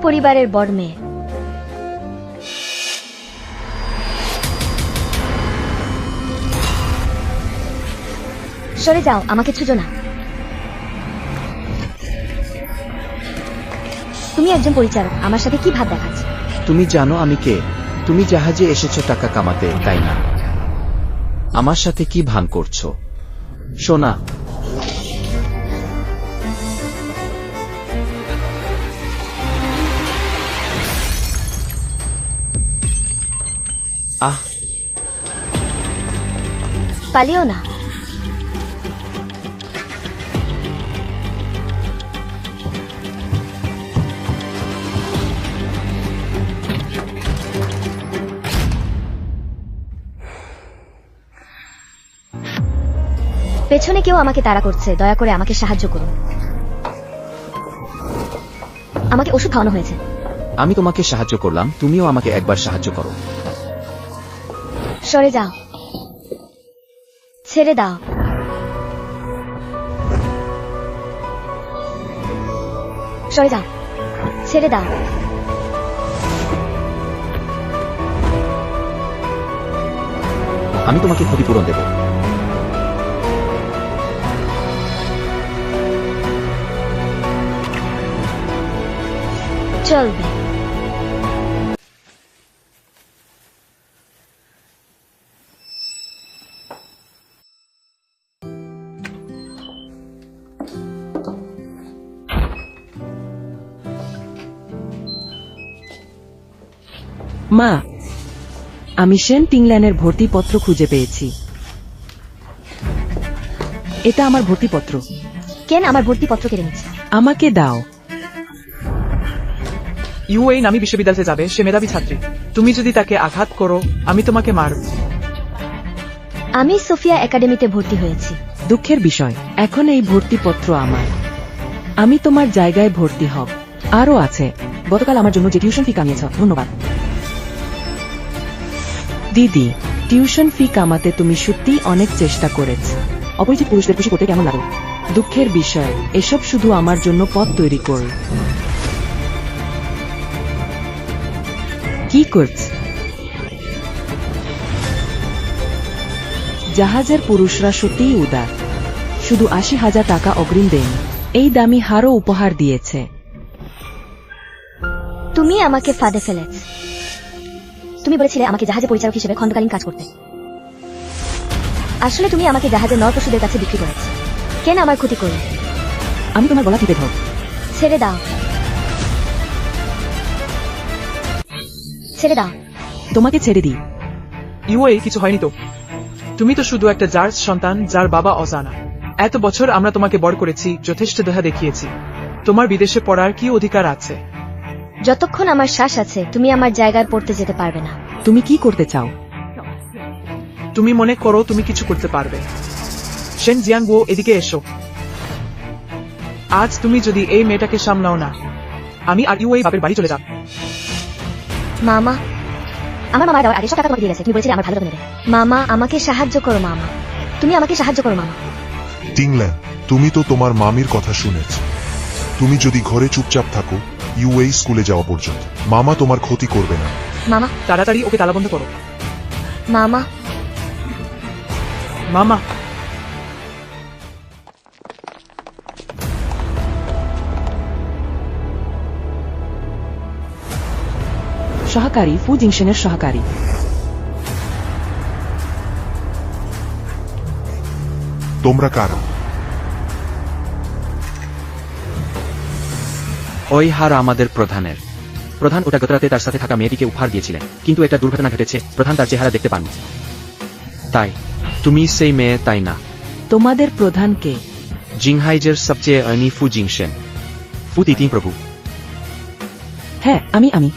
পরিবারের বড় মেয়ে। সরে যাও, আমাকে ছুঁজো না। তুমি একজন পরিচারক, আমার সাথে কি ভাব দেখাচ্ছ? তুমি জানো আমি কে? তুমি জাহাজে এসেছো টাকা কামাতে, তাই না? আমার সাথে কি ভান করছো সোনা? আহ, পালিও না। পেছনে কেউ আমাকে তাড়া করছে, দয়া করে আমাকে সাহায্য করুন। আমাকে ওষুধ খাওয়ানো হয়েছে। আমি তোমাকে সাহায্য করলাম, তুমিও আমাকে একবার সাহায্য করো। সরে যাও, ছেড়ে দাও। সরে যাও, ছেড়ে দাও। আমি তোমাকে ক্ষতিপূরণ দেব। চলবে। মা, আমি সেন টিংল্যানের ভর্তিপত্র খুঁজে পেয়েছি। এটা আমার ভর্তিপত্র। কেন আমার ভর্তিপত্র কেড়ে নিচ্ছে? আমাকে দাও। ইউএই নামি বিশ্ববিদ্যালয়ে যাবে, সে মেধাবী ছাত্রী। তুমি যদি তাকে আঘাত করো, আমি তোমাকে মারব। আমি সোফিয়া একাডেমিতে ভর্তি হয়েছি। দুঃখের বিষয়, এখন এই ভর্তিপত্র আমার। আমি তোমার জায়গায় ভর্তি হব। আরও আছে, গতকাল আমার জন্য যে টিউশন ফি কামিয়েছ, ধন্যবাদ। দিদি, টিউশন ফি কামাতে তুমি সত্যিই অনেক চেষ্টা করেছ। অপরিচিত পুরুষদের খুশি করতে কেমন লাগে? দুঃখের বিষয়, এসব শুধু আমার জন্য পথ তৈরি করল। কি করছ? জাহাজের পুরুষরা সত্যিই উদার। শুধু ৮০,০০০ টাকা অগ্রিম দেন, এই দামি হারও উপহার দিয়েছে। তুমি আমাকে ফাঁদে ফেলেছ। তুমি বলেছিলে আমাকে জাহাজে পরিচালক হিসেবে খণ্ডকালীন কাজ করতে। আসলে তুমি আমাকে জাহাজে নরপশুদের কাছে বিক্রি করেছ। কেন আমার ক্ষতি করলে? আমি তোমার গলা টিপে ধর। ছেড়ে দাও, ছেড়ে দাও। তোমাকে ছেড়ে দিই। ইউএই কিছু হয়নি তো? তুমি তো শুধু একটা জার্জ সন্তান, যার বাবা অজানা। এত বছর আমরা তোমাকে বড় করেছি, যথেষ্ট দয়া দেখিয়েছি। তোমার বিদেশে পড়ার কি অধিকার আছে? যতক্ষণ আমার শ্বাস আছে, তুমি আমার জায়গায় পড়তে যেতে পারবে না। তুমি কি করতে চাও? তুমি মনে করো তুমি কিছু করতে পারবে? শেন জিয়াংগুও, এদিকে এসো। আজ তুমি যদি এই মেয়েটাকে সামলাও না, আমি আর ইউএই বাপের বাড়ি চলে যাব। মামা, আমার মামা দেওয়ার আগে সব টাকা তোমাকে দিয়ে গেছে। তুমি বলেছিলে আমার ভালো নেবে। মামা, আমাকে সাহায্য করো মামা। তুমি আমাকে সাহায্য করো মামা। টিংল্যান, তুমি তো তোমার মামির কথা শুনেছ। তুমি যদি ঘরে চুপচাপ থাকো ইউএই স্কুলে যাওয়া পর্যন্ত, মামা তোমার ক্ষতি করবে না। মামা, তাড়াতাড়ি ওকে তালাবন্ধ করো। মামা, মামা। সহকারী ফু জিংশেনের সহকারী। তোমরা কারা? ওই হার আমাদের প্রধানের। প্রধান ওটা গতরাতে তার সাথে থাকা মেয়েটিকে উপহার দিয়েছিলেন, কিন্তু একটা দুর্ঘটনা ঘটেছে, প্রধান তার চেহারা দেখতে পাননি। তাই তুমি সেই মেয়ে, তাই না? তোমাদের প্রধান কে? জিংহাইজের সবচেয়ে অনি ফু জিংশেন, ফু তিতিং প্রভু। হ্যাঁ, আমি।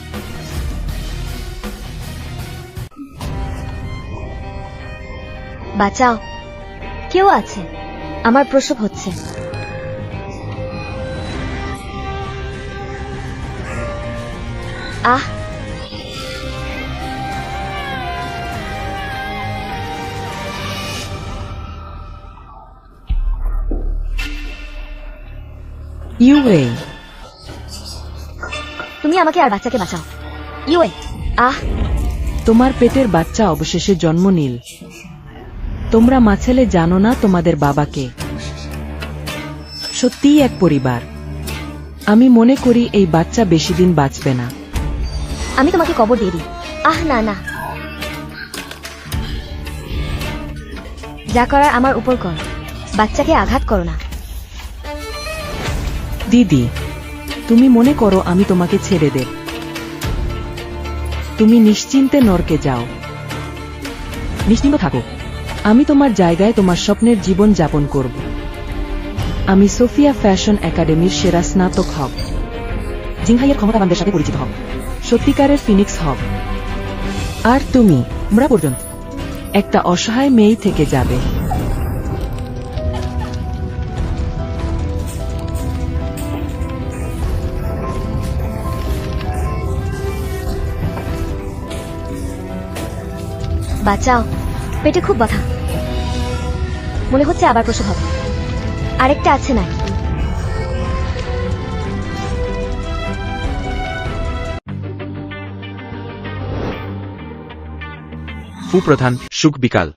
বাঁচাও, কেউ আছে? আমার প্রসব হচ্ছে। আহ, ইউএই, তুমি আমাকে আর বাচ্চাকে বাঁচাও। ইউএ, তোমার পেটের বাচ্চা অবশেষে জন্ম নিল। তোমরা মা ছেলে জানো না তোমাদের বাবাকে। সত্যিই এক পরিবার। আমি মনে করি এই বাচ্চা বেশি দিন বাঁচবে না। আমি তোমাকে কবর দিয়ে দিই। না না, যা করার আমার উপর কর, বাচ্চাকে আঘাত করো না। দিদি, তুমি মনে করো আমি তোমাকে ছেড়ে দেব? তুমি নিশ্চিন্তে নরকে যাও। নিশ্চিন্ত থাকো। আমি তোমার জায়গায় তোমার স্বপ্নের জীবন যাপন করব। আমি সোফিয়া ফ্যাশন একাডেমির সেরা স্নাতক হব। জিংহাইয়ের ক্ষমতাবানদের সাথে পরিচিত হব। সত্যিকারের ফিনিক্স হব। আর তুমি মরা পর্যন্ত একটা অসহায় মেয়ে থেকে যাবে। বাঁচাও, পেটে খুব ব্যথা, মনে হচ্ছে আবার প্রসব হবে। আরেকটা আছে নাকি? সুপ্রধান, শুভ বিকাল।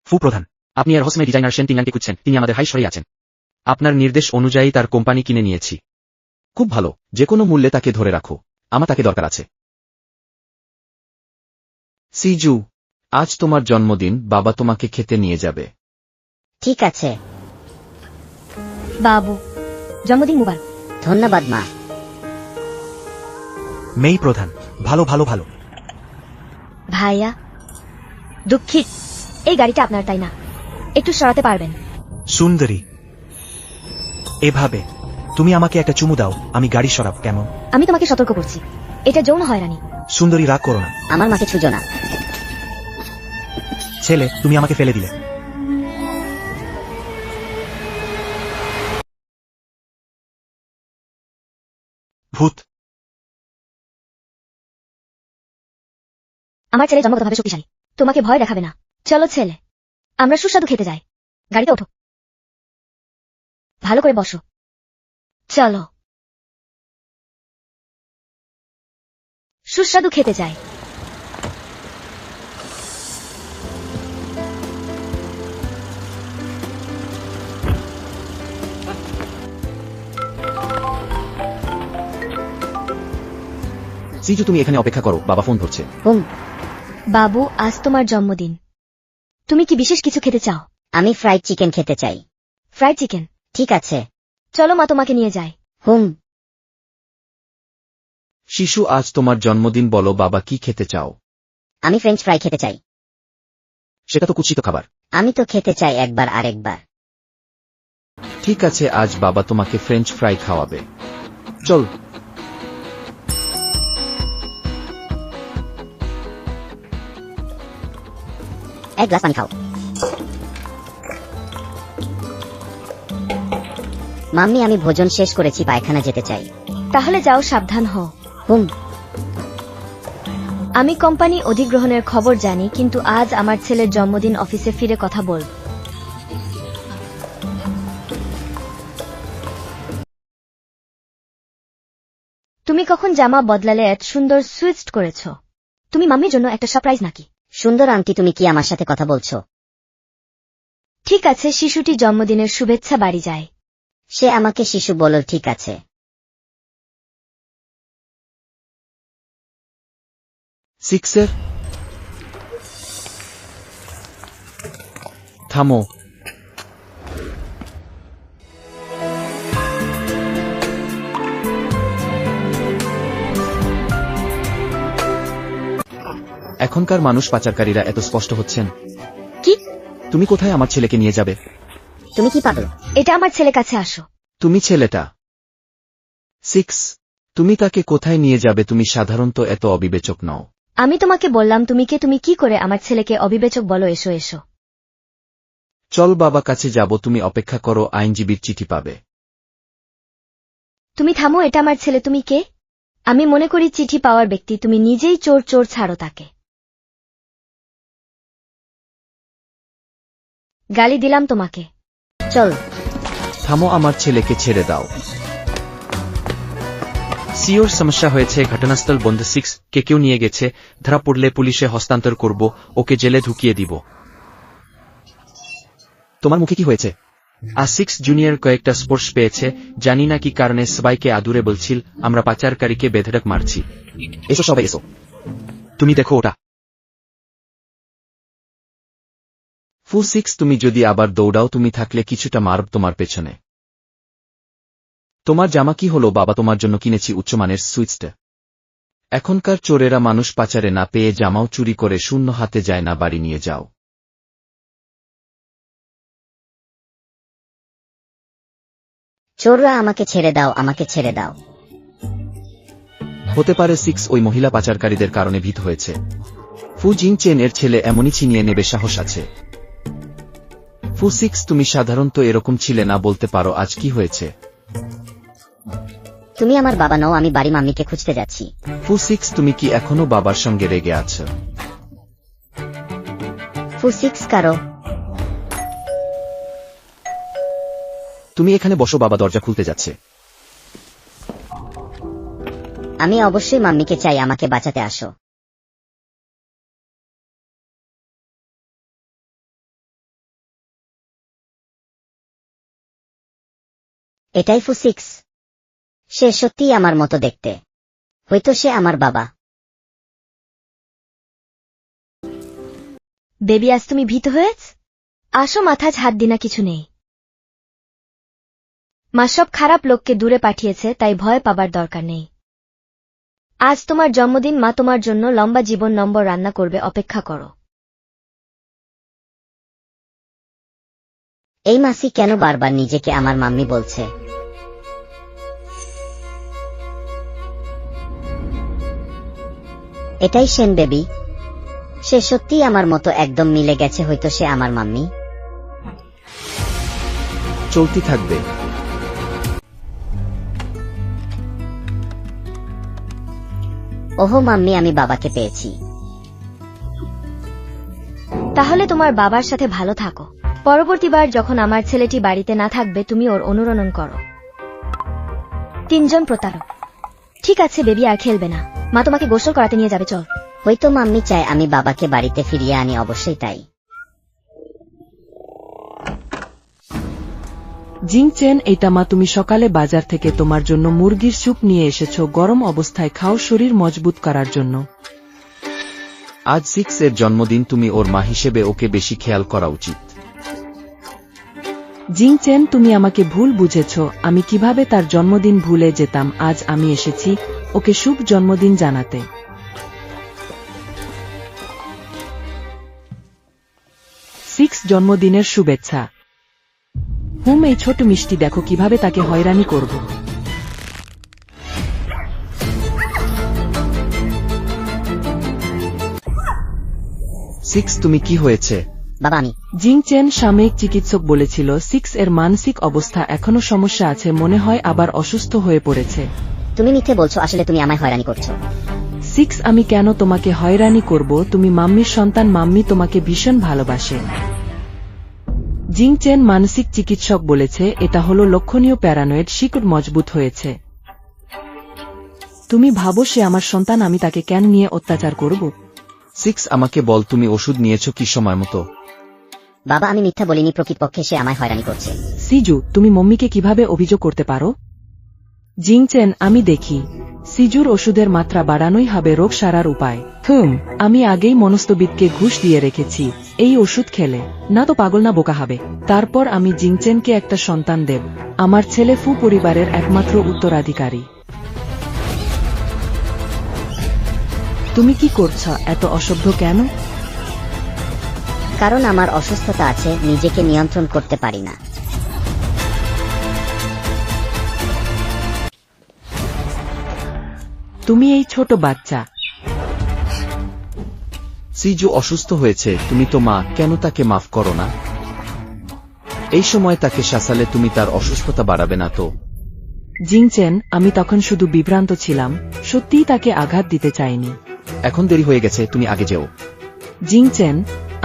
সুপ্রধান, আপনি আর হোসমে ডিজাইনার সেন তিনজনকে খুঁজছেন। তিনি আমাদের হাই শহরে আছেন। আপনার নির্দেশ অনুযায়ী তার কোম্পানি কিনে নিয়েছি। খুব ভালো, যে কোনো মূল্যে তাকে ধরে রাখো। আমার তাকে দরকার আছে। সিজু, আজ তোমার জন্মদিন, বাবা তোমাকে খেতে নিয়ে যাবে। ঠিক আছে বাবু, জন্মদিন মুবারক। ধন্যবাদ মা। মেই প্রধান, ভালো ভালো ভালো। ভাইয়া, দুঃখিত, এই গাড়িটা আপনার তাই না? একটু সরাতে পারবেন? সুন্দরী, এভাবে তুমি আমাকে একটা চুমু দাও, আমি গাড়ি সরাব। কেমন? আমি তোমাকে সতর্ক করছি, এটা যৌন হয়রানি। সুন্দরী, রাগ করো না। আমার মাকে ছুঁজো না। ছেলে, তুমি আমাকে ফেলে দিলে। ভূত। আমার ছেলে জন্মগতভাবে শক্তিশালী, তোমাকে ভয় দেখাবে না। চলো ছেলে, আমরা সুস্বাদু খেতে যাই। গাড়িতে ওঠো, ভালো করে বসো। চলো, সুস্বাদু খেতে যাই। সিজু, তুমি এখানে অপেক্ষা করো, বাবা ফোন ধরছে। বাবু, আজ তোমার জন্মদিন, তুমি কি বিশেষ কিছু খেতে চাও? আমি ফ্রাইড চিকেন খেতে চাই। Fried chicken? ঠিক আছে। চলো মা তোমাকে নিয়ে যায়। শিশু, আজ তোমার জন্মদিন, বলো বাবা কি খেতে চাও? আমি ফ্রেঞ্চ ফ্রাই খেতে চাই। সেটা তো কুচিত খাবার। আমি তো খেতে চাই একবার আরেকবার। ঠিক আছে, আজ বাবা তোমাকে ফ্রেঞ্চ ফ্রাই খাওয়াবে। চল। এক গ্লাস পানি খাও। মাম্মি, আমি ভোজন শেষ করেছি, পায়খানা যেতে চাই। তাহলে যাও, সাবধান হও। আমি কোম্পানি অধিগ্রহণের খবর জানি, কিন্তু আজ আমার ছেলের জন্মদিন, অফিসে ফিরে কথা বলব। তুমি কখন জামা বদলালে এত সুন্দর সুইচড করেছ? তুমি মাম্মির জন্য একটা সারপ্রাইজ নাকি? সুন্দর আন্টি, তুমি কি আমার সাথে কথা বলছো? ঠিক আছে, শিশুটি জন্মদিনের শুভেচ্ছা বাড়ি যায়। সে আমাকে শিশু বলল। ঠিক আছে। সিক্সের থামো। এখনকার মানুষ পাচারকারীরা এত স্পষ্ট হচ্ছেন। কি? তুমি কোথায় আমার ছেলেকে নিয়ে যাবে? তুমি কি পাগল? এটা আমার ছেলে, কাছে আসো। তুমি ছেলেটা। সিক্স, তুমি তাকে কোথায় নিয়ে যাবে? তুমি সাধারণত এত অবিবেচক নও। আমি তোমাকে বললাম তুমি কে? তুমি কি করে আমার ছেলেকে অবিবেচক বলো? এসো এসো। চল বাবা কাছে যাব। তুমি অপেক্ষা করো, আইনজীবীর চিঠি পাবে। তুমি থামো, এটা আমার ছেলে। তুমি কে? আমি মনে করি চিঠি পাওয়ার ব্যক্তি তুমি নিজেই। চোর চোর, ছাড়ো তাকে। গালি দিলাম তোমাকে। চল। থামো, আমার ছেলেকে ছেড়ে দাও। সিওর সমস্যা হয়েছে, ঘটনাস্থল বন্ধ। 6 কে কেউ নিয়ে গেছে, ধরা পড়লে পুলিশে হস্তান্তর করব, ওকে জেলে ঢুকিয়ে দিব। তোমার মুখে কি হয়েছে? আর 6 জুনিয়র কয়েকটা স্পর্শ পেয়েছে, জানি না কি কারণে সবাইকে আদুরে বলছিল আমরা পাচারকারীকে বেধড়ক মারছি। এসো সবাই এসো, তুমি দেখো ওটা। 6 তুমি যদি আবার দৌড়াও, তুমি থাকলে কিছুটা মারব তোমার পেছনে। তোমার জামা কি হলো বাবা? তোমার জন্য কিনেছি উচ্চমানের সুইটসটা। এখনকার চোরেরা মানুষ পাচারে না পেয়ে জামাও চুরি করে শূন্য হাতে যায় না, বাড়ি নিয়ে যাও। চোররা আমাকে ছেড়ে দাও, আমাকে ছেড়ে দাও। হতে পারে 6 ওই মহিলা পাচারকারীদের কারণে ভীত হয়েছে। ফু জিংচেন এর ছেলে এমনই ছিনিয়ে নেবে সাহস আছে। 6 তুমি সাধারণত এরকম ছিলে না, বলতে পারো আজ কি হয়েছে? তুমি আমার বাবা নও, আমি বাড়ি মাম্মিকে খুঁজতে যাচ্ছি। 6 তুমি কি এখনো বাবার সঙ্গে রেগে আছো? 6 কারো। তুমি এখানে বসো, বাবা দরজা খুলতে যাচ্ছে। আমি অবশ্যই মাম্মিকে চাই, আমাকে বাঁচাতে আসো। এটাই 6। সে সত্যিই আমার মতো দেখতে, হয়তো সে আমার বাবা। বেবি, আজ তুমি ভীত হয়েছ? আসো, মাথায় হাত দিনা কিছু নেই। মা সব খারাপ লোককে দূরে পাঠিয়েছে, তাই ভয় পাবার দরকার নেই। আজ তোমার জন্মদিন, মা তোমার জন্য লম্বা জীবন নম্বর রান্না করবে, অপেক্ষা করো। এই মাসি কেন বারবার নিজেকে আমার মাম্মি বলছে? এটাই সেন বেবি, সে সত্যিই আমার মতো একদম মিলে গেছে, হয়তো সে আমার মাম্মি। চলতি থাকবে। ওহো মাম্মি, আমি বাবাকে পেয়েছি। তাহলে তোমার বাবার সাথে ভালো থাকো। পরবর্তীবার যখন আমার ছেলেটি বাড়িতে না থাকবে, তুমি ওর অনুরণন করো। 3 জন প্রতারক। ঠিক আছে বেবি, আর খেলবে না। মা তোমাকে গোসল করাতে নিয়ে যাবে, চল। হয়তো মাম্মি চায় আমি বাবাকে বাড়িতে ফিরিয়ে আনি, অবশ্যই তাই। জিংচেন, এটা মা, তুমি সকালে বাজার থেকে তোমার জন্য মুরগির স্যুপ নিয়ে এসেছো, গরম অবস্থায় খাও শরীর মজবুত করার জন্য। আজ 6 এর জন্মদিন, তুমি ওর মা হিসেবে ওকে বেশি খেয়াল করা উচিত। জিংচেন, তুমি আমাকে ভুল বুঝেছ। আমি কিভাবে তার জন্মদিন ভুলে যেতাম? আজ আমি এসেছি ওকে শুভ জন্মদিন জানাতে। 6 জন্মদিনের শুভেচ্ছা। এই ছোট মিষ্টি, দেখো কিভাবে তাকে হয়রানি করব। 6 তুমি কি হয়েছে? বাবা আমি। জিংচেন, সাময়িক চিকিৎসক বলেছিল 6 এর মানসিক অবস্থা এখনো সমস্যা আছে, মনে হয় আবার অসুস্থ হয়ে পড়েছে। তুমি মিথ্যে বলছো, আসলে তুমি আমায় হয়রানি করছো। 6 আমি কেন তোমাকে হয়রানি করব? তুমি মাম্মির সন্তান, মাম্মি তোমাকে ভীষণ ভালোবাসে। জিংচেন, মানসিক চিকিৎসক বলেছে এটা হলো লক্ষণীয় প্যারানয়েড, শিকড় মজবুত হয়েছে। তুমি ভাবো সে আমার সন্তান, আমি তাকে কেন নিয়ে অত্যাচার করব? 6 আমাকে বল, তুমি ওষুধ নিয়েছো কি সময় মতো? বাবা আমি মিথ্যা বলিনি, প্রকৃতপক্ষে সে আমায় হয়রানি করছে। সিজু, তুমি মম্মিকে কিভাবে অভিযোগ করতে পারো? জিংচেন, আমি দেখি সিজুর ওষুধের মাত্রা বাড়ানোই হবে রোগ সারার উপায়। আমি আগেই মনস্তবিদকে ঘুষ দিয়ে রেখেছি, এই ওষুধ খেলে না তো পাগল না বোকা হবে। তারপর আমি জিংচেনকে একটা সন্তান দেব, আমার ছেলে ফু পরিবারের একমাত্র উত্তরাধিকারী। তুমি কি করছ? এত অসভ্য কেন? কারণ আমার অসুস্থতা আছে, নিজেকে নিয়ন্ত্রণ করতে পারি না। তুমি এই ছোট বাচ্চা। সিজু অসুস্থ হয়েছে, তুমি তো মা, কেন তাকে মাফ করো না? এই সময় তাকে শাসালে তুমি তার অসুস্থতা বাড়াবে না তো? জিংচেন, আমি তখন শুধু বিভ্রান্ত ছিলাম, সত্যিই তাকে আঘাত দিতে চাইনি। এখন দেরি হয়ে গেছে, তুমি আগে যেও। জিংচেন,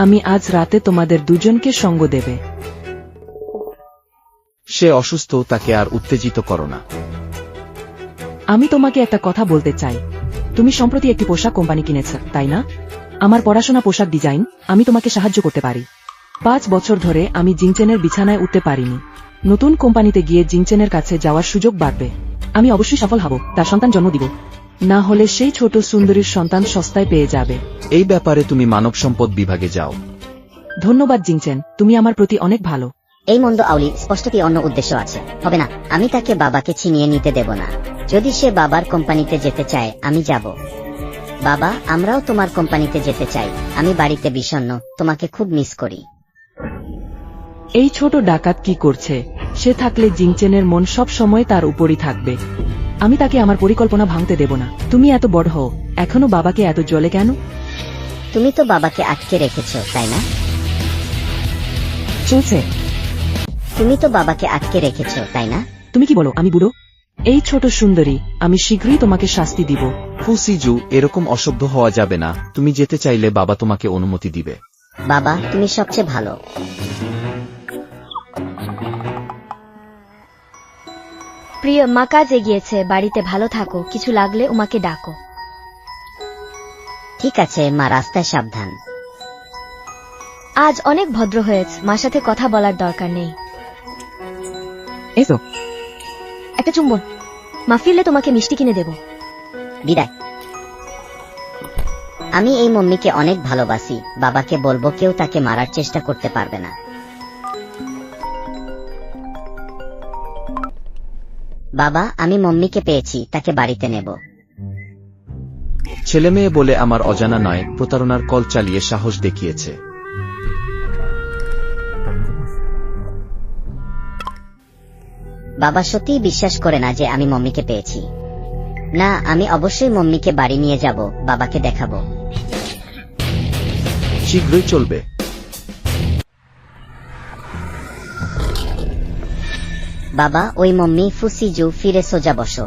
আমি আজ রাতে তোমাদের দুজনকে সঙ্গ দেবে। সে অসুস্থ, তাকে আর উত্তেজিত করো না। আমি তোমাকে একটা কথা বলতে চাই। তুমি সম্প্রতি একটি পোশাক কোম্পানি কিনেছ, তাই না? আমার পড়াশোনা পোশাক ডিজাইন, আমি তোমাকে সাহায্য করতে পারি। 5 বছর ধরে আমি জিংচেনের বিছানায় উঠতে পারিনি। নতুন কোম্পানিতে গিয়ে জিংচেনের কাছে যাওয়ার সুযোগ বাড়বে। আমি অবশ্যই সফল হব, তার সন্তান জন্ম দিব। না হলে সেই ছোট সুন্দরীর সন্তান সস্তায় পেয়ে যাবে। এই ব্যাপারে তুমি মানব সম্পদ বিভাগে যাও। ধন্যবাদ জিংচেন, তুমি আমার প্রতি অনেক ভালো। এই মন্দ আউলি স্পষ্টতই অন্য উদ্দেশ্য আছে। হবে না, আমি তাকে বাবাকে ছিনিয়ে নিতে দেব না। যদি সে বাবার কোম্পানিতে যেতে চায় আমি যাব। বাবা, আমরাও তোমার কোম্পানিতে যেতে চাই। আমি বাড়িতে বিষণ্ণ, তোমাকে খুব মিস করি। এই ছোট ডাকাত কি করছে? সে থাকলে জিংচেনের মন সব সময় তার উপরই থাকবে। আমি তাকে আমার পরিকল্পনা ভাঙতে দেব না। তুমি এত বড় হও, এখনো বাবাকে এত জলে কেন? তুমি তো বাবাকে আটকে রেখেছো, তাই না? চলছে। তুমি তো বাবাকে আটকে রেখেছো, তাই না? তুমি কি বলো আমি বুড়ো? এই ছোট সুন্দরী, আমি শীঘ্রই তোমাকে শাস্তি দিব। ফুসিজু, এরকম অসভ্য হওয়া যাবে না। তুমি যেতে চাইলে বাবা তোমাকে অনুমতি দিবে। বাবা, তুমি সবচেয়ে ভালো। প্রিয় মা কাজে গিয়েছে, বাড়িতে ভালো থাকো, কিছু লাগলে উমাকে ডাকো। ঠিক আছে মা, রাস্তায় সাবধান। আজ অনেক ভদ্র হয়েছে, মার সাথে কথা বলার দরকার নেই। এসো। একটা চুম্বন। মা ফিরলে তোমাকে মিষ্টি কিনে দেব। বিদায়। আমি এই মম্মিকে অনেক ভালোবাসি। বাবাকে বলবো কেউ তাকে মারার চেষ্টা করতে পারবে না। বাবা, আমি মম্মিকে পেয়েছি, তাকে বাড়িতে নেব। ছেলেমেয়ে বলে আমার অজানা নয়, প্রতারণার কল চালিয়ে সাহস দেখিয়েছে। বাবা সত্যিই বিশ্বাস করে না যে আমি মম্মিকে পেয়েছি। না, আমি অবশ্যই মম্মিকে বাড়ি নিয়ে যাব, বাবাকে দেখাবো। শীঘ্রই চলবে। বাবা, ওই মম্মি ফুসিজু, ফিরে সোজা বসো।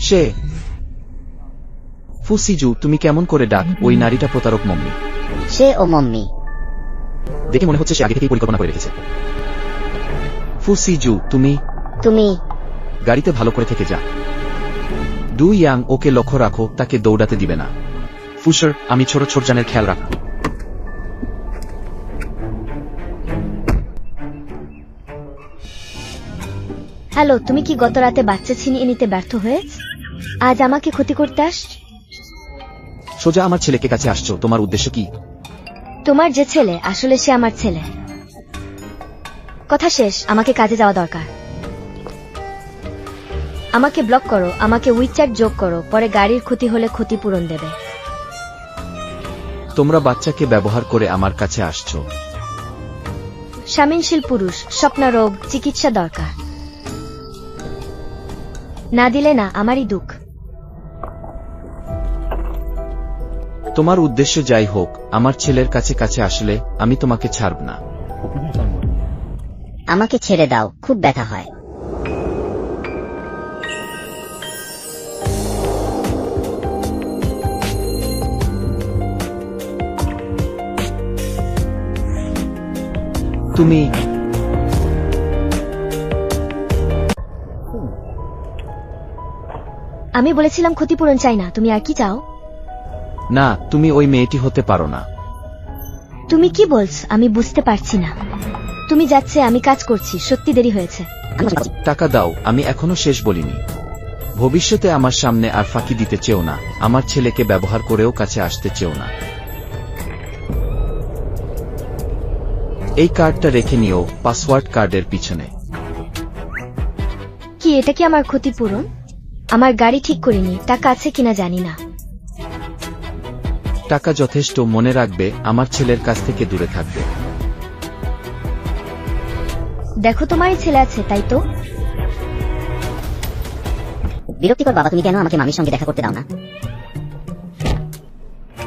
সে ফুসিজু, তুমি কেমন করে ডাক? ওই নারীটা প্রতারক মম্মি। সে ও মম্মি। দেখে মনে হচ্ছে সে আগে থেকেই পরিকল্পনা করে রেখেছে। ফুসিজু, তুমি তুমি গাড়িতে ভালো করে থেকে যা। ডু ইয়াং, ওকে লক্ষ্য রাখো, তাকে দৌড়াতে দিবে না। ফুসার, আমি ছোট ছোটজানের খেয়াল রাখব। হ্যালো, তুমি কি গত রাতে বাচ্চা ছিনিয়ে নিতে ব্যর্থ হয়েছ? আজ আমাকে ক্ষতি করতে আস? সোজা আমার ছেলেকে কাছে আসছো, তোমার উদ্দেশ্য কি? তোমার যে ছেলে, আসলে সে আমার ছেলে। কথা শেষ, আমাকে কাজে যাওয়া দরকার। আমাকে ব্লক করো, আমাকে উইচ্যাট যোগ করো, পরে গাড়ির ক্ষতি হলে ক্ষতিপূরণ দেবে। তোমরা বাচ্চাকে ব্যবহার করে আমার কাছে আসছো। স্বামীনশীল পুরুষ, স্বপ্নারোগ, চিকিৎসা দরকার। না দিলে না, আমারই দুঃখ। তোমার উদ্দেশ্য যাই হোক, আমার ছেলের কাছে কাছে আসলে আমি তোমাকে ছাড়ব না। আমাকে ছেড়ে দাও, খুব ব্যথা হয়। তুমি আমি বলেছিলাম ক্ষতিপূরণ চাই না, তুমি আর কি চাও? না, তুমি ওই মেয়েটি হতে পারো না। তুমি কি বলছ? আমি বুঝতে পারছি না। তুমি যাচ্ছে, আমি কাজ করছি, সত্যি দেরি হয়েছে। টাকা দাও, আমি এখনো শেষ বলিনি। ভবিষ্যতে আমার সামনে আর ফাঁকি দিতে চেও না, আমার ছেলেকে ব্যবহার করেও কাছে আসতে চেও না। এই কার্ডটা রেখে নিও, পাসওয়ার্ড কার্ডের পিছনে। কি এটা কি আমার ক্ষতিপূরণ? আমার গাড়ি ঠিক করিনি, টাকা আছে কিনা জানি না। টাকা যথেষ্ট, মনে রাখবে আমার ছেলের কাছ থেকে দূরে থাকবে। দেখো তোমারই ছেলে আছে, তাই তো? বিরক্তিকর বাবা, তুমি কেন আমাকে মামির সঙ্গে দেখা করতে দাও না?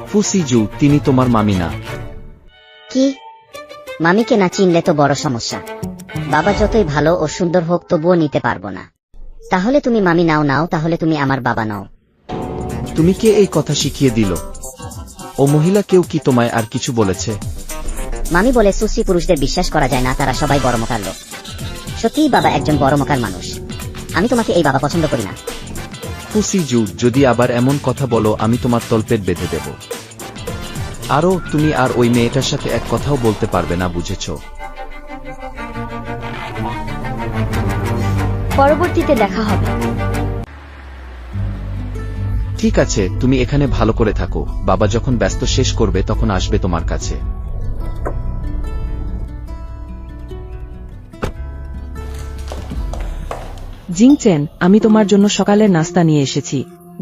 ফুসিজু, তিনি তোমার মামি না। কি? মামিকে না চিনলে তো বড় সমস্যা। বাবা যতই ভালো ও সুন্দর হোক তবুও নিতে পারবো না। তাহলে তুমি মামি নাও, তাহলে তুমি আমার বাবা নাও। তুমি কে এই কথা শিখিয়ে দিল? ও মহিলা কেউ কি তোমায় আর কিছু বলেছে? মামি বলে সুশ্রী পুরুষদের বিশ্বাস করা যায় না, তারা সবাই বড় মকার লোক। সত্যিই বাবা একজন বড় মকার মানুষ। আমি তোমাকে এই বাবা পছন্দ করি না। ফুসিজু, যদি আবার এমন কথা বলো আমি তোমার তলপেট বেঁধে দেব। আরও তুমি আর ওই মেয়েটার সাথে এক কথাও বলতে পারবে না, বুঝেছ? পরবর্তীতে দেখা হবে। ঠিক আছে, তুমি এখানে ভালো করে থাকো। বাবা যখন ব্যস্ত শেষ করবে তখন আসবে তোমার কাছে। জিংচেন, আমি তোমার জন্য সকালের নাস্তা নিয়ে এসেছি।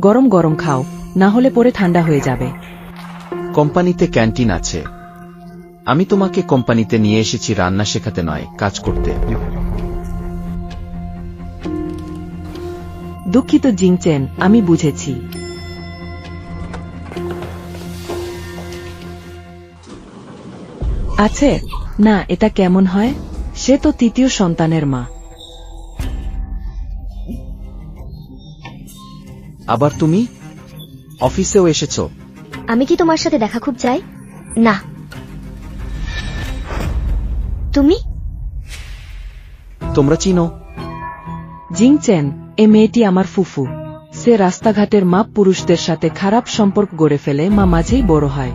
গরম গরম খাও, না হলে পরে ঠান্ডা হয়ে যাবে। কোম্পানিতে ক্যান্টিন আছে। আমি তোমাকে কোম্পানিতে নিয়ে এসেছি রান্না শেখাতে নয়, কাজ করতে। দুঃখিত জিংচেন, আমি বুঝেছি। আছে না, এটা কেমন হয়? সে তো তৃতীয় সন্তানের মা। আবার তুমি অফিসেও এসেছো? আমি কি তোমার সাথে দেখা খুব চাই? না। তুমি? তোমরা চিনো? জিংচেন, এ মেয়েটি আমার ফুফু। সে রাস্তাঘাটের মাপ পুরুষদের সাথে খারাপ সম্পর্ক গড়ে ফেলে, মা মাঝেই বড় হয়।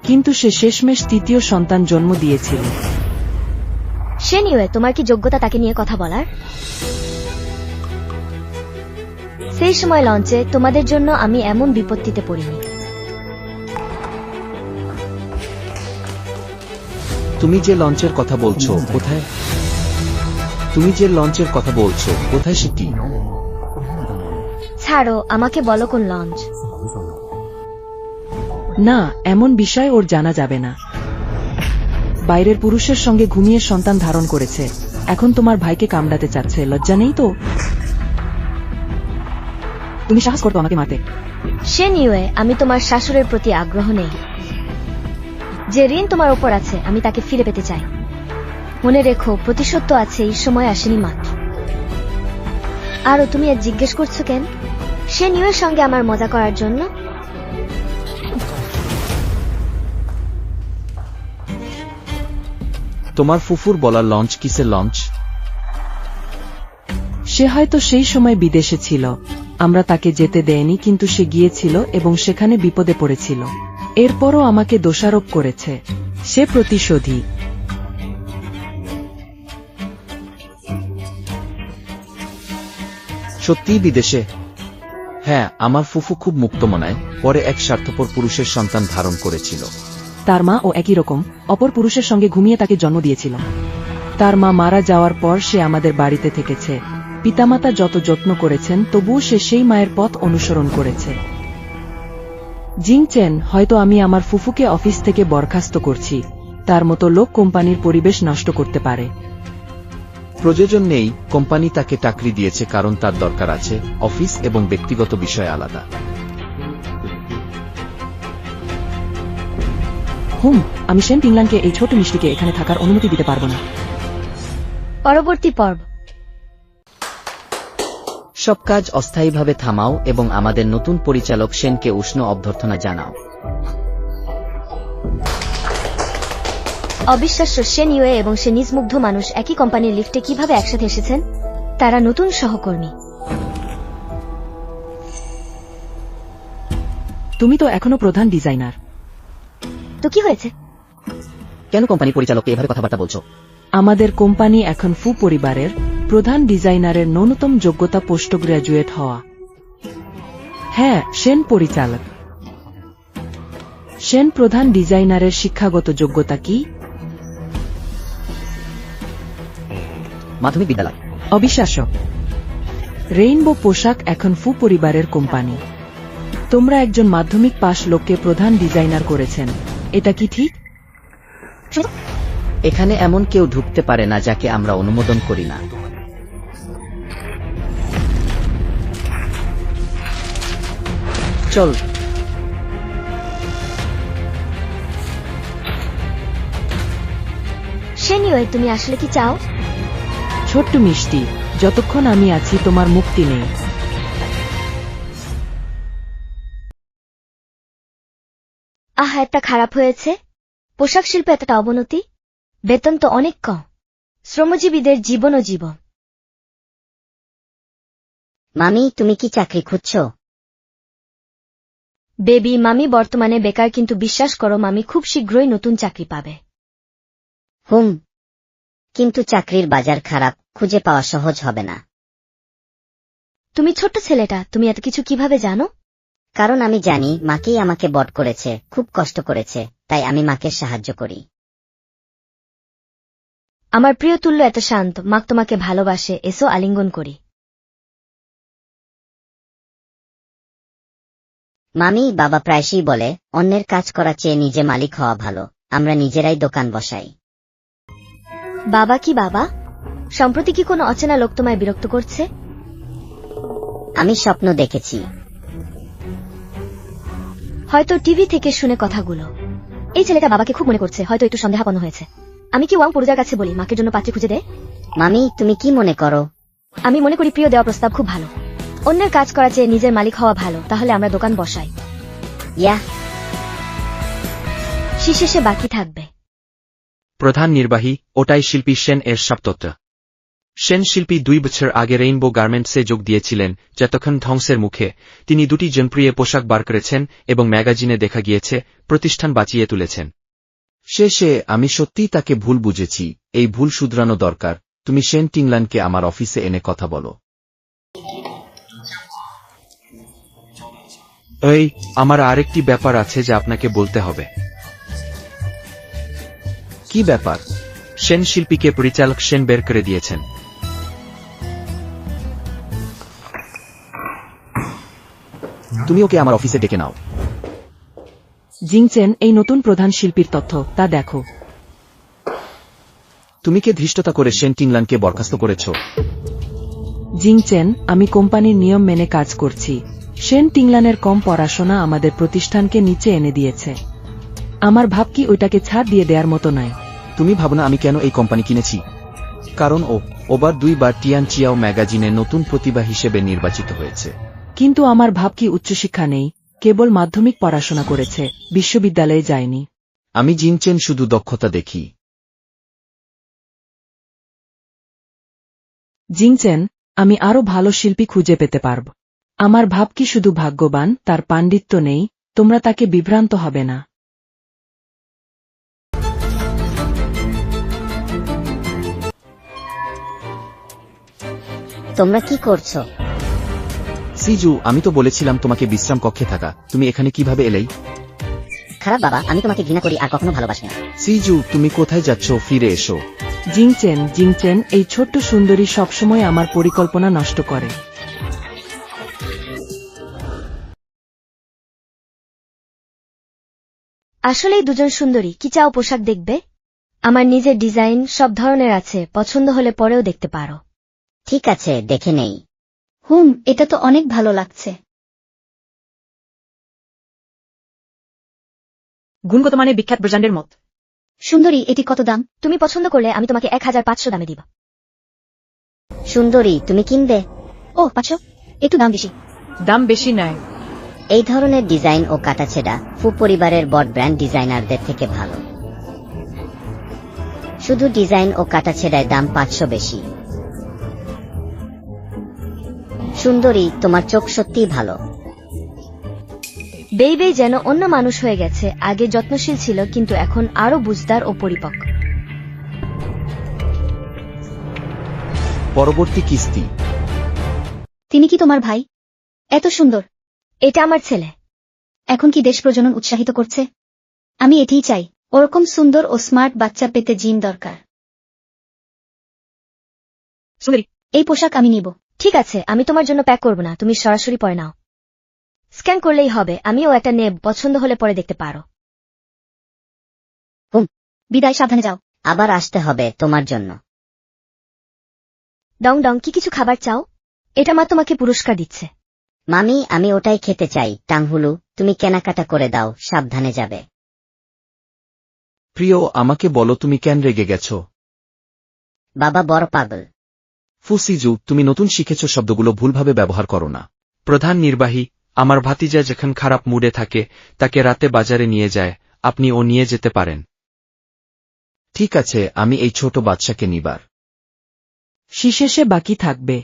কিন্তু সে শেষমেশ তৃতীয় সন্তান জন্ম দিয়েছিল। সেনিওয়ে, তোমার কি যোগ্যতা তাকে নিয়ে কথা বলার? সেই সময় লঞ্চে তোমাদের জন্য আমি এমন বিপত্তিতে পড়িনি। তুমি যে লঞ্চের কথা বলছো কোথায়? তুমি যে লঞ্চের কথা বলছো কোথায় সেটি? ছাড়ো, আমাকে বলো কোন লঞ্চ। না, এমন বিষয় ওর জানা যাবে না। বাইরের পুরুষের সঙ্গে ঘুমিয়ে সন্তান ধারণ করেছে, এখন তোমার ভাইকে কামড়াতে চাচ্ছে। লজ্জা নেই তো? তুমি সাহস করতো আমাকে মারতে? সেনিওয়ে, আমি তোমার শাশুড়ের প্রতি আগ্রহ নেই। যে ঋণ তোমার ওপর আছে আমি তাকে ফিরে পেতে চাই। মনে রেখো, প্রতিশোধ তো আছে, এই সময় আসেনি মাত্র। আরও তুমি আর জিজ্ঞেস করছো কেন? সেনিওয়ের সঙ্গে আমার মজা করার জন্য? তোমার ফুফুর বলা লঞ্চ কিসের লঞ্চ? সে হয়তো সেই সময় বিদেশে ছিল, আমরা তাকে যেতে দেয়নি, কিন্তু সে গিয়েছিল এবং সেখানে বিপদে পড়েছিল। এরপরও আমাকে দোষারোপ করেছে। সে প্রতিশোধী। সত্যিই বিদেশে? হ্যাঁ, আমার ফুফু খুব মুক্তমনায়, পরে এক স্বার্থপর পুরুষের সন্তান ধারণ করেছিল। তার মা ও একই রকম অপর পুরুষের সঙ্গে ঘুমিয়ে তাকে জন্ম দিয়েছিল। তার মা মারা যাওয়ার পর সে আমাদের বাড়িতে থেকেছে। পিতামাতা যত যত্ন করেছেন তবুও সে সেই মায়ের পথ অনুসরণ করেছে। জিংচেন, হয়তো আমি আমার ফুফুকে অফিস থেকে বরখাস্ত করছি। তার মতো লোক কোম্পানির পরিবেশ নষ্ট করতে পারে। প্রয়োজন নেই, কোম্পানি তাকে চাকরি দিয়েছে কারণ তার দরকার আছে। অফিস এবং ব্যক্তিগত বিষয় আলাদা। আমি সেন টিংলানকে এই ছোট মিষ্টিকে এখানে থাকার অনুমতি দিতে পারবো না। পরবর্তী পর্ব। সব কাজ অস্থায়ীভাবে থামাও এবং আমাদের নতুন পরিচালক সেনকে উষ্ণ অভ্যর্থনা জানাও। অবিশ্বাস্য, সেনিওয়ে এবং সে নিজমুগ্ধ মানুষ একই কোম্পানির লিফটে কিভাবে একসাথে এসেছেন। তারা নতুন সহকর্মী। তুমি তো এখনো প্রধান ডিজাইনার। তো কি হয়েছে? কেন কোম্পানি পরিচালককে এভাবে কথাবার্তা বলছো? আমাদের কোম্পানি এখন ফু পরিবারের প্রধান ডিজাইনারের ন্যূনতম যোগ্যতা পোস্ট গ্রাজুয়েট হওয়া। হ্যাঁ, সেন পরিচালক। সেন প্রধান ডিজাইনারের শিক্ষাগত যোগ্যতা কি? মাধ্যমিক বিদ্যালয়। অবিশ্বাস্য। রেইনবো পোশাক এখন ফু পরিবারের কোম্পানি। তোমরা একজন মাধ্যমিক পাশ লোককে প্রধান ডিজাইনার করেছেন, এটা কি ঠিক? এখানে এমন কেউ ঢুকতে পারে না যাকে আমরা অনুমোদন করি না। চল। সেনিওয়ে, তুমি আসলে কি চাও? ছোট্ট মিষ্টি, যতক্ষণ আমি আছি তোমার মুক্তি নেই। আহা, একটা খারাপ হয়েছে। পোশাক শিল্পে এতটা অবনতি, বেতন তো অনেক কম। শ্রমজীবীদের জীবনও জীবন। মামি, তুমি কি চাকরি খুঁজছো? বেবি, মামি বর্তমানে বেকার, কিন্তু বিশ্বাস করো মামি খুব শীঘ্রই নতুন চাকরি পাবে। কিন্তু চাকরির বাজার খারাপ, খুঁজে পাওয়া সহজ হবে না। তুমি ছোট্ট ছেলেটা, তুমি এত কিছু কিভাবে জানো? কারণ আমি জানি মাকেই আমাকে বড় করেছে, খুব কষ্ট করেছে, তাই আমি মাকে সাহায্য করি। আমার প্রিয় তুল্য এত শান্ত, মা তোমাকে ভালোবাসে, এসো আলিঙ্গন করি। মামি, বাবা প্রায়শই বলে অন্যের কাজ করা চেয়ে নিজে মালিক হওয়া ভালো। আমরা নিজেরাই দোকান বসাই। বাবা কি বাবা? সম্প্রতি কি কোনো অচেনা লোক তোমায় বিরক্ত করছে? আমি স্বপ্ন দেখেছি। হয়তো টিভি থেকে শুনে কথাগুলো। এই ছেলেটা বাবাকে খুব মনে করছে, হয়তো একটু সন্দেহাপন্ন হয়েছে। আমি কি ওয়াং পুরুজার কাছে বলি মাকের জন্য পাত্রী খুঁজে দে? মামি, তুমি কি মনে করো? আমি মনে করি প্রিয় দেওয়া প্রস্তাব খুব ভালো। অন্যের কাজ করা চেয়ে নিজের মালিক হওয়া ভালো, তাহলে আমরা দোকান বসাই। ইয়া, শেষে বাকি থাকবে। প্রধান নির্বাহী, ওটাই শিল্পী সেন এর সপ্তত্ব। সেন শিল্পী 2 বছর আগে রেইনবো গার্মেন্টসে যোগ দিয়েছিলেন, যা তখন ধ্বংসের মুখে। তিনি 2টি জনপ্রিয় পোশাক বার করেছেন এবং ম্যাগাজিনে দেখা গিয়েছে প্রতিষ্ঠান বাঁচিয়ে তুলেছেন। শেষে আমি সত্যিই তাকে ভুল বুঝেছি। এই ভুল শুধরানো দরকার। তুমি শেন টিংলানকে আমার অফিসে এনে কথা বলো। এই, আমার আরেকটি ব্যাপার আছে যা আপনাকে বলতে হবে। কি ব্যাপার? সেন শিল্পীকে পরিচালক সেন বের করে দিয়েছেন। তুমি ওকে আমার অফিসে ডেকে নাও। জিংচেন, এই নতুন প্রধান শিল্পীর তথ্য তা দেখো। তুমি কে ধৃষ্টতা করে সেন টিংলানকে বরখাস্ত করেছ? জিংচেন, আমি কোম্পানির নিয়ম মেনে কাজ করছি। সেন টিংলানের কম পড়াশোনা আমাদের প্রতিষ্ঠানকে নিচে এনে দিয়েছে। আমার ভাব কি ওইটাকে ছাড় দিয়ে দেওয়ার মতো নয়। তুমি ভাবো না আমি কেন এই কোম্পানি কিনেছি? কারণ ওবার 2 বার টিয়ান চিয়াও ম্যাগাজিনে নতুন প্রতিভা হিসেবে নির্বাচিত হয়েছে। কিন্তু আমার ভাব কি উচ্চশিক্ষা নেই, কেবল মাধ্যমিক পড়াশোনা করেছে, বিশ্ববিদ্যালয়ে যায়নি। আমি জিনচেন শুধু দক্ষতা দেখি। জিংচেন, আমি আরো ভালো শিল্পী খুঁজে পেতে পারব। আমার ভাব কি শুধু ভাগ্যবান, তার পাণ্ডিত্য নেই, তোমরা তাকে বিভ্রান্ত হবে না। তোমরা কি করছো? সিজু, আমি তো বলেছিলাম তোমাকে বিশ্রাম কক্ষে থাকা। তুমি এখানে কিভাবে এলেই? খারাপ বাবা, আমি তোমাকে ঘৃণা করি আর কখনো ভালোবাসি না। সিজু, তুমি কোথায় যাচ্ছ? ফিরে এসো। জিংচেন, এই ছোট্ট সুন্দরী সবসময় আমার পরিকল্পনা নষ্ট করে। আসলেই দুজন সুন্দরী। কি চাও পোশাক দেখবে? আমার নিজের ডিজাইন সব ধরনের আছে, পছন্দ হলে পরেও দেখতে পারো। ঠিক আছে, দেখে নেই। এটা তো অনেক ভালো লাগছে। গুণগত মানে বিখ্যাত ব্র্যান্ডের মত। সুন্দরী, এটি কত দাম? তুমি পছন্দ করলে আমি তোমাকে 1500 দামে দিব। সুন্দরী, তুমি কিনবে? 500? একটু দাম বেশি। দাম বেশি নয়। এই ধরনের ডিজাইন ও কাটাছেড়া ফু পরিবারের বড় ব্র্যান্ড ডিজাইনারদের থেকে ভালো। শুধু ডিজাইন ও কাটাছেড়ায় দাম 500 বেশি। সুন্দরী, তোমার চোখ সত্যিই ভালো। বেইবেই যেন অন্য মানুষ হয়ে গেছে। আগে যত্নশীল ছিল, কিন্তু এখন আরো বুঝদার ও পরিপক্ক। পরবর্তী কিস্তি। তিনি কি তোমার ভাই? এত সুন্দর। এটা আমার ছেলে। এখন কি দেশ প্রজনন উৎসাহিত করছে? আমি এটিই চাই। ওরকম সুন্দর ও স্মার্ট বাচ্চা পেতে জিন দরকার। সুন্দরী, এই পোশাক আমি নিব। ঠিক আছে, আমি তোমার জন্য প্যাক করব না, তুমি সরাসরি পরে নাও। স্ক্যান করলেই হবে। আমিও একটা নেব, পছন্দ হলে পরে দেখতে পারো। বিদায়, সাবধানে যাও। আবার আসতে হবে তোমার জন্য। ডং ডং, কি কিছু খাবার চাও? এটা মা তোমাকে পুরস্কার দিচ্ছে। মামি, আমি ওটাই খেতে চাই। টাংহুলু, তুমি কেনাকাটা করে দাও, সাবধানে যাবে। প্রিয়, আমাকে বলো তুমি কেন রেগে গেছ? বাবা বড় পাগল। সিজু, তুমি নতুন শিখেছ শব্দগুলো ভুলভাবে ব্যবহার করো না। প্রধান নির্বাহী, আমার ভাতিজা যখন খারাপ মুডে থাকে তাকে রাতে বাজারে নিয়ে যায়, আপনি ও নিয়ে যেতে পারেন। ঠিক আছে, আমি এই ছোট বাচ্চাকে নিবার। শেষে বাকি থাকবে।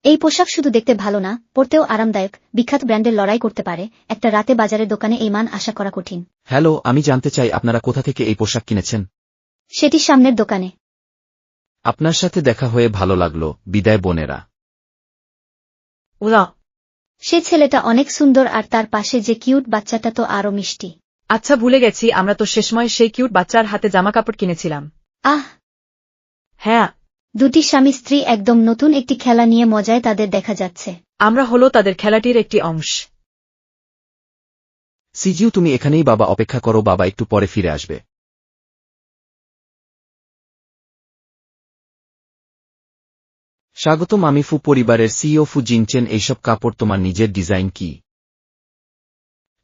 এই পোশাক শুধু দেখতে ভালো না, পরতেও আরামদায়ক। বিখ্যাত ব্র্যান্ডের লড়াই করতে পারে। একটা রাতে বাজারের দোকানে এই মান আশা করা কঠিন। হ্যালো, আমি জানতে চাই আপনারা কোথা থেকে এই পোশাক কিনেছেন? সেটি সামনের দোকানে। আপনার সাথে দেখা হয়ে ভালো লাগলো, বিদায় বোনেরা। ওরা সে ছেলেটা অনেক সুন্দর আর তার পাশে যে কিউট বাচ্চাটা তো আরো মিষ্টি। আচ্ছা, ভুলে গেছি, আমরা তো শেষময় সেই কিউট বাচ্চার হাতে জামা কাপড় কিনেছিলাম। আহ, হ্যাঁ, দুটি স্বামী স্ত্রী একদম নতুন একটি খেলা নিয়ে মজায় তাদের দেখা যাচ্ছে। আমরা হলো তাদের খেলাটির একটি অংশ। সিজিউ, তুমি এখানেই, বাবা অপেক্ষা করো, বাবা একটু পরে ফিরে আসবে। স্বাগতম, আমি ফু পরিবারের সিইও ফু জিনচেন। এইসব কাপড় তোমার নিজের ডিজাইন কি?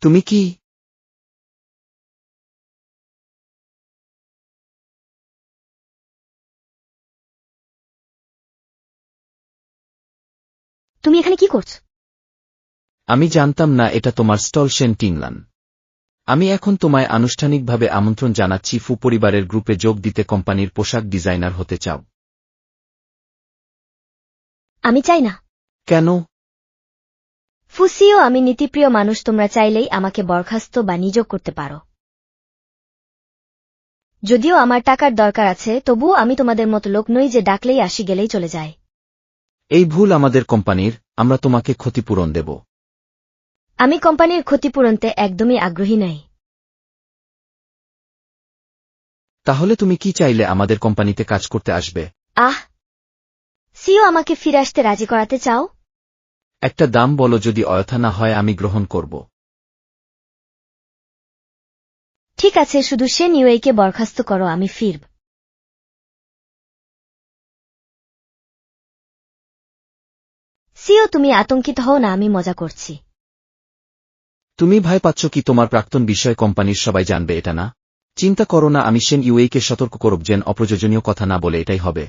তুমি কি তুমি এখানে কি করছো? আমি জানতাম না এটা তোমার স্টল, শেন টিংলান। আমি এখন তোমায় আনুষ্ঠানিকভাবে আমন্ত্রণ জানাচ্ছি। ফু পরিবারের গ্রুপে যোগ দিতে কোম্পানির পোশাক ডিজাইনার হতে চাও? আমি চাই না। কেন? ফুসিও, আমি নীতিপ্রিয় মানুষ। তোমরা চাইলেই আমাকে বরখাস্ত বা নিযোগ করতে পারো। যদিও আমার টাকার দরকার আছে, তবুও আমি তোমাদের মতো লোক নই যে ডাকলেই আসি গেলেই চলে যায়। এই ভুল আমাদের কোম্পানির, আমরা তোমাকে ক্ষতিপূরণ দেব। আমি কোম্পানির ক্ষতিপূরণতে একদমই আগ্রহী নই। তাহলে তুমি কি চাইলে আমাদের কোম্পানিতে কাজ করতে আসবে? আহ, সিও, আমাকে ফিরে আসতে রাজি করাতে চাও? একটা দাম বলো, যদি অযথা না হয় আমি গ্রহণ করব। ঠিক আছে, শুধু সে নিউইকে বরখাস্ত করো, আমি ফিরব। সিও, তুমি আতঙ্কিত হও না, আমি মজা করছি। তুমি ভয় পাচ্ছ কি? তোমার প্রাক্তন বিষয় কোম্পানির সবাই জানবে এটা না? চিন্তা করো না, আমি শেন ইউইকে সতর্ক করব যেন অপ্রয়োজনীয় কথা না বলে। এটাই হবে।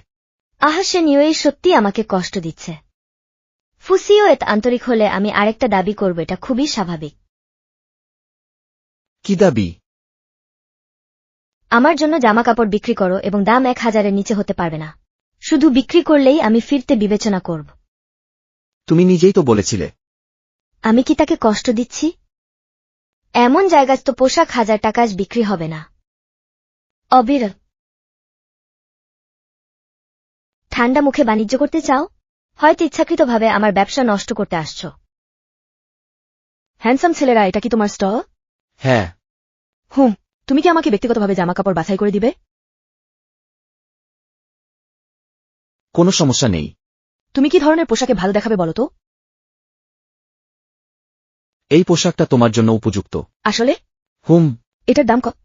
আহা, সে নিউই সত্যি আমাকে কষ্ট দিচ্ছে। ফুসিও এত আন্তরিক হলে আমি আরেকটা দাবি করব, এটা খুবই স্বাভাবিক। কি দাবি? আমার জন্য জামা কাপড় বিক্রি করো এবং দাম 1000-এর নিচে হতে পারবে না। শুধু বিক্রি করলেই আমি ফিরতে বিবেচনা করব। তুমি নিজেই তো বলেছিলে। আমি কি তাকে কষ্ট দিচ্ছি? এমন জায়গায় তো পোশাক 1000 টাকায় বিক্রি হবে না। অবিরল ঠান্ডা মুখে বাণিজ্য করতে চাও? হয়তো ইচ্ছাকৃতভাবে আমার ব্যবসা নষ্ট করতে আসছো। হ্যান্ডসাম ছেলেরা, এটা কি তোমার স্টল? হ্যাঁ। তুমি কি আমাকে ব্যক্তিগতভাবে জামা কাপড় বাছাই করে দিবে? কোনো সমস্যা নেই। তুমি কি ধরনের পোশাকে ভালো দেখাবে বলো তো? এই পোশাকটা তোমার জন্য উপযুক্ত। আসলে হুম। এটার দাম কত?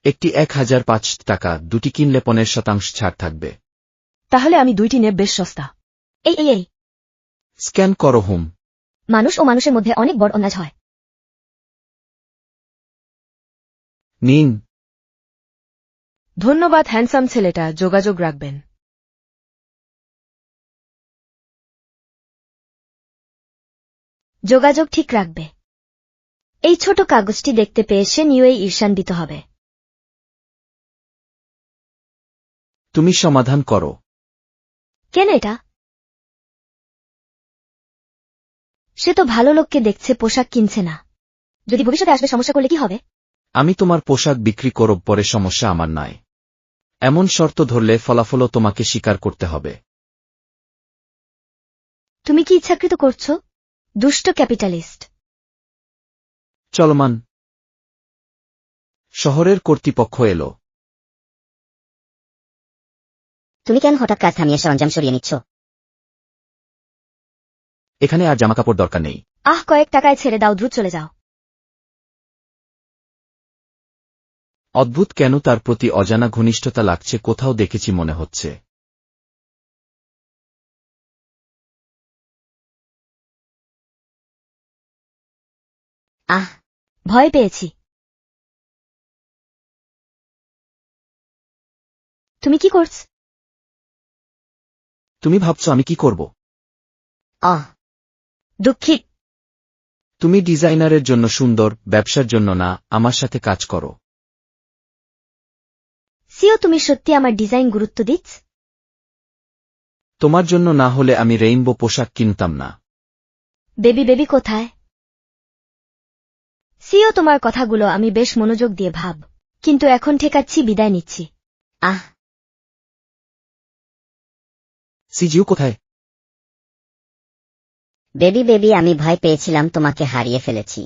একটি 1005 টাকা, দুটি কিনলে 15% ছাড় থাকবে। তাহলে আমি দুইটি নেব, বেশ সস্তা। এই স্ক্যান করো। মানুষ ও মানুষের মধ্যে অনেক বড় অন্যায় হয়। নিন। ধন্যবাদ হ্যান্ডসাম ছেলেটা, যোগাযোগ রাখবেন। যোগাযোগ ঠিক রাখবে। এই ছোট কাগজটি দেখতে পেয়ে সে নিউই ঈর্ষান্বিত হবে। তুমি সমাধান করো। কেন এটা? সে তো ভালো লোককে দেখছে, পোশাক কিনছে না। যদি ভবিষ্যতে আসবে সমস্যা করলে কি হবে? আমি তোমার পোশাক বিক্রি করব, পরে সমস্যা আমার নয়। এমন শর্ত ধরলে ফলাফলও তোমাকে স্বীকার করতে হবে। তুমি কি ইচ্ছাকৃত করছো? দুষ্ট ক্যাপিটালিস্ট। চলমান। শহরের কর্তৃপক্ষ এলো। তুমি কেন হঠাৎ কাজ থামিয়ে সরঞ্জাম সরিয়ে নিচ্ছ? এখানে আর জামাকাপড় দরকার নেই। কয়েক টাকায় ছেড়ে দাও, দ্রুত চলে যাও। অদ্ভুত, কেন তার প্রতি অজানা ঘনিষ্ঠতা লাগছে, কোথাও দেখেছি মনে হচ্ছে। ভয় পেয়েছি। তুমি কি করছ? তুমি ভাবছো আমি কি করব? দুঃখিত। তুমি ডিজাইনারের জন্য সুন্দর, ব্যবসার জন্য না, আমার সাথে কাজ করো। সিও, তুমি সত্যি আমার ডিজাইন গুরুত্ব দিচ্ছ? তোমার জন্য না হলে আমি রেইনবো পোশাক কিনতাম না। বেবি কোথায়? সিও, তোমার কথাগুলো আমি বেশ মনোযোগ দিয়ে ভাব, কিন্তু এখন ঠেকাচ্ছি, বিদায় নিচ্ছি। আহ, সিজিও কোথায়? বেবি আমি ভয় পেয়েছিলাম তোমাকে হারিয়ে ফেলেছি।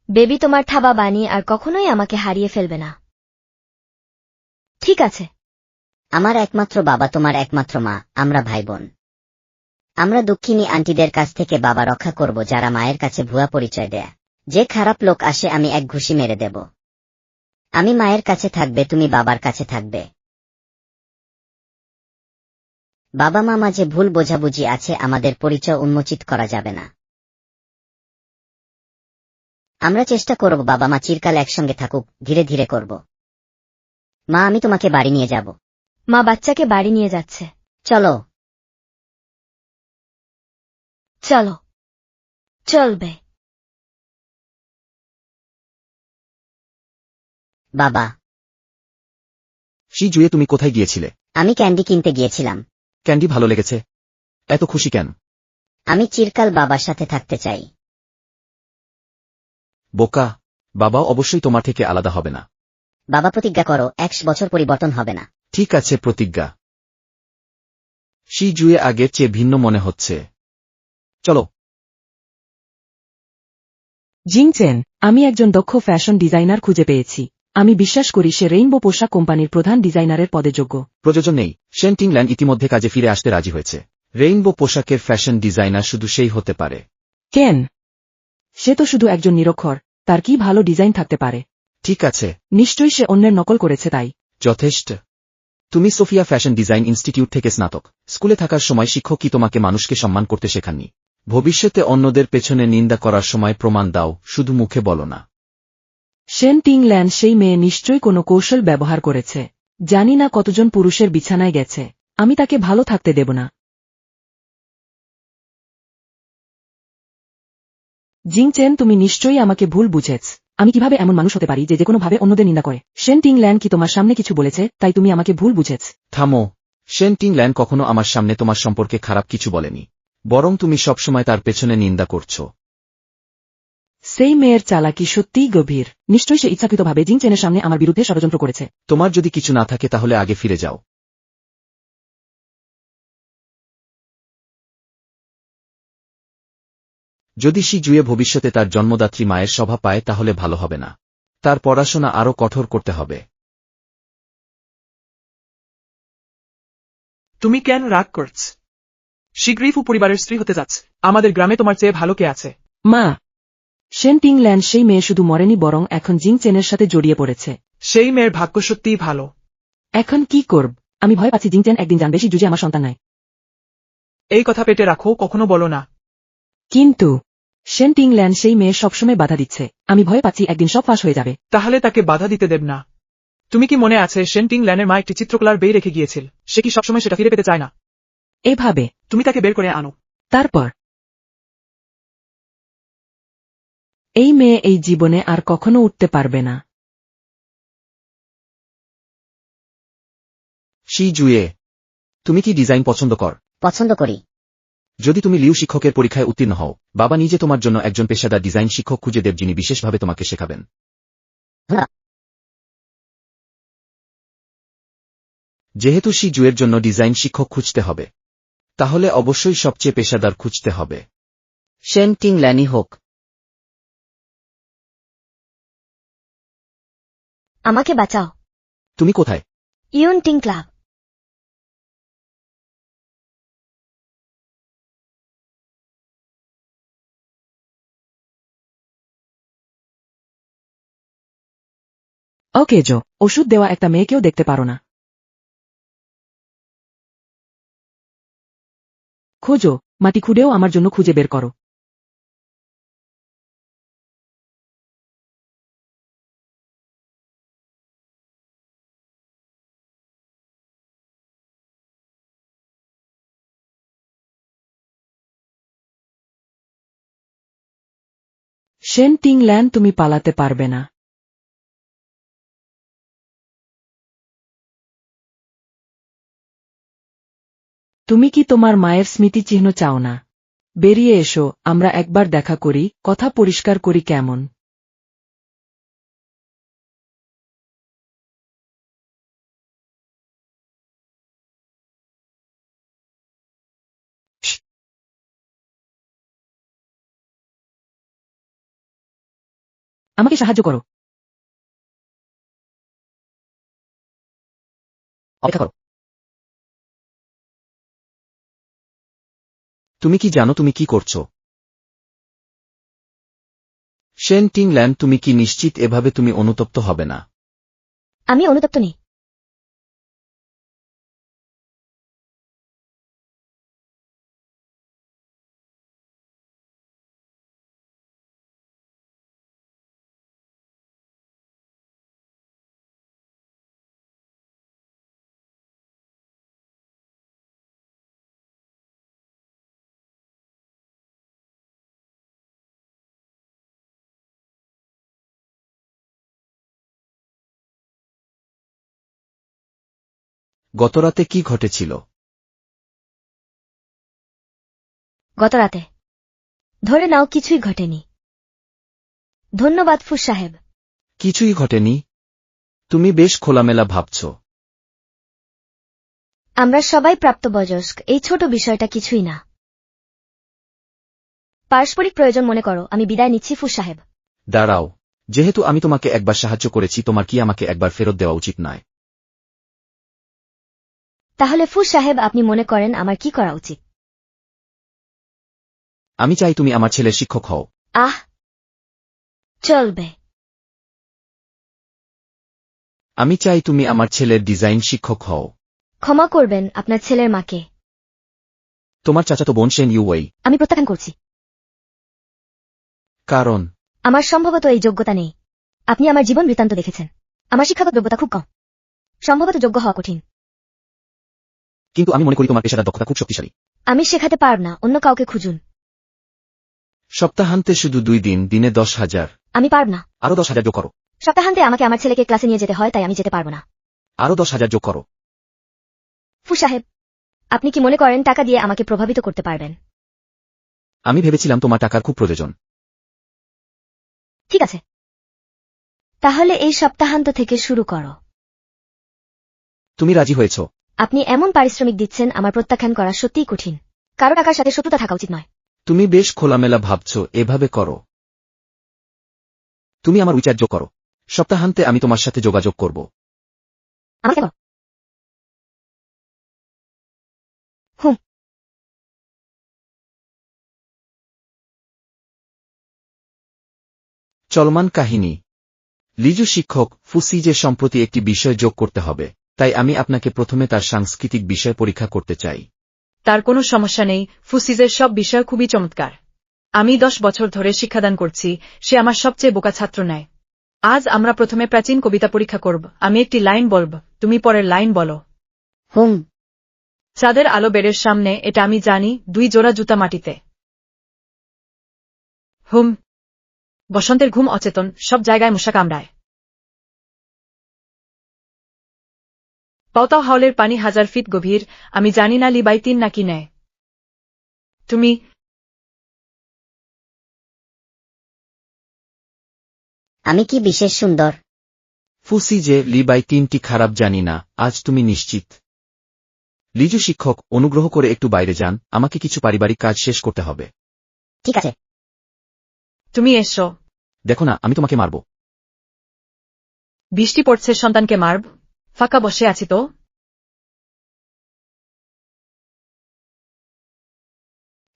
বেবি, তোমার থাবা বানি আর কখনোই আমাকে হারিয়ে ফেলবে না। ঠিক আছে। আমার একমাত্র বাবা তোমার একমাত্র মা, আমরা ভাই বোন। আমরা দুঃখিনী আন্টিদের কাছ থেকে বাবা রক্ষা করব যারা মায়ের কাছে ভুয়া পরিচয় দেয়। যে খারাপ লোক আসে আমি এক ঘুষি মেরে দেব। আমি মায়ের কাছে থাকবে, তুমি বাবার কাছে থাকবে। বাবা মা মাঝে ভুল বোঝাবুঝি আছে, আমাদের পরিচয় উন্মোচিত করা যাবে না। আমরা চেষ্টা করব বাবা মা চিরকাল একসঙ্গে থাকুক, ধীরে ধীরে করব। মা, আমি তোমাকে বাড়ি নিয়ে যাব। মা বাচ্চাকে বাড়ি নিয়ে যাচ্ছে। চলো। চলো। চলবে। বাবা, সিজুয়ে তুমি কোথায় গিয়েছিলে? আমি ক্যান্ডি কিনতে গিয়েছিলাম। ক্যান্ডি ভালো লেগেছে? এত খুশি কেন? আমি চিরকাল বাবার সাথে থাকতে চাই। বোকা, বাবাও অবশ্যই তোমার থেকে আলাদা হবে না। বাবা, প্রতিজ্ঞা করো 100 বছর পরিবর্তন হবে না। ঠিক আছে, প্রতিজ্ঞা। সিজুয়ে আগের চেয়ে ভিন্ন মনে হচ্ছে। চলো। জিংচেন, আমি একজন দক্ষ ফ্যাশন ডিজাইনার খুঁজে পেয়েছি। আমি বিশ্বাস করি সে রেইনবো পোশাক কোম্পানির প্রধান ডিজাইনারের পদে যোগ্য। প্রয়োজন নেই, শেন টিংল্যান্ড ইতিমধ্যে কাজে ফিরে আসতে রাজি হয়েছে। রেইনবো পোশাকের ফ্যাশন ডিজাইনার শুধু সেই হতে পারে। কেন? সে তো শুধু একজন নিরক্ষর, তার কি ভালো ডিজাইন থাকতে পারে? ঠিক আছে। নিশ্চয়ই সে অন্যের নকল করেছে তাই। যথেষ্ট। তুমি সোফিয়া ফ্যাশন ডিজাইন ইনস্টিটিউট থেকে স্নাতক। স্কুলে থাকার সময় শিক্ষক কি তোমাকে মানুষকে সম্মান করতে শেখাননি? ভবিষ্যতে অন্যদের পেছনে নিন্দা করার সময় প্রমাণ দাও, শুধু মুখে বলো না। শেন টিংল্যান্ড সেই মেয়ে নিশ্চয়ই কোনো কৌশল ব্যবহার করেছে। জানি না কতজন পুরুষের বিছানায় গেছে, আমি তাকে ভালো থাকতে দেব না। জিংচেন, তুমি নিশ্চয়ই আমাকে ভুল বুঝেছ। আমি কিভাবে এমন মানুষ হতে পারি যে যেকোনোভাবে অন্যদের নিন্দা করে? শেন টিংল্যান্ড কি তোমার সামনে কিছু বলেছে তাই তুমি আমাকে ভুল বুঝেছ? থামো। শেন টিংল্যান্ড কখনো আমার সামনে তোমার সম্পর্কে খারাপ কিছু বলেনি, বরং তুমি সবসময় তার পেছনে নিন্দা করছো। সেই মেয়ের চালাকি সত্যিই গভীর। নিশ্চয়ই সে ইচ্ছাকৃতভাবে জিংচেনের সামনে আমার বিরুদ্ধে ষড়যন্ত্র করেছে। তোমার যদি কিছু না থাকে তাহলে আগে ফিরে যাও। যদি সিজুয়ে ভবিষ্যতে তার জন্মদাত্রী মায়ের সভা পায় তাহলে ভালো হবে না। তার পড়াশোনা আরও কঠোর করতে হবে। তুমি কেন রাগ করছ? শীঘ্রই ফু পরিবারের স্ত্রী হতে যাচ্ছে। আমাদের গ্রামে তোমার চেয়ে ভালো কে আছে? মা, শেন টিংল্যান্ড সেই মেয়ে শুধু মরেনি, বরং এখন জিংচেনের সাথে জড়িয়ে পড়েছে। সেই মেয়ের ভাগ্য সত্যিই ভালো। এখন কি করব? আমি ভয় পাচ্ছি জিংচেন একদিন জানবে সিজুয়ে আমার সন্তান নয়। এই কথা পেটে রাখো, কখনো বলো না। কিন্তু শেন টিংল্যান্ড সেই মেয়ে সবসময় বাধা দিচ্ছে। আমি ভয় পাচ্ছি একদিন সব ফাঁস হয়ে যাবে। তাহলে তাকে বাধা দিতে দেব না। তুমি কি মনে আছে শেন টিংল্যান্ডের মা একটি চিত্রকলার বই রেখে গিয়েছিল? সে কি সবসময় সেটা ফিরে পেতে চায় না? এভাবে তুমি তাকে বের করে আনো। তারপর এই মেয়ে এই জীবনে আর কখনো উঠতে পারবে না। সিজুয়ে, তুমি কি ডিজাইন পছন্দ কর? পছন্দ করি। যদি তুমি লিউ শিক্ষকের পরীক্ষায় উত্তীর্ণ হও, বাবা নিজে তোমার জন্য একজন পেশাদার ডিজাইন শিক্ষক খুঁজে দেব যিনি বিশেষভাবে তোমাকে শেখাবেন। হ্যাঁ। যেহেতু সিজুয়ের জন্য ডিজাইন শিক্ষক খুঁজতে হবে, তাহলে অবশ্যই সবচেয়ে পেশাদার খুঁজতে হবে। শেন টিংল্যান্ডই হোক। আমাকে বাঁচাও। তুমি কোথায়? ইউন টিং ক্লাব। ওকে জো, ওষুধ দেওয়া একটা মেয়েকেও দেখতে পারো না? খোঁজো, মাটি খুঁড়েও আমার জন্য খুঁজে বের করো। শেন টিংল্যান, তুমি পালাতে পারবে না। তুমি কি তোমার মায়ের স্মৃতিচিহ্ন চাও না? বেরিয়ে এসো, আমরা একবার দেখা করি, কথা পরিষ্কার করি কেমন? আমাকে সাহায্য করো। অপেক্ষা করো। তুমি কি জানো তুমি কি করছো? শেন টিংল্যান, তুমি কি নিশ্চিত এভাবে তুমি অনুতপ্ত হবে না? আমি অনুতপ্ত নেই। গতরাতে কি ঘটেছিল? গতরাতে ধরে নাও কিছুই ঘটেনি। ধন্যবাদ ফুস সাহেব। কিছুই ঘটেনি? তুমি বেশ খোলামেলা ভাবছ। আমরা সবাই প্রাপ্তবয়স্ক, এই ছোট বিষয়টা কিছুই না। পারস্পরিক প্রয়োজন মনে করো। আমি বিদায় নিচ্ছি ফুস সাহেব। দাঁড়াও, যেহেতু আমি তোমাকে একবার সাহায্য করেছি, তোমার কি আমাকে একবার ফেরত দেওয়া উচিত নয়? তাহলে ফুস সাহেব, আপনি মনে করেন আমার কি করা উচিত? আমি চাই তুমি আমার ছেলের শিক্ষক হও। আহ, চলবে। আমি চাই তুমি আমার ছেলের ডিজাইন শিক্ষক হও। ক্ষমা করবেন, আপনার ছেলের মাকে। তোমার চাচাতো বোন শেন ইউওয়েই। আমি প্রত্যাখ্যান করছি। কারণ আমার সম্ভবত এই যোগ্যতা নেই। আপনি আমার জীবন বৃত্তান্ত দেখেছেন। আমার শিক্ষাগত যোগ্যতা খুব কম। সম্ভবত যোগ্য হওয়া কঠিন। কিন্তু আমি মনে করি তোমার পেশাদার দক্ষতা খুব শক্তিশালী। আমি শেখাতে পারব না, অন্য কাউকে খুঁজুন। সপ্তাহান্তে শুধু 2 দিন, দিনে 10,000। আমি পারব না। আরো 10,000 যোগ করো। সপ্তাহান্তে আমাকে আমার ছেলেকে ক্লাসে নিয়ে যেতে হয়, তাই আমি যেতে পারব না। আরো 10,000 যোগ করো। ফু সাহেব, আপনি কি মনে করেন টাকা দিয়ে আমাকে প্রভাবিত করতে পারবেন? আমি ভেবেছিলাম তোমার টাকার খুব প্রয়োজন। ঠিক আছে, তাহলে এই সপ্তাহান্ত থেকে শুরু করো। তুমি রাজি হয়েছ? আপনি এমন পারিশ্রমিক দিচ্ছেন, আমার প্রত্যাখ্যান করা সত্যিই কঠিন। কারো টাকার সাথে শত্রুতা থাকা উচিত নয়। তুমি বেশ খোলামেলা ভাবছ, এভাবে করো। তুমি আমার উইচার যোগ করো। সপ্তাহান্তে আমি তোমার সাথে যোগাযোগ করব। আমাকে বলো। হুম। চলমান কাহিনী। লিজু শিক্ষক ফুসিজে সম্প্রতি একটি বিষয় যোগ করতে হবে, তাই আমি আপনাকে প্রথমে তার সাংস্কৃতিক বিষয় পরীক্ষা করতে চাই। তার কোনো সমস্যা নেই, ফুসিজের সব বিষয় খুবই চমৎকার। আমি 10 বছর ধরে শিক্ষাদান করছি, সে আমার সবচেয়ে বোকা ছাত্র নেয়। আজ আমরা প্রথমে প্রাচীন কবিতা পরীক্ষা করব। আমি একটি লাইন বলব, তুমি পরের লাইন বলো। হুম। চাঁদের আলো বেড়ের সামনে, এটা আমি জানি, 2 জোড়া জুতা মাটিতে। হুম। বসন্তের ঘুম অচেতন, সব জায়গায় মশা কামড়ায়। পাওতাও হাওলের পানি 1000 ফিট গভীর, আমি জানি না লি বাই 3 নাকি নেয়। তুমি আমি কি বিশেষ সুন্দর? ফুসিজে লি বাই 3টি খারাপ জানি না, আজ তুমি নিশ্চিত? লিজু শিক্ষক, অনুগ্রহ করে একটু বাইরে যান, আমাকে কিছু পারিবারিক কাজ শেষ করতে হবে। ঠিক আছে। তুমি এসো। দেখো না, আমি তোমাকে মারব। বৃষ্টি পড়ছে, সন্তানকে মারব? ফাঁকা বসে আছি তো।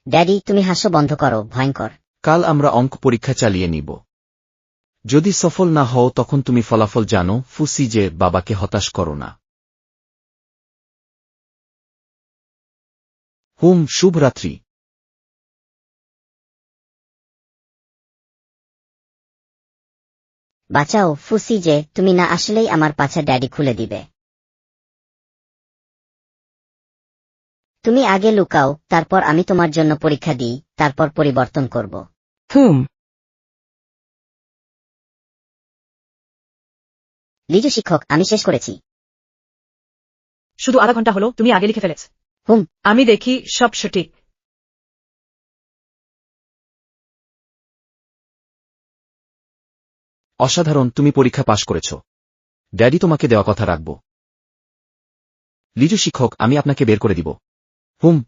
ড্যাডি, তুমি হাস্য বন্ধ করো, ভয়ঙ্কর। কাল আমরা অঙ্ক পরীক্ষা চালিয়ে নিব। যদি সফল না হও তখন তুমি ফলাফল জানো। ফুসিজে, বাবাকে হতাশ করো না। হুম, শুভরাত্রি। বাঁচাও ফুসি, যে তুমি না আসলেই আমার পাছা ড্যাডি খুলে দিবে। তুমি আগে লুকাও, তারপর আমি তোমার জন্য পরীক্ষা দিই, তারপর পরিবর্তন করব। হুম। লিজু শিক্ষক, আমি শেষ করেছি। শুধু আধা ঘন্টা হলো, তুমি আগে লিখে ফেলেছ। হুম। আমি দেখি সব সঠিক। অসাধারণ, তুমি পরীক্ষা পাশ করেছ। ড্যাডি তোমাকে দেওয়া কথা রাখব। লিজু শিক্ষক, আমি আপনাকে বের করে দিব। হুম।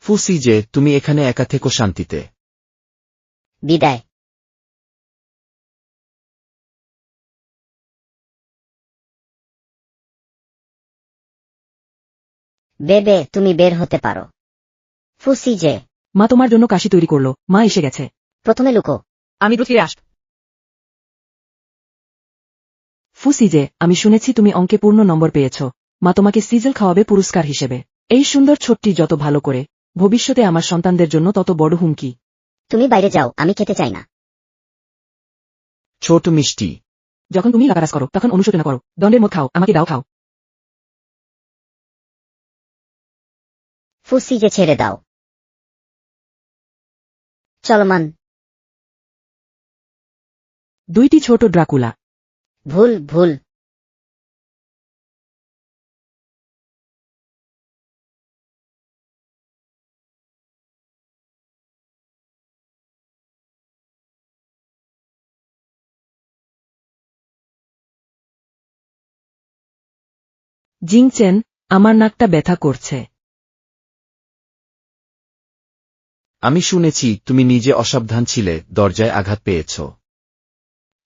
ফুসি যে, তুমি এখানে একা থেকো শান্তিতে। বিদায়। বেবে, তুমি বের হতে পারো। ফুসি যে। মা তোমার জন্য কাশি তৈরি করলো, মা এসে গেছে। প্রথমে লুকো। আমি দ্রুত ফিরে আসব। ফুসি যে, আমি শুনেছি তুমি অঙ্কে পূর্ণ নম্বর পেয়েছ। মা তোমাকে সিজেল খাওয়াবে পুরস্কার হিসেবে। এই সুন্দর ছোটটি যত ভালো করে, ভবিষ্যতে আমার সন্তানদের জন্য তত বড় হুমকি। তুমি বাইরে যাও, আমি খেতে চাই না। ছোট মিষ্টি। যখন তুমি লাগারাজ করো তখন অনুশোচনা করো, দণ্ডের মত খাও, আমাকে দাও খাও। ফুসি যে, ছেড়ে দাও। চলমান। দুইটি ছোট ড্রাকুলা। ভুল ভুল। জিংচেন, আমার নাকটা ব্যথা করছে। আমি শুনেছি তুমি নিজে অসাবধান ছিলে, দরজায় আঘাত পেয়েছ।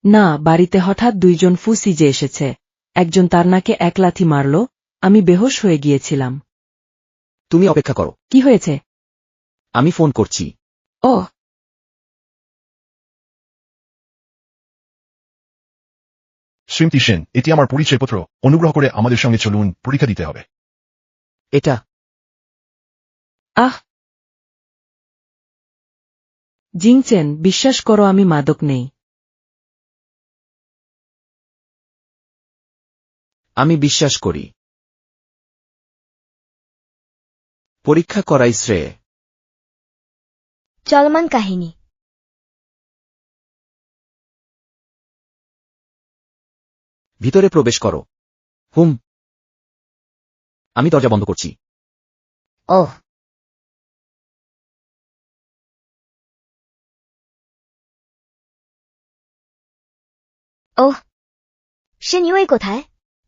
না, বাড়িতে হঠাৎ দুইজন ফুসি যে এসেছে। একজন তার নাকে এক লাথি মারল, আমি বেহোশ হয়ে গিয়েছিলাম। তুমি অপেক্ষা করো, কি হয়েছে? আমি ফোন করছি। ওহ। শ্রীমতী সেন, এটি আমার পরিচয়পত্র। অনুগ্রহ করে আমাদের সঙ্গে চলুন, পরীক্ষা দিতে হবে। এটা। আহ। জিংচেন, বিশ্বাস করো আমি মাদক নেই। আমি বিশ্বাস করি। পরীক্ষা করাই শ্রেয়। চলমান কাহিনী। ভিতরে প্রবেশ করো। হুম। আমি দরজা বন্ধ করছি। ওহ। ওহ। সে নিউই কোথায়?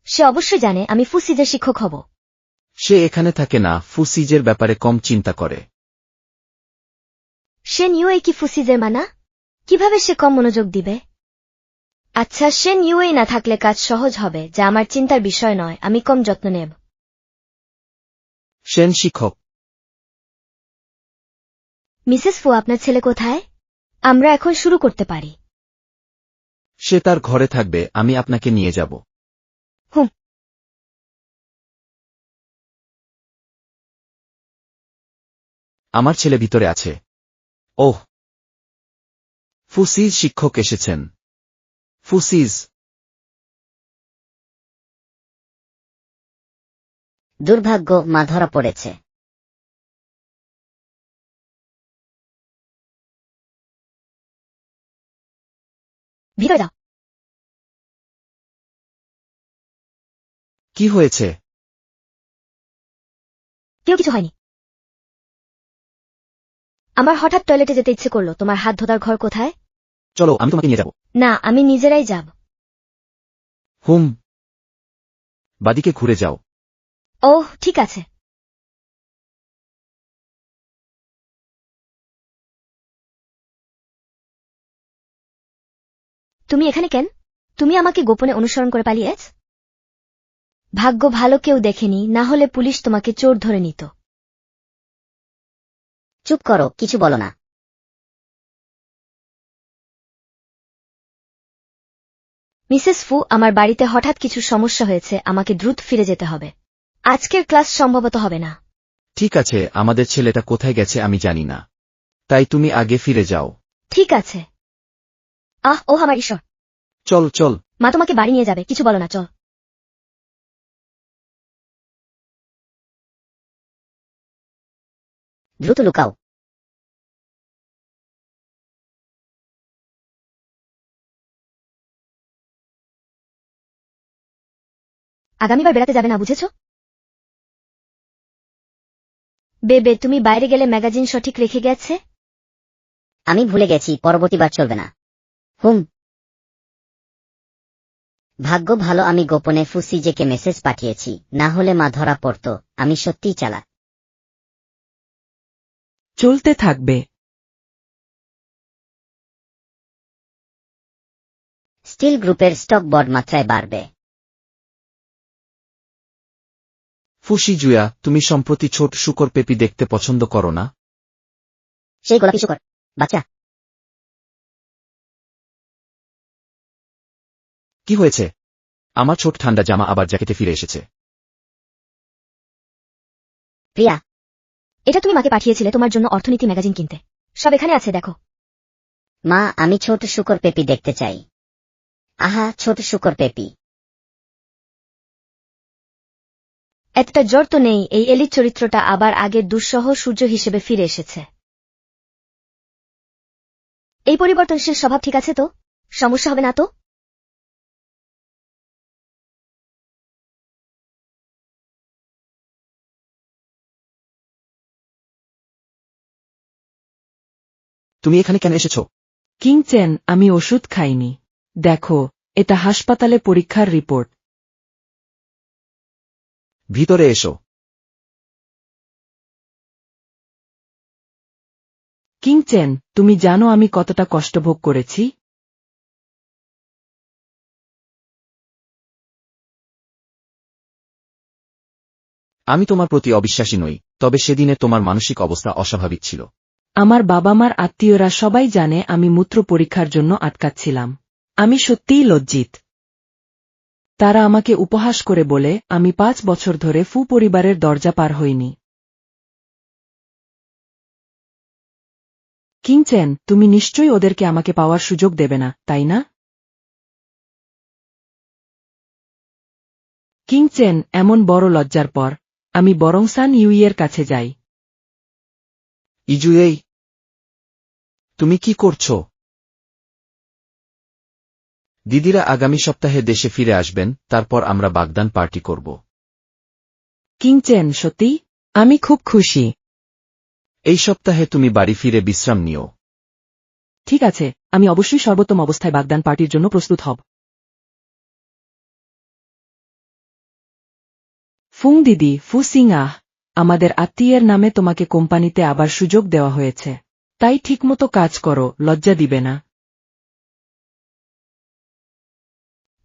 সে অবশ্যই জানে আমি ফুসিজের শিক্ষক হব। সে এখানে থাকে না, ফুসিজের ব্যাপারে কম চিন্তা করে। সে নিউই কি ফুসিজের মানা? কিভাবে সে কম মনোযোগ দিবে? আচ্ছা, সে নিউই না থাকলে কাজ সহজ হবে, যা আমার চিন্তার বিষয় নয়। আমি কম যত্ন নেব। সেন শিক্ষক। মিসেস ফু, আপনার ছেলে কোথায়? আমরা এখন শুরু করতে পারি। সে তার ঘরে থাকবে, আমি আপনাকে নিয়ে যাব। হুম। আমার ছেলে ভিতরে আছে। ওহ। ফুসিজ শিক্ষক এসেছেন। ফুসিজ। দুর্ভাগ্য, মা ধরা পড়েছে। ভিতরে যাও। কি হয়েছে? কেউ কিছু হয়নি। আমার হঠাৎ টয়লেটে যেতে ইচ্ছে করলো। তোমার হাত ধোতার ঘর কোথায়? চলো, আমি তোমাকে নিয়ে যাব। না, আমি নিজেরাই যাব। হুম। বাদিকে ঘুরে যাও। ওহ, ঠিক আছে। তুমি এখানে কেন? তুমি আমাকে গোপনে অনুসরণ করে পালিয়েছ? ভাগ্য ভালো কেউ দেখেনি, না হলে পুলিশ তোমাকে চোর ধরে নিত। চুপ করো, কিছু বলো না। মিসেস ফু, আমার বাড়িতে হঠাৎ কিছু সমস্যা হয়েছে, আমাকে দ্রুত ফিরে যেতে হবে। আজকের ক্লাস সম্ভবত হবে না। ঠিক আছে, আমাদের ছেলেটা কোথায় গেছে আমি জানি না। তাই তুমি আগে ফিরে যাও। ঠিক আছে। আহ, ও আমার ঈশ্বর। চল চল। মা তোমাকে বাড়ি নিয়ে যাবে, কিছু বলো না, চল। দ্রুত লুকাও। আগামীবার বেড়াতে যাবে না, বুঝেছো? বেবে, তুমি বাইরে গেলে ম্যাগাজিন সঠিক রেখে গেছে? আমি ভুলে গেছি, পরবর্তীবার চলবে না। ভাগ্য ভালো আমি গোপনে ফুসিজেকে মেসেজ পাঠিয়েছি, না হলে মা ধরা পড়ত। আমি সত্যিই চালাক। চলতে থাকবে। স্টিল গ্রুপের স্টক বড় মাত্রায় বাড়বে। ফুসি জুয়া, তুমি সম্প্রতি ছোট শুকর পেপি দেখতে পছন্দ করো না? সেই গোলাপি শুকর বাচ্চা। কি হয়েছে? আমার ছোট ঠান্ডা জামা আবার জ্যাকেটে ফিরে এসেছে। প্রিয়া, এটা তুমি মাকে পাঠিয়েছিলে তোমার জন্য অর্থনীতি ম্যাগাজিন কিনতে। সব এখানে আছে, দেখো। মা, আমি ছোট শুকর পেপি দেখতে চাই। আহা, ছোট শুকর পেপি। এতটা জ্বর তো নেই, এই এলিট চরিত্রটা আবার আগের দুঃসহ সূর্য হিসেবে ফিরে এসেছে। এই পরিবর্তনশীল স্বভাব ঠিক আছে তো? সমস্যা হবে না তো? তুমি এখানে কেন এসেছো? কিংচেন, আমি ওষুধ খাইনি। দেখো, এটা হাসপাতালে পরীক্ষার রিপোর্ট। ভিতরে এসো। কিংচেন, তুমি জানো আমি কতটা কষ্ট ভোগ করেছি? আমি তোমার প্রতি অবিশ্বাসী নই, তবে সেদিনে তোমার মানসিক অবস্থা অস্বাভাবিক ছিল। আমার বাবা মার আত্মীয়রা সবাই জানে আমি মূত্র পরীক্ষার জন্য আটকাচ্ছিলাম। আমি সত্যিই লজ্জিত। তারা আমাকে উপহাস করে বলে আমি 5 বছর ধরে ফু পরিবারের দরজা পার হইনি। কিংচেন, তুমি নিশ্চয়ই ওদেরকে আমাকে পাওয়ার সুযোগ দেবে না, তাই না? কিংচেন, এমন বড় লজ্জার পর আমি বরং সান ইউইয়ের কাছে যাই। ইজুয়েই, তুমি কি করছো? দিদিরা আগামী সপ্তাহে দেশে ফিরে আসবেন, তারপর আমরা বাগদান পার্টি করব। কিংচেন, সত্যি? আমি খুব খুশি। এই সপ্তাহে তুমি বাড়ি ফিরে বিশ্রাম নিও। ঠিক আছে, আমি অবশ্যই সর্বোত্তম অবস্থায় বাগদান পার্টির জন্য প্রস্তুত হব। ফুং দিদি, ফু সিং আহ, আমাদের আত্মীয়ের নামে তোমাকে কোম্পানিতে আবার সুযোগ দেওয়া হয়েছে। তাই ঠিকমতো কাজ করো, লজ্জা দিবে না।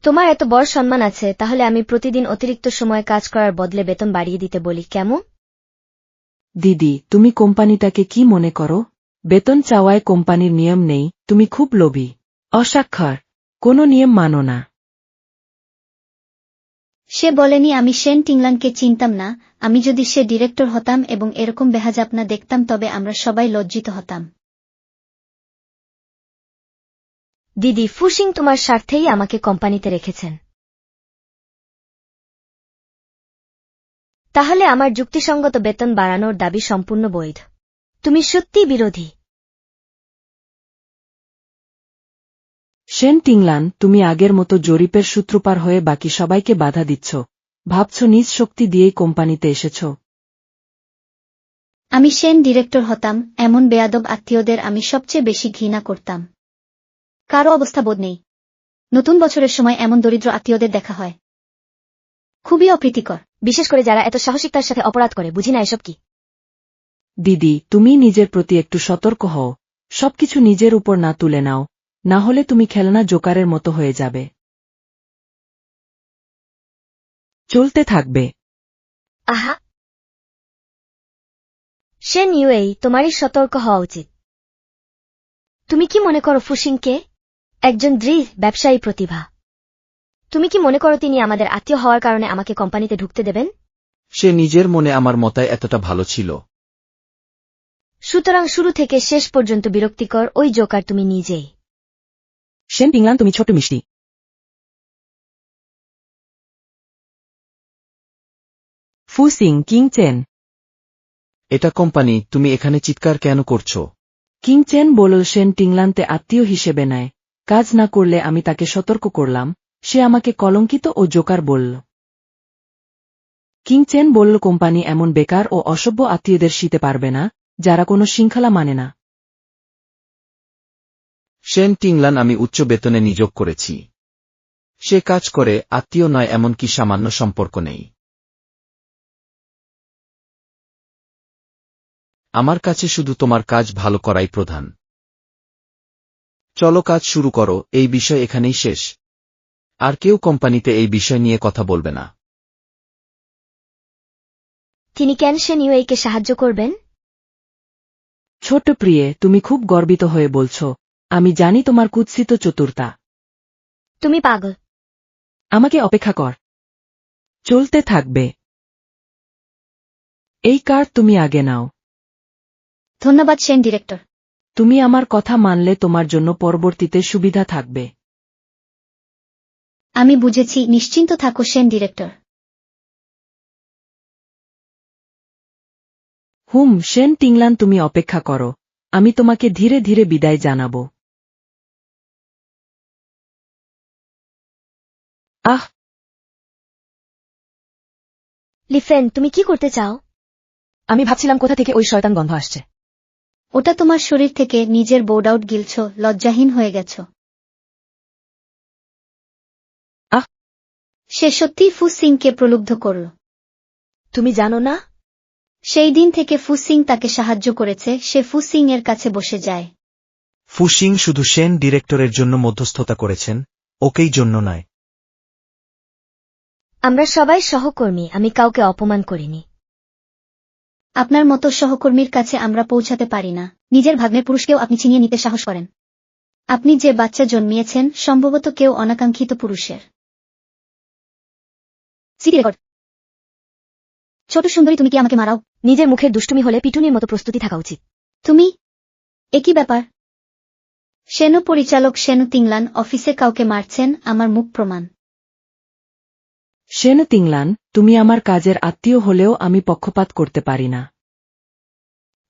তোমার এত বড় সম্মান আছে, তাহলে আমি প্রতিদিন অতিরিক্ত সময় কাজ করার বদলে বেতন বাড়িয়ে দিতে বলি, কেমন? দিদি, তুমি কোম্পানিটাকে কি মনে করো? বেতন চাওয়ায় কোম্পানির নিয়ম নেই, তুমি খুব লোভী, অস্বাক্ষর, কোনো নিয়ম মানো না। সে বলেনি আমি শেন টিংলানকে চিনতাম না। আমি যদি সে ডিরেক্টর হতাম এবং এরকম বেহাজাপনা দেখতাম তবে আমরা সবাই লজ্জিত হতাম। দিদি, ফুসিং তোমার স্বার্থেই আমাকে কোম্পানিতে রেখেছেন। তাহলে আমার যুক্তিসঙ্গত বেতন বাড়ানোর দাবি সম্পূর্ণ বৈধ। তুমি সত্যিই বিরোধী। শেন টিংলান, তুমি আগের মতো জরিপের সূত্রপার হয়ে বাকি সবাইকে বাধা দিচ্ছ। ভাবছ নিজ শক্তি দিয়েই কোম্পানিতে এসেছ। আমি শেন ডিরেক্টর হতাম, এমন বেয়াদব আত্মীয়দের আমি সবচেয়ে বেশি ঘৃণা করতাম। কারো অবস্থা বোধ নেই। নতুন বছরের সময় এমন দরিদ্র আত্মীয়দের দেখা হয়, খুবই অপ্রীতিকর। বিশেষ করে যারা এত সাহসিকতার সাথে অপরাধ করে, বুঝি না এসব কি। দিদি, তুমি নিজের প্রতি একটু সতর্ক হও, সবকিছু নিজের উপর না তুলে নাও, না হলে তুমি খেলনা জোকারের মতো হয়ে যাবে। চলতে থাকবে। আহা, শেন ইউএই, তোমারই সতর্ক হওয়া উচিত। তুমি কি মনে করো ফুসিংকে একজন দৃঢ় ব্যবসায়ী প্রতিভা? তুমি কি মনে করো তিনি আমাদের আত্মীয় হওয়ার কারণে আমাকে কোম্পানিতে ঢুকতে দেবেন? সে নিজের মনে আমার মতায় এতটা ভালো ছিল। সুতরাং শুরু থেকে শেষ পর্যন্ত বিরক্তিকর ওই জোকার তুমি নিজেই। শেন টিংলান, তুমি ছোট মিষ্টি। ফুসিং, কিংচেন। এটা কোম্পানি, তুমি এখানে চিৎকার কেন করছো? কিংচেন বলল শেন টিংলানতে আত্মীয় হিসেবে নেয়, কাজ না করলে আমি তাকে সতর্ক করলাম, সে আমাকে কলঙ্কিত ও জোকার বলল। কিং চেন বলল কোম্পানি এমন বেকার ও অসভ্য আত্মীয়দের শিতে পারবে না যারা কোনো শৃঙ্খলা মানে না। শেন টিংলান আমি উচ্চ বেতনে নিয়োগ করেছি। সে কাজ করে, আত্মীয় নয়, এমনকি সামান্য সম্পর্ক নেই। আমার কাছে শুধু তোমার কাজ ভালো করাই প্রধান। চলো কাজ শুরু করো, এই বিষয় এখানেই শেষ। আর কেউ কোম্পানিতে এই বিষয় নিয়ে কথা বলবে না। তিনি কেন শেন ইউএইকে সাহায্য করবেন? ছোট প্রিয়ে, তুমি খুব গর্বিত হয়ে বলছ। আমি জানি তোমার কুৎসিত চতুরতা। তুমি পাগল। আমাকে অপেক্ষা কর। চলতে থাকবে। এই কার্ড তুমি আগে নাও। ধন্যবাদ সেন ডিরেক্টর। তুমি আমার কথা মানলে তোমার জন্য পরবর্তীতে সুবিধা থাকবে। আমি বুঝেছি, নিশ্চিন্ত থাকো সেন ডিরেক্টর। শেন টিংলান, তুমি অপেক্ষা করো, আমি তোমাকে ধীরে ধীরে বিদায় জানাব। আহ, লিফেন, তুমি কি করতে চাও? আমি ভাবছিলাম কোথা থেকে ওই শয়তান গন্ধ আসছে। ওটা তোমার শরীর থেকে নিজের বোর্ড আউট গিলছ, লজ্জাহীন হয়ে গেছ। আহ, সে সত্যিই ফু সিংকে প্রলুব্ধ করল। তুমি জানো না? সেই দিন থেকে ফু সিং তাকে সাহায্য করেছে, সে ফু সিং এর কাছে বসে যায়। ফুসিং শুধু শেন ডিরেক্টরের জন্য মধ্যস্থতা করেছেন, ওকেই জন্য নয়। আমরা সবাই সহকর্মী, আমি কাউকে অপমান করিনি। আপনার মতো সহকর্মীর কাছে আমরা পৌঁছাতে পারি না। নিজের ভাগ্নের পুরুষকেও আপনি ছিনিয়ে নিতে সাহস করেন। আপনি যে বাচ্চা জন্মিয়েছেন সম্ভবত কেউ অনাকাঙ্ক্ষিত পুরুষের। City record. ছোট সুন্দরী, তুমি কি আমাকে মারাও? নিজের মুখের দুষ্টুমি হলে পিটুনির মতো প্রস্তুতি থাকা উচিত। তুমি একই ব্যাপার। সেনু পরিচালক সেনু তিংলান অফিসে কাউকে মারছেন, আমার মুখ প্রমাণ। শেন টিংলান, তুমি আমার কাজের আত্মীয় হলেও আমি পক্ষপাত করতে পারি না।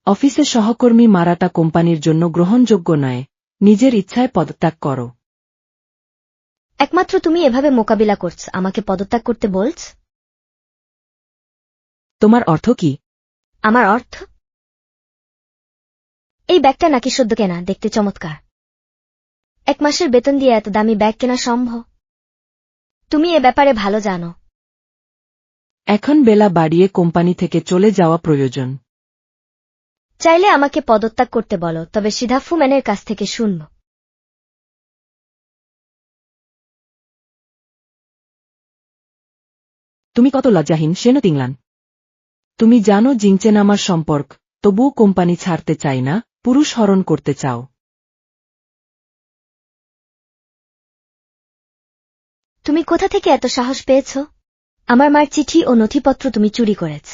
অফিসে সহকর্মী মারাটা কোম্পানির জন্য গ্রহণযোগ্য নয়। নিজের ইচ্ছায় পদত্যাগ করো। একমাত্র তুমি এভাবে মোকাবিলা করছ, আমাকে পদত্যাগ করতে বলছ? তোমার অর্থ কি? আমার অর্থ? এই ব্যাগটা নাকি সদ্য কেনা, দেখতে চমৎকার। 1 মাসের বেতন দিয়ে এত দামি ব্যাগ কেনা সম্ভব? তুমি এ ব্যাপারে ভালো জানো। এখন বেলা বাড়িয়ে কোম্পানি থেকে চলে যাওয়া প্রয়োজন। চাইলে আমাকে পদত্যাগ করতে বলো, তবে সিধা ফুম্যানের কাছ থেকে শুনব। তুমি কত লজ্জাহীন শেন টিংলান। তুমি জানো জিংচেন আমার সম্পর্ক, তবুও কোম্পানি ছাড়তে চাই না, পুরুষ হরণ করতে চাও। তুমি কোথা থেকে এত সাহস পেয়েছ? আমার মার চিঠি ও নথিপত্র তুমি চুরি করেছ।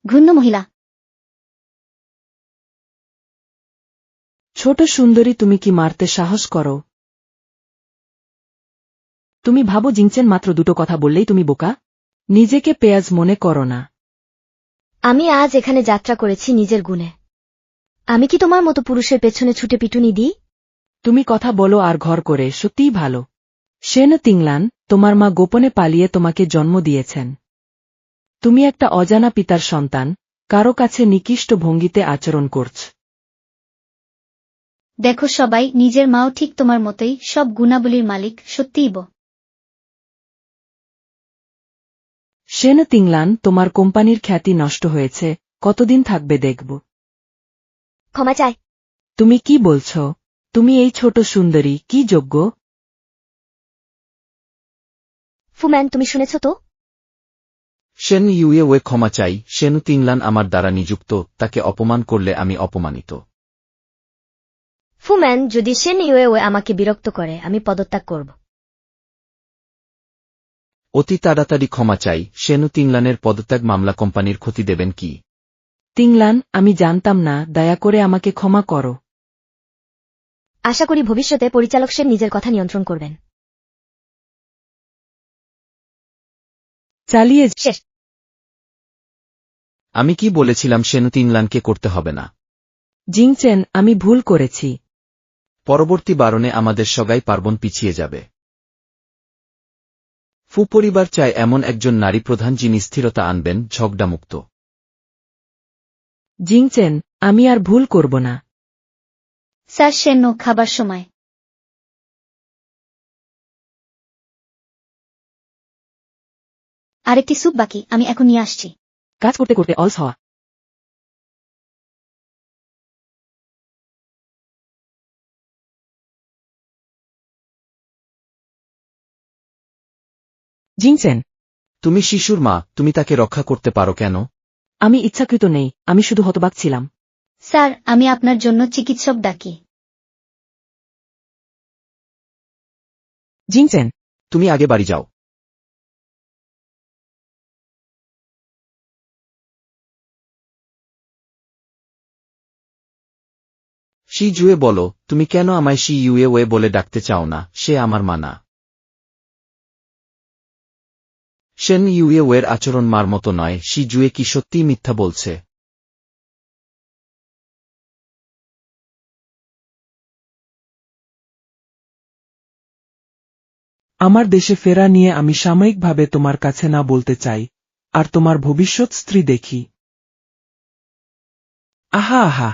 ঘৃণ্য মহিলা। ছোট সুন্দরী, তুমি কি মারতে সাহস করো? তুমি ভাবো জিংচেন মাত্র 2টো কথা বললেই তুমি বোকা? নিজেকে পেঁয়াজ মনে করো না। আমি আজ এখানে যাত্রা করেছি নিজের গুণে। আমি কি তোমার মতো পুরুষের পেছনে ছুটে পিটুনি দিই? তুমি কথা বলো আর ঘর করে, সত্যিই ভালো। শেন তিংলান, তোমার মা গোপনে পালিয়ে তোমাকে জন্ম দিয়েছেন। তুমি একটা অজানা পিতার সন্তান, কারো কাছে নিকৃষ্ট ভঙ্গিতে আচরণ করছ। দেখো সবাই, নিজের মাও ঠিক তোমার মতোই সব গুণাবলীর মালিক, সত্যিই বো। শেন তিংলান, তোমার কোম্পানির খ্যাতি নষ্ট হয়েছে, কতদিন থাকবে দেখব। ক্ষমা চাই। তুমি কি বলছ? তুমি এই ছোট সুন্দরী, কি যোগ্য? ফুম্যান, তুমি শুনেছ তো? শেন ইউএ ক্ষমা চাই। শেন টিংলান আমার দ্বারা নিযুক্ত, তাকে অপমান করলে আমি অপমানিত। ফুম্যান, যদি শেন ইউএ আমাকে বিরক্ত করে, আমি পদত্যাগ করব। অতি তাড়াতাড়ি ক্ষমা চাই। শেন টিংলানের পদত্যাগ মামলা কোম্পানির ক্ষতি দেবেন কি? তিংলান, আমি জানতাম না, দয়া করে আমাকে ক্ষমা করো। আশা করি ভবিষ্যতে পরিচালক শেন নিজের কথা নিয়ন্ত্রণ করবেন। চালিয়ে শেষ। আমি কি বলেছিলাম শেন টিংলানকে করতে হবে না? জিংচেন, আমি ভুল করেছি। পরবর্তী বারণে আমাদের সগাই পার্বণ পিছিয়ে যাবে। ফু পরিবার চায় এমন একজন নারী প্রধান যিনি স্থিরতা আনবেন, ঝগড়ামুক্ত। জিংচেন, আমি আর ভুল করব না। স্যার সেন্ন খাবার সময়। আরেকটি স্যুপ বাকি, আমি এখন নিয়ে আসছি। কাজ করতে করতে অলস হওয়া। জিংচেন, তুমি শিশুর মা, তুমি তাকে রক্ষা করতে পারো কেন? আমি ইচ্ছাকৃত নেই, আমি শুধু হতবাক ছিলাম। স্যার, আমি আপনার জন্য চিকিৎসক ডাকি। জিংচেন, তুমি আগে বাড়ি যাও। শি জুয়ে বলো, তুমি কেন আমায় শি ইউয়ে ওয়ে বলে ডাকতে চাও না? সে আমার মা না। শেন ইউয়ে ওয়ের আচরণ মার মতো নয়। শি জুয়ে কি সত্যিই মিথ্যা বলছে? আমার দেশে ফেরা নিয়ে আমি সাময়িকভাবে তোমার কাছে না বলতে চাই, আর তোমার ভবিষ্যৎ স্ত্রী দেখি। আহা আহা।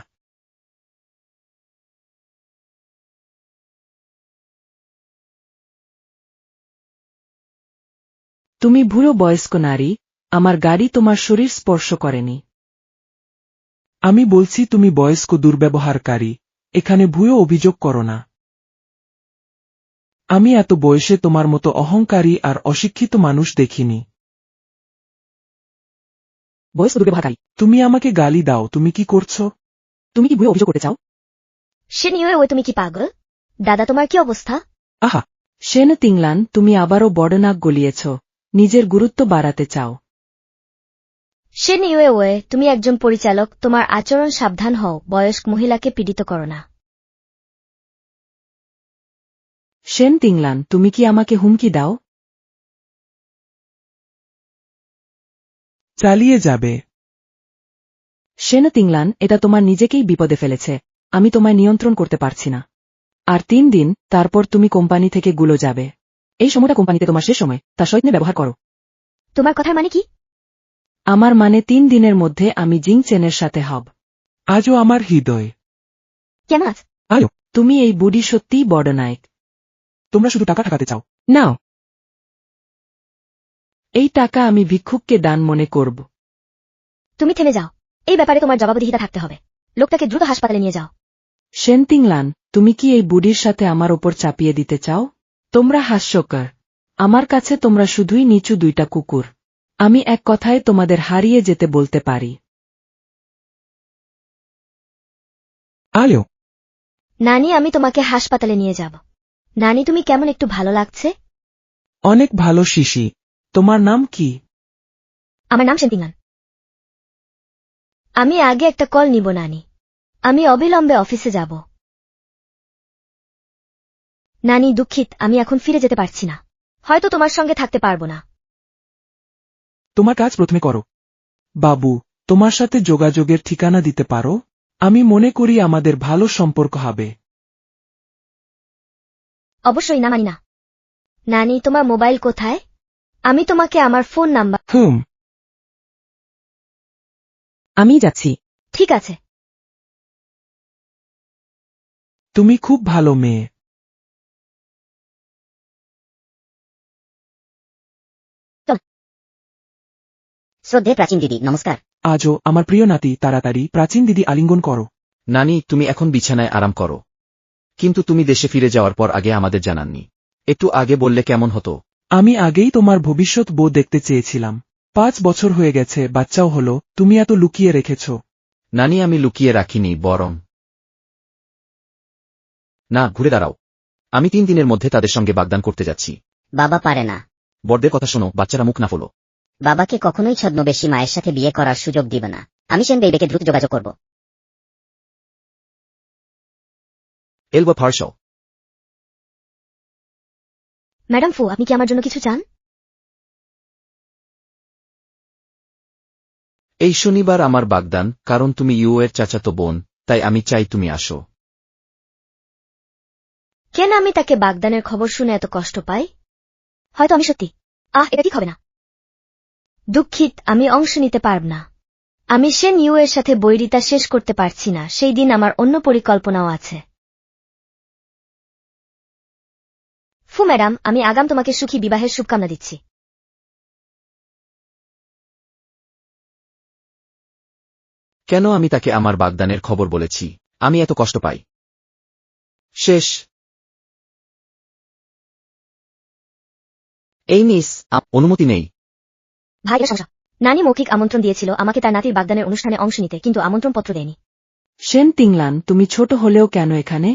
তুমি বুড়ো বয়স্ক নারী, আমার গাড়ি তোমার শরীর স্পর্শ করেনি। আমি বলছি তুমি বয়স্ক দুর্ব্যবহারকারী, এখানে ভুয়ো অভিযোগ করো না। আমি এত বয়সে তোমার মতো অহংকারী আর অশিক্ষিত মানুষ দেখিনি। বয়স্ক দুর্ব্যবহারকারী। তুমি আমাকে গালি দাও, তুমি কি করছো? তুমি কি ভুয়ো অভিযোগ করতে চাও? সেন ইউয়ে তুমি কি পাগল? দাদা, তোমার কি অবস্থা? আহা। সেন তিংলান, তুমি আবারও বড় নাক গলিয়েছ, নিজের গুরুত্ব বাড়াতে চাও। সেন ইউয়ে তুমি একজন পরিচালক, তোমার আচরণ সাবধান হও, বয়স্ক মহিলাকে পীড়িত করো না। সেন তিংলান, তুমি কি আমাকে হুমকি দাও? চালিয়ে যাবে। সেন তিংলান, এটা তোমার নিজেকেই বিপদে ফেলেছে, আমি তোমায় নিয়ন্ত্রণ করতে পারছি না। আর 3 দিন, তারপর তুমি কোম্পানি থেকে গুলো যাবে। এই সময়টা কোম্পানিতে তোমার শেষ সময়, তা সযত্নে ব্যবহার করো। তোমার কথার মানে কি? আমার মানে 3 দিনের মধ্যে আমি জিংচেনের সাথে হব। আজও আমার হৃদয়। কেমন আছ? আয়ো। তুমি এই বুড়ি সত্যিই বড় নায়ক। তোমরা শুধু টাকা ঠাকাতে চাও। নাও, এই টাকা আমি ভিক্ষুককে দান মনে করব। তুমি থেমে যাও, এই ব্যাপারে তোমার জবাবদিহিতা থাকতে হবে। লোকটাকে দ্রুত হাসপাতালে নিয়ে যাও। সেন তিংলান, তুমি কি এই বুড়ির সাথে আমার ওপর চাপিয়ে দিতে চাও? তোমরা হাস্যকর। আমার কাছে তোমরা শুধুই নিচু 2টা কুকুর। আমি এক কথায় তোমাদের হারিয়ে যেতে বলতে পারি। আয়ো। নানি, আমি তোমাকে হাসপাতালে নিয়ে যাব। নানি, তুমি কেমন, একটু ভালো লাগছে? অনেক ভালো শিশি। তোমার নাম কি? আমার নাম সেন্তিংলান। আমি আগে একটা কল নিব নানি। আমি অবিলম্বে অফিসে যাব। নানি, দুঃখিত, আমি এখন ফিরে যেতে পারছি না। হয়তো তোমার সঙ্গে থাকতে পারবো না। তোমার কাজ প্রথমে করো। বাবু, তোমার সাথে যোগাযোগের ঠিকানা দিতে পারো? আমি মনে করি আমাদের ভালো সম্পর্ক হবে। অবশ্যই না, মানি না। নানি, তোমার মোবাইল কোথায়? আমি তোমাকে আমার ফোন নাম্বার। আমি যাচ্ছি। ঠিক আছে। তুমি খুব ভালো মেয়ে। শ্রদ্ধে প্রাচীন দিদি, নমস্কার। আজও আমার প্রিয় নাতি, তাড়াতাড়ি প্রাচীন দিদি আলিঙ্গন করো। নানি, তুমি এখন বিছানায় আরাম করো। কিন্তু তুমি দেশে ফিরে যাওয়ার পর আগে আমাদের জানাননি। একটু আগে বললে কেমন হতো? আমি আগেই তোমার ভবিষ্যৎ বউ দেখতে চেয়েছিলাম। 5 বছর হয়ে গেছে, বাচ্চাও হলো, তুমি এত লুকিয়ে রেখেছ। নানি, আমি লুকিয়ে রাখিনি, বরং না, ঘুরে দাঁড়াও। আমি 3 দিনের মধ্যে তাদের সঙ্গে বাগদান করতে যাচ্ছি। বাবা পারে না। বড়দের কথা শোনো, বাচ্চারা মুখ না ফোলো। বাবাকে কখনোই ছদ্মবেশী মায়ের সাথে বিয়ে করার সুযোগ দিবে না। আমি সেন বেইবেকে দ্রুত যোগাযোগ করব। এলবা ফার্সো। ম্যাডাম ফু, আপনি কি আমার জন্য কিছু চান? এই শনিবার আমার বাগদান, কারণ তুমি ইউ এর চাচাতো বোন, তাই আমি চাই তুমি আসো। কেন আমি তাকে বাগদানের খবর শুনে এত কষ্ট পাই? হয়তো আমি সত্যি এটা ঠিক হবে না। দুঃখিত, আমি অংশ নিতে পারব না। আমি সেন ইউ এর সাথে বৈরিতা শেষ করতে পারছি না। সেই দিন আমার অন্য পরিকল্পনাও আছে। ফু ম্যাডাম, আমি আগাম তোমাকে সুখী বিবাহের শুভকামনা দিচ্ছি। কেন আমি তাকে আমার বাগদানের খবর বলেছি? আমি এত কষ্ট পাই। শেষ। এই মিস, অনুমতি নেই। ভাই, এটা সমস্যা। নানি মৌখিক আমন্ত্রণ দিয়েছিল আমাকে তার নাতির বাগদানের অনুষ্ঠানে অংশ নিতে, কিন্তু আমন্ত্রণপত্র দেয়নি। সেন তিংলান, তুমি ছোট হলেও কেন এখানে?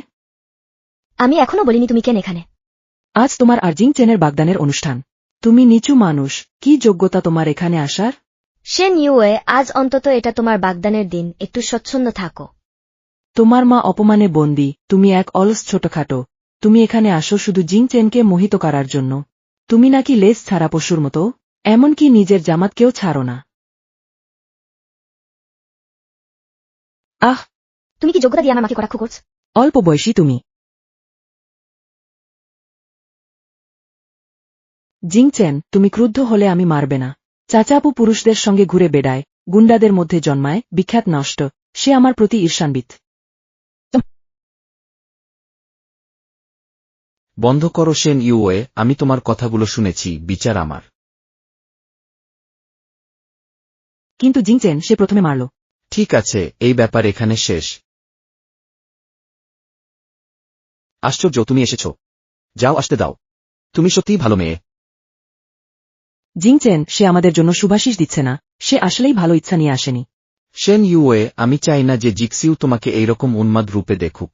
আমি এখনো বলিনি তুমি কেন এখানে। আজ তোমার আর জিং চেনের বাগদানের অনুষ্ঠান। তুমি নিচু মানুষ, কি যোগ্যতা তোমার এখানে আসার? সেন ইউ এ, আজ অন্তত এটা তোমার বাগদানের দিন, একটু স্বচ্ছন্দ থাকো। তোমার মা অপমানে বন্দী, তুমি এক অলস ছোটখাটো। তুমি এখানে আসো শুধু জিং চেনকে মোহিত করার জন্য। তুমি নাকি লেজ ছাড়া পশুর মতো, এমনকি নিজের জামাতকেও ছাড়ো না। আহ, তুমি কি যোগ্যতা দিয়ে আমার মাকে কটাক্ষ করছ? অল্প বয়সী তুমি। জিং চেন, তুমি ক্রুদ্ধ হলে আমি মারবে না। চাচাপু পুরুষদের সঙ্গে ঘুরে বেড়ায়, গুন্ডাদের মধ্যে জন্মায়, বিখ্যাত নষ্ট। সে আমার প্রতি ঈর্ষান্বিত। বন্ধ করো সেন ইউএ, আমি তোমার কথাগুলো শুনেছি, বিচার আমার। কিন্তু জিং চেন, সে প্রথমে মারল। ঠিক আছে, এই ব্যাপার এখানে শেষ। আশ্চর্য, তুমি এসেছ। যাও, আসতে দাও। তুমি সত্যিই ভালো মেয়ে। জিং চেন, সে আমাদের জন্য সুভাষিস দিচ্ছে না। সে আসলেই ভালো ইচ্ছা নিয়ে আসেনি। সেন ইউএ, আমি চাই না যে জিক্সিউ তোমাকে এইরকম উন্মাদ রূপে দেখুক।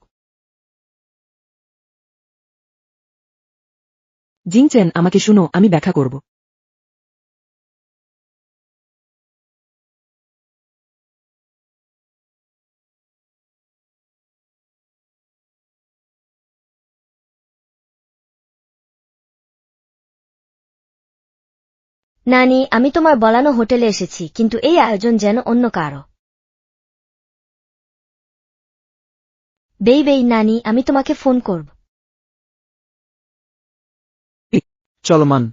জিং চেন, আমাকে শুনো, আমি ব্যাখ্যা করব। নানি, আমি তোমার বলানো হোটেলে এসেছি, কিন্তু এই আয়োজন যেন অন্য কারো। বেই নানি, আমি তোমাকে ফোন করব। চলমান।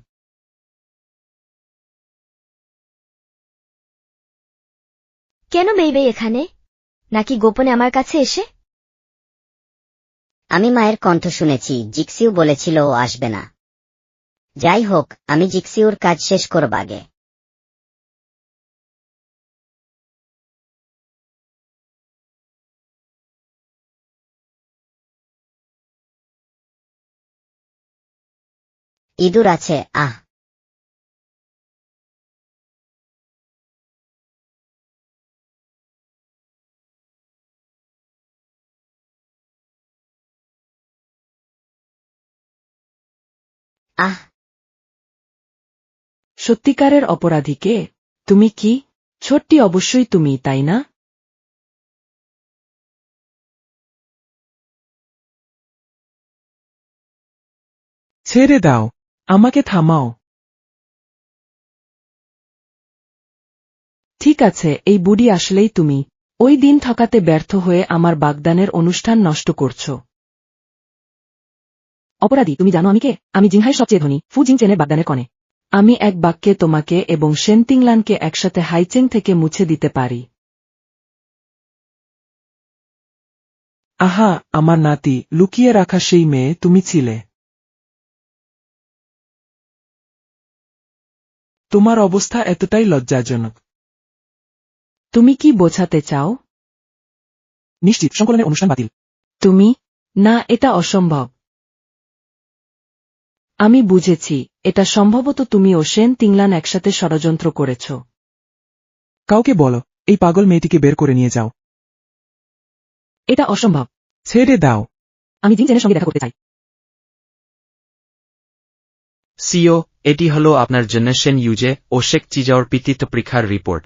কেন বেই এখানে? নাকি গোপনে আমার কাছে এসে? আমি মায়ের কণ্ঠ শুনেছি, জিক্সিউ বলেছিল ও আসবে না। যাই হোক, আমি জিক্সিউর কাজ শেষ করব আগে। ইঁদুর আছে, আহ। আহ, সত্যিকারের অপরাধী কে? তুমি কি? ছোট্টি অবশ্যই তুমি, তাই না? ছেড়ে দাও, আমাকে থামাও। ঠিক আছে, এই বুড়ি আসলেই তুমি। ওই দিন ঠকাতে ব্যর্থ হয়ে আমার বাগদানের অনুষ্ঠান নষ্ট করছো। অপরাধী, তুমি জানো আমি কে? আমি জিংহাইয়ের সবচেয়ে ধনী, ফু জিং চেনের বাগদানের কনে। আমি এক বাক্যে তোমাকে এবং সেনতিংলানকে একসাথে হাইচেং থেকে মুছে দিতে পারি। আহা, আমার নাতি, লুকিয়ে রাখা সেই মেয়ে তুমি ছিলে। তোমার অবস্থা এতটাই লজ্জাজনক। তুমি কি বোঝাতে চাও? নিশ্চিত সংকলনের অনুষ্ঠান বাতিল। তুমি? না, এটা অসম্ভব। আমি বুঝেছি, এটা সম্ভবত তুমি ও সেন তিংলান একসাথে ষড়যন্ত্র করেছ। কাউকে বলো, এই পাগল মেয়েটিকে বের করে নিয়ে যাও। এটা অসম্ভব। ছেড়ে দাও। আমি জিং চেনের সঙ্গে দেখা করতে চাই। সিও, এটি হল আপনার জন্য সেন ইউজে ও শেখ চিজাওর পিতৃত্ব পরীক্ষার রিপোর্ট।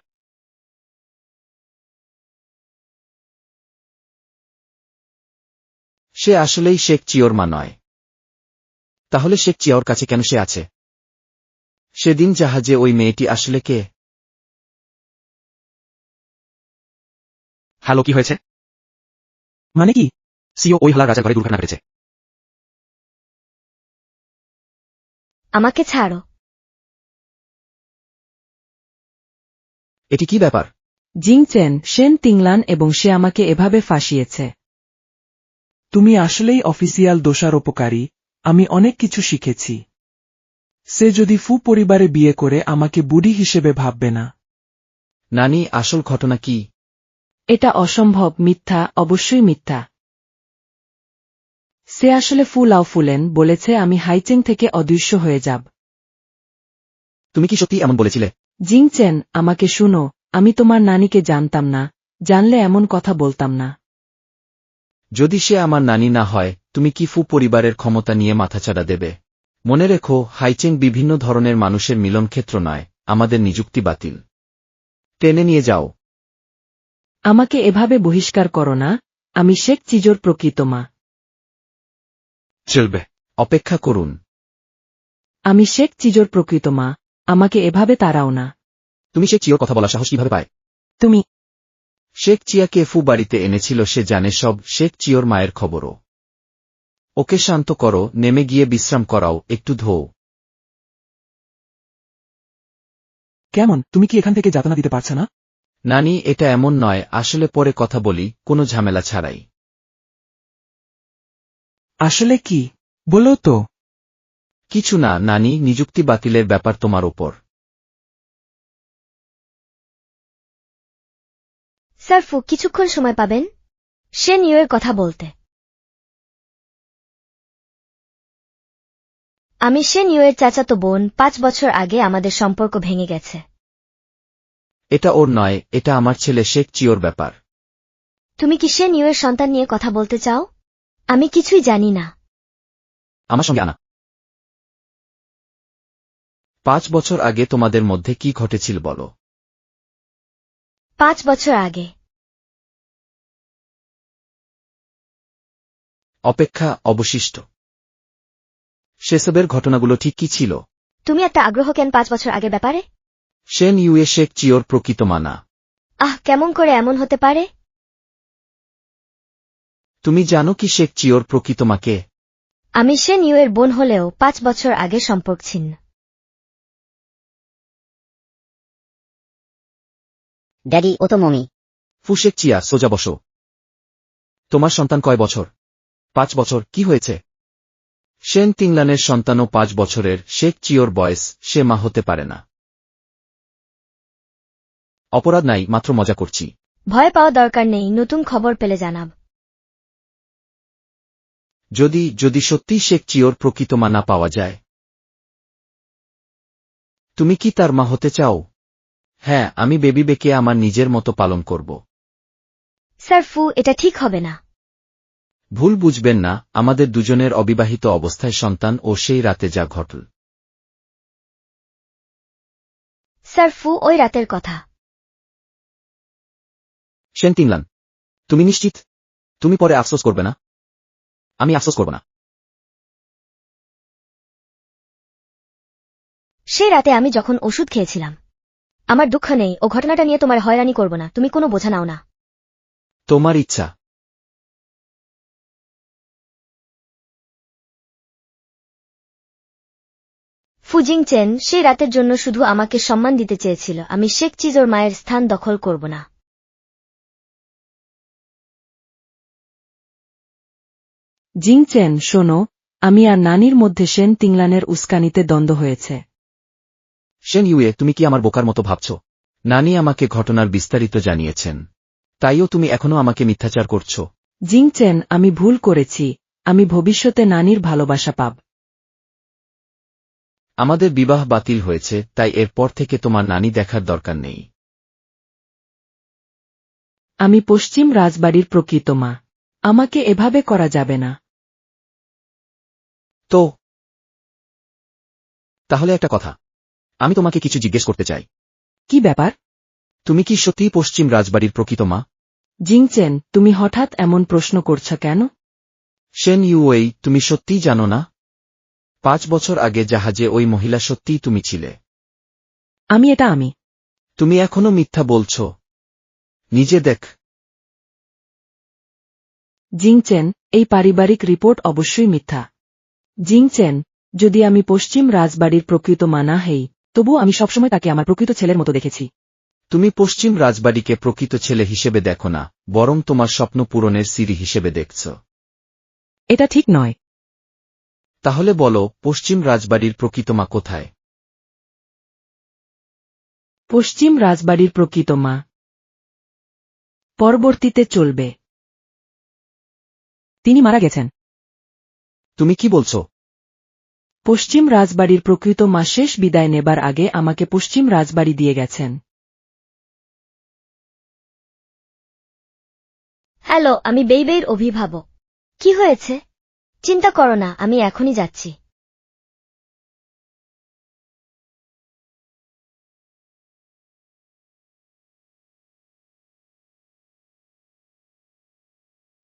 সে আসলেই শেখ চিওর মা নয়। তাহলে শেখ চিয়াওর কাছে কেন সে আছে? সেদিন জাহাজে ওই মেয়েটি আসলে কে? হ্যালো, কি হয়েছে? মানে কি? সিও ওই হালার রাজার ঘরে দুর্ঘটনা ঘটেছে। আমাকে ছাড়ো। এটি কি ব্যাপার? জিংচেন, শেন তিংলান এবং সে আমাকে এভাবে ফাঁসিয়েছে। তুমি আসলেই অফিসিয়াল দোষারোপকারী। আমি অনেক কিছু শিখেছি। সে যদি ফু পরিবারে বিয়ে করে আমাকে বুড়ি হিসেবে ভাববে না। নানি, আসল ঘটনা কি? এটা অসম্ভব, মিথ্যা, অবশ্যই মিথ্যা। সে আসলে ফু লাও ফুলেন বলেছে আমি হাইচেং থেকে অদৃশ্য হয়ে যাব। তুমি কি সত্যি এমন বলেছিলে? জিংচেন, আমাকে শুনো, আমি তোমার নানিকে জানতাম না, জানলে এমন কথা বলতাম না। যদি সে আমার নানি না হয়, তুমি কি ফু পরিবারের ক্ষমতা নিয়ে মাথাচাড়া দেবে? মনে রেখো, হাইচেং বিভিন্ন ধরনের মানুষের মিলনক্ষেত্র নয়, আমাদের নিযুক্তি বাতিল। টেনে নিয়ে যাও। আমাকে এভাবে বহিষ্কার করো না, আমি শেখ চিজোর প্রকৃত মা। চলবে। অপেক্ষা করুন। আমি শেখ চিজোর প্রকৃত মা, আমাকে এভাবে তাড়াও না। তুমি শেখ চিওর কথা বলার সাহস কিভাবে পায়? তুমি শেখ চিয়াকে ফু বাড়িতে এনেছিল, সে জানে সব, শেখ চিওর মায়ের খবরও। ওকে শান্ত করো, নেমে গিয়ে বিশ্রাম করাও, একটু ধোও। কেমন, তুমি কি এখান থেকে যাতনা দিতে পারছ না? নানি, এটা এমন নয়, আসলে পরে কথা বলি, কোনো ঝামেলা ছাড়াই। আসলে কি? বলো তো। কিছু না নানি, নিযুক্তি বাতিলের ব্যাপার তোমার ওপর। স্যার ফু, কিছুক্ষণ সময় পাবেন? সে নিউয়ের কথা বলতে। আমি সে নিউয়ের চাচাতো বোন। 5 বছর আগে আমাদের সম্পর্ক ভেঙে গেছে। এটা ওর নয়, এটা আমার ছেলে শেখ চিওর ব্যাপার। তুমি কি সে নিউয়ের সন্তান নিয়ে কথা বলতে চাও? আমি কিছুই জানি না। আমার সঙ্গে আনা। 5 বছর আগে তোমাদের মধ্যে কি ঘটেছিল বলো? 5 বছর আগে। অপেক্ষা, অবশিষ্ট। সেসবের ঘটনাগুলো ঠিক কি ছিল? তুমি একটা আগ্রহ কেন 5 বছর আগের ব্যাপারে? শেন ইউয়ে শেখ চিওর প্রকৃত মানা। কেমন করে এমন হতে পারে? তুমি জানো কি শেখ চিওর প্রকৃত মাকে? আমি সে নিউয়ের বোন হলেও 5 বছর আগে সম্পর্ক ছিন্ন। ড্যাডি, ও তো মমি। ফু শেখ চিয়া, সোজা বসো। তোমার সন্তান কয় বছর? 5 বছর, কি হয়েছে? শেন তিংলানের সন্তানও 5 বছরের, শেখ চিওর বয়স, সে মা হতে পারে না। অপরাধ নাই, মাত্র মজা করছি। ভয় পাওয়া দরকার নেই, নতুন খবর পেলে জানাব। যদি সত্যি শেখ চিওর প্রকৃত মা না পাওয়া যায়, তুমি কি তার মা হতে চাও? হ্যাঁ, আমি বেবি বেকে আমার নিজের মতো পালন করব। স্যার ফু, এটা ঠিক হবে না। ভুল বুঝবেন না, আমাদের দুজনের অবিবাহিত অবস্থায় সন্তান ও সেই রাতে যা ঘটল। স্যার ফু, ওই রাতের কথা। শেন তিংলান, তুমি নিশ্চিত? তুমি পরে আফসোস করবে না? আমি আফসোস করব না। সেই রাতে আমি যখন ওষুধ খেয়েছিলাম। আমার দুঃখ নেই, ও ঘটনাটা নিয়ে তোমার হয়রানি করব না, তুমি কোনো বোঝা নাও না। তোমার ইচ্ছা। ফুজিং চেন সেই রাতের জন্য শুধু আমাকে সম্মান দিতে চেয়েছিল, আমি শেখ চিজোর মায়ের স্থান দখল করব না। জিংচেন, শোনো, আমি আর নানির মধ্যে শেন তিংলানের উস্কানিতে দ্বন্দ্ব হয়েছে। শেন ইউয়ে, তুমি কি আমার বোকার মতো ভাবছ? নানি আমাকে ঘটনার বিস্তারিত জানিয়েছেন, তাইও তুমি এখনো আমাকে মিথ্যাচার করছ। জিংচেন, আমি ভুল করেছি, আমি ভবিষ্যতে নানির ভালোবাসা পাব। আমাদের বিবাহ বাতিল হয়েছে, তাই এরপর থেকে তোমার নানি দেখার দরকার নেই। আমি পশ্চিম রাজবাড়ির প্রকৃত মা। আমাকে এভাবে করা যাবে না। তো তাহলে একটা কথা, আমি তোমাকে কিছু জিজ্ঞেস করতে চাই। কি ব্যাপার? তুমি কি সত্যিই পশ্চিম রাজবাড়ির প্রকৃত মা? জিংচেন, তুমি হঠাৎ এমন প্রশ্ন করছ কেন? শেন ইউওয়েই, তুমি সত্যিই জানো না? 5 বছর আগে জাহাজে ওই মহিলা সত্যিই তুমি ছিলে। আমি। তুমি এখনো মিথ্যা বলছ। নিজে দেখ। জিংচেন, এই পারিবারিক রিপোর্ট অবশ্যই মিথ্যা। জিংচেন, যদি আমি পশ্চিম রাজবাড়ির প্রকৃত মা না হই, তবুও আমি সবসময় তাকে আমার প্রকৃত ছেলের মতো দেখেছি। তুমি পশ্চিম রাজবাড়িকে প্রকৃত ছেলে হিসেবে দেখো না, বরং তোমার স্বপ্ন পূরণের সিঁড়ি হিসেবে দেখছ। এটা ঠিক নয়। তাহলে বলো, পশ্চিম রাজবাড়ির প্রকৃত মা কোথায়? পশ্চিম রাজবাড়ির প্রকৃত মা পরবর্তীতে চলবে। তিনি মারা গেছেন। তুমি কি বলছো? পশ্চিম রাজবাড়ির প্রকৃত মা শেষ বিদায় নেবার আগে আমাকে পশ্চিম রাজবাড়ি দিয়ে গেছেন। হ্যালো, আমি বেইবেইর অভিভাবক। কি হয়েছে? চিন্তা করো না, আমি এখনই যাচ্ছি।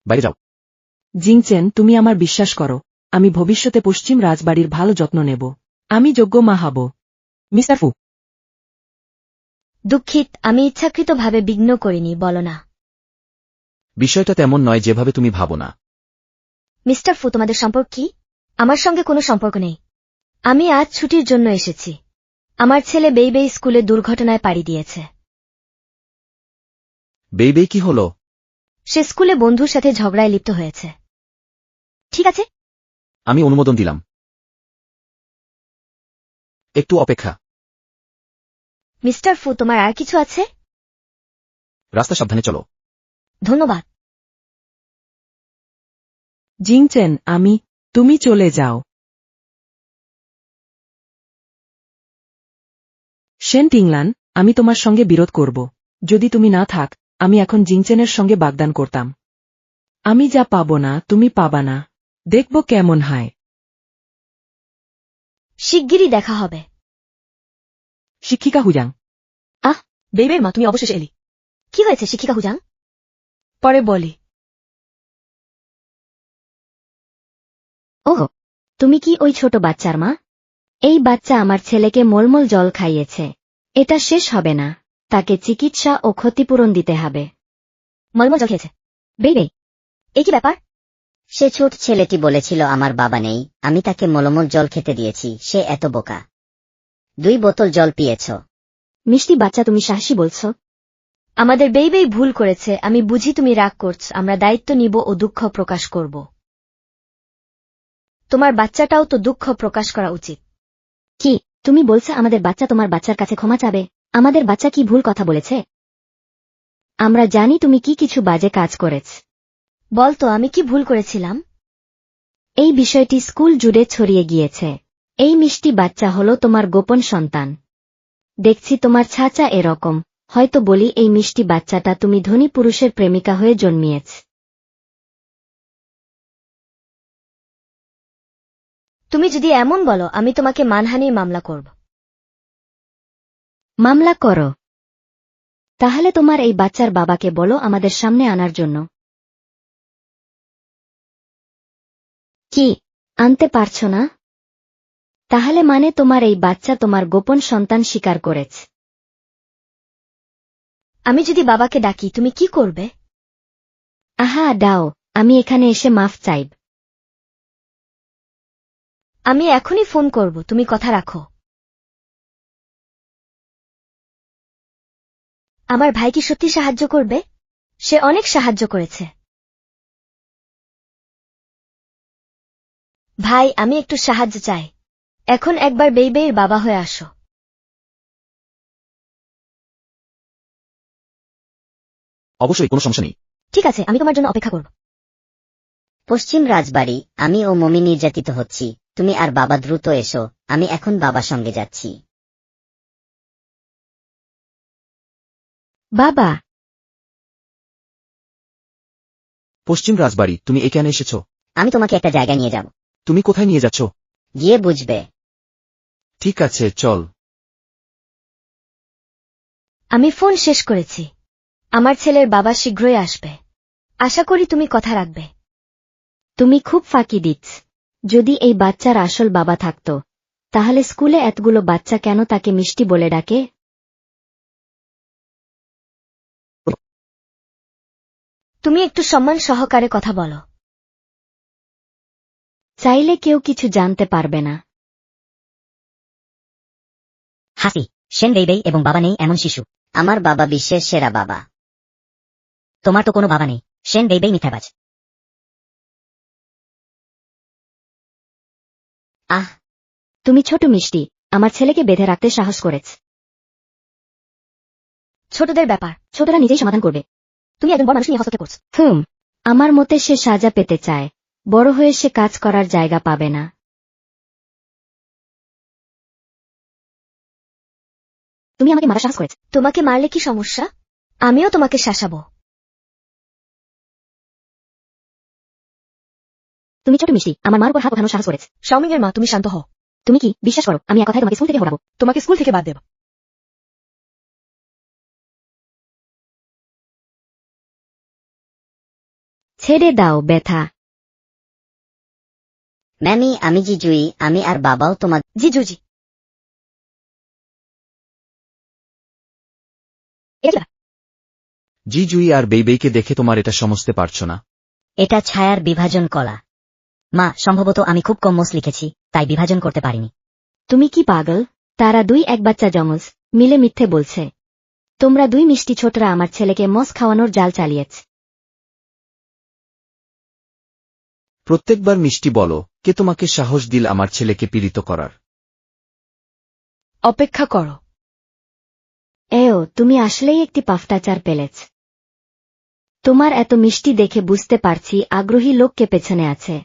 বাইরে যাও। জিংচেন, তুমি আমার বিশ্বাস করো, আমি ভবিষ্যতে পশ্চিম রাজবাড়ির ভালো যত্ন নেব। আমি যোগ্য মা হব। মিস্টার ফু। দুঃখিত, আমি ইচ্ছাকৃতভাবে বিঘ্ন করিনি, বলো না। বিষয়টা তেমন নয় যেভাবে তুমি ভাবো না। মিস্টার ফু, তোমাদের সম্পর্ক কি? আমার সঙ্গে কোনো সম্পর্ক নেই। আমি আজ ছুটির জন্য এসেছি। আমার ছেলে বেইবেই স্কুলে দুর্ঘটনায় পাড়ি দিয়েছে। বেইবেই কি হলো? সে স্কুলে বন্ধুর সাথে ঝগড়ায় লিপ্ত হয়েছে। ঠিক আছে, আমি অনুমোদন দিলাম। একটু অপেক্ষা। মিস্টার ফু, তোমার আর কিছু আছে? রাস্তা সাবধানে চলো। ধন্যবাদ। জিংচেন, তুমি চলে যাও। শেন টিংলান, আমি তোমার সঙ্গে বিরোধ করব। যদি তুমি না থাক, আমি এখন জিংচেনের সঙ্গে বাগদান করতাম। আমি যা পাবো না, তুমি পাবা না। দেখব কেমন হয়। শিগগিরই দেখা হবে। শিক্ষিকা হুজাং। বেইবের মা, তুমি অবশেষে এলি। কি হয়েছে শিক্ষিকা হুজাং? পরে বলি। ওহ, তুমি কি ওই ছোট বাচ্চার মা? এই বাচ্চা আমার ছেলেকে মলমল জল খাইয়েছে। এটা শেষ হবে না, তাকে চিকিৎসা ও ক্ষতিপূরণ দিতে হবে। মলমল জল খেয়েছে? বেবে, এই কি ব্যাপার? সে ছোট ছেলেটি বলেছিল আমার বাবা নেই, আমি তাকে মলমল জল খেতে দিয়েছি। সে এত বোকা। 2 বোতল জল পিয়েছ। মিষ্টি বাচ্চা, তুমি সাহসী বলছো? আমাদের বেইবেই ভুল করেছে। আমি বুঝি তুমি রাগ করছ। আমরা দায়িত্ব নিব ও দুঃখ প্রকাশ করব। তোমার বাচ্চাটাও তো দুঃখ প্রকাশ করা উচিত। কি তুমি বলছো আমাদের বাচ্চা তোমার বাচ্চার কাছে ক্ষমা চাবে? আমাদের বাচ্চা কি ভুল কথা বলেছে? আমরা জানি তুমি কি কিছু বাজে কাজ করেছ। বলতো, আমি কি ভুল করেছিলাম? এই বিষয়টি স্কুল জুড়ে ছড়িয়ে গিয়েছে। এই মিষ্টি বাচ্চা হলো তোমার গোপন সন্তান। দেখছি তোমার ছাঁচা এরকম। হয়তো বলি, এই মিষ্টি বাচ্চাটা তুমি ধনী পুরুষের প্রেমিকা হয়ে জন্মিয়েছ। তুমি যদি এমন বলো, আমি তোমাকে মানহানির মামলা করব। মামলা করো। তাহলে তোমার এই বাচ্চার বাবাকে বলো আমাদের সামনে আনার জন্য। কি আনতে পারছো না? তাহলে মানে তোমার এই বাচ্চা তোমার গোপন সন্তান স্বীকার করেছ। আমি যদি বাবাকে ডাকি, তুমি কি করবে? আহা, দাও, আমি এখানে এসে মাফ চাইব। আমি এখনই ফোন করব, তুমি কথা রাখো। আমার ভাই কি সত্যি সাহায্য করবে? সে অনেক সাহায্য করেছে। ভাই, আমি একটু সাহায্য চাই। এখন একবার বেইবেইর বাবা হয়ে আসো। অবশ্যই, কোনো সমস্যা নেই। ঠিক আছে, আমি তোমার জন্য অপেক্ষা করব। পশ্চিম রাজবাড়ি, আমি ও মমি নির্যাতিত হচ্ছি। তুমি আর বাবা দ্রুত এসো। আমি এখন বাবার সঙ্গে যাচ্ছি। বাবা। পশ্চিম রাজবাড়ি, তুমি এখানে এসেছ? আমি তোমাকে একটা জায়গায় নিয়ে যাব। তুমি কোথায় নিয়ে যাচ্ছ? গিয়ে বুঝবে। ঠিক আছে, চল। আমি ফোন শেষ করেছি। আমার ছেলের বাবা শীঘ্রই আসবে। আশা করি তুমি কথা রাখবে। তুমি খুব ফাঁকি দিচ্ছ। যদি এই বাচ্চার আসল বাবা থাকত, তাহলে স্কুলে এতগুলো বাচ্চা কেন তাকে মিষ্টি বলে ডাকে? তুমি একটু সম্মান সহকারে কথা বলো। চাইলে কেউ কিছু জানতে পারবে না। হাসি, সেন বেইবেই এবং বাবা নেই এমন শিশু। আমার বাবা বিশ্বের সেরা বাবা। তোমার তো কোনো বাবা নেই, সেন বেইবেই মিথ্যাবাজ। আহ, তুমি ছোট মিষ্টি, আমার ছেলেকে বেঁধে রাখতে সাহস করেছ। ছোটদের ব্যাপার ছোটরা নিজেই সমাধান করবে। তুমি একজন বড় মানুষ নিয়ে হস্তক্ষেপ করছো। আমার মতে সে সাজা পেতে চায়, বড় হয়ে সে কাজ করার জায়গা পাবে না। তুমি আমাকে মারা সাহস করেছ। তোমাকে মারলে কি সমস্যা? আমিও তোমাকে শাসাবো। তুমি ছোট মিষ্টি, আমার মার উপর হাত ওঠানোর সাহস করেছ। শাওমিংয়ের মা, তুমি শান্ত হও। তুমি কি বিশ্বাস করো আমি এক কথায় তোমাকে স্কুল থেকে হরাবো? তোমাকে স্কুল থেকে বাদ দেব। ছেড়ে দাও ব্যথা। ম্যামি, আমি জিজুই, আমি আর বাবাও তোমার। জিজুজি, জি জুই আর বেইবেইকে দেখে তোমার এটা সমঝতে পারছো না? এটা ছায়ার বিভাজন কলা। মা, সম্ভবত আমি খুব কম মোস লিখেছি, তাই বিভাজন করতে পারিনি। তুমি কি পাগল? তারা দুই এক বাচ্চা জমজ, মিলে মিথ্যে বলছে। তোমরা দুই মিষ্টি ছোটরা আমার ছেলেকে মস খাওয়ানোর জাল চালিয়েছ। প্রত্যেকবার মিষ্টি বলো, কে তোমাকে সাহস দিল আমার ছেলেকে পীড়িত করার? অপেক্ষা করো। তুমি আসলেই একটি পাফটাচার পেলেছ। তোমার এত মিষ্টি দেখে বুঝতে পারছি আগ্রহী লোককে পেছনে আছে।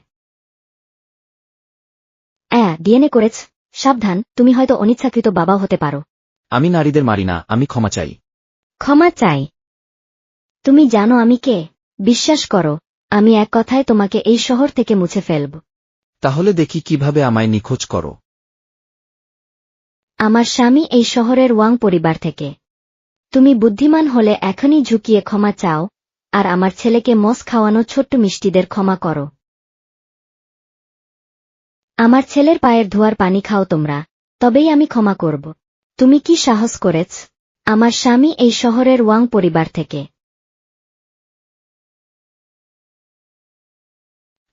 ডিএনএ করেছ। সাবধান, তুমি হয়তো অনিচ্ছাকৃত বাবাও হতে পারো। আমি নারীদের মারি না, আমি ক্ষমা চাই। ক্ষমা চাই? তুমি জানো আমি কে? বিশ্বাস করো, আমি এক কথায় তোমাকে এই শহর থেকে মুছে ফেলব। তাহলে দেখি কিভাবে আমায় নিখোঁজ করো। আমার স্বামী এই শহরের ওয়াং পরিবার থেকে। তুমি বুদ্ধিমান হলে এখনই ঝুঁকিয়ে ক্ষমা চাও, আর আমার ছেলেকে মস খাওয়ানো ছোট্ট মিষ্টিদের ক্ষমা করো। আমার ছেলের পায়ের ধোয়ার পানি খাও তোমরা, তবেই আমি ক্ষমা করব। তুমি কি সাহস করেছ? আমার স্বামী এই শহরের ওয়াং পরিবার থেকে।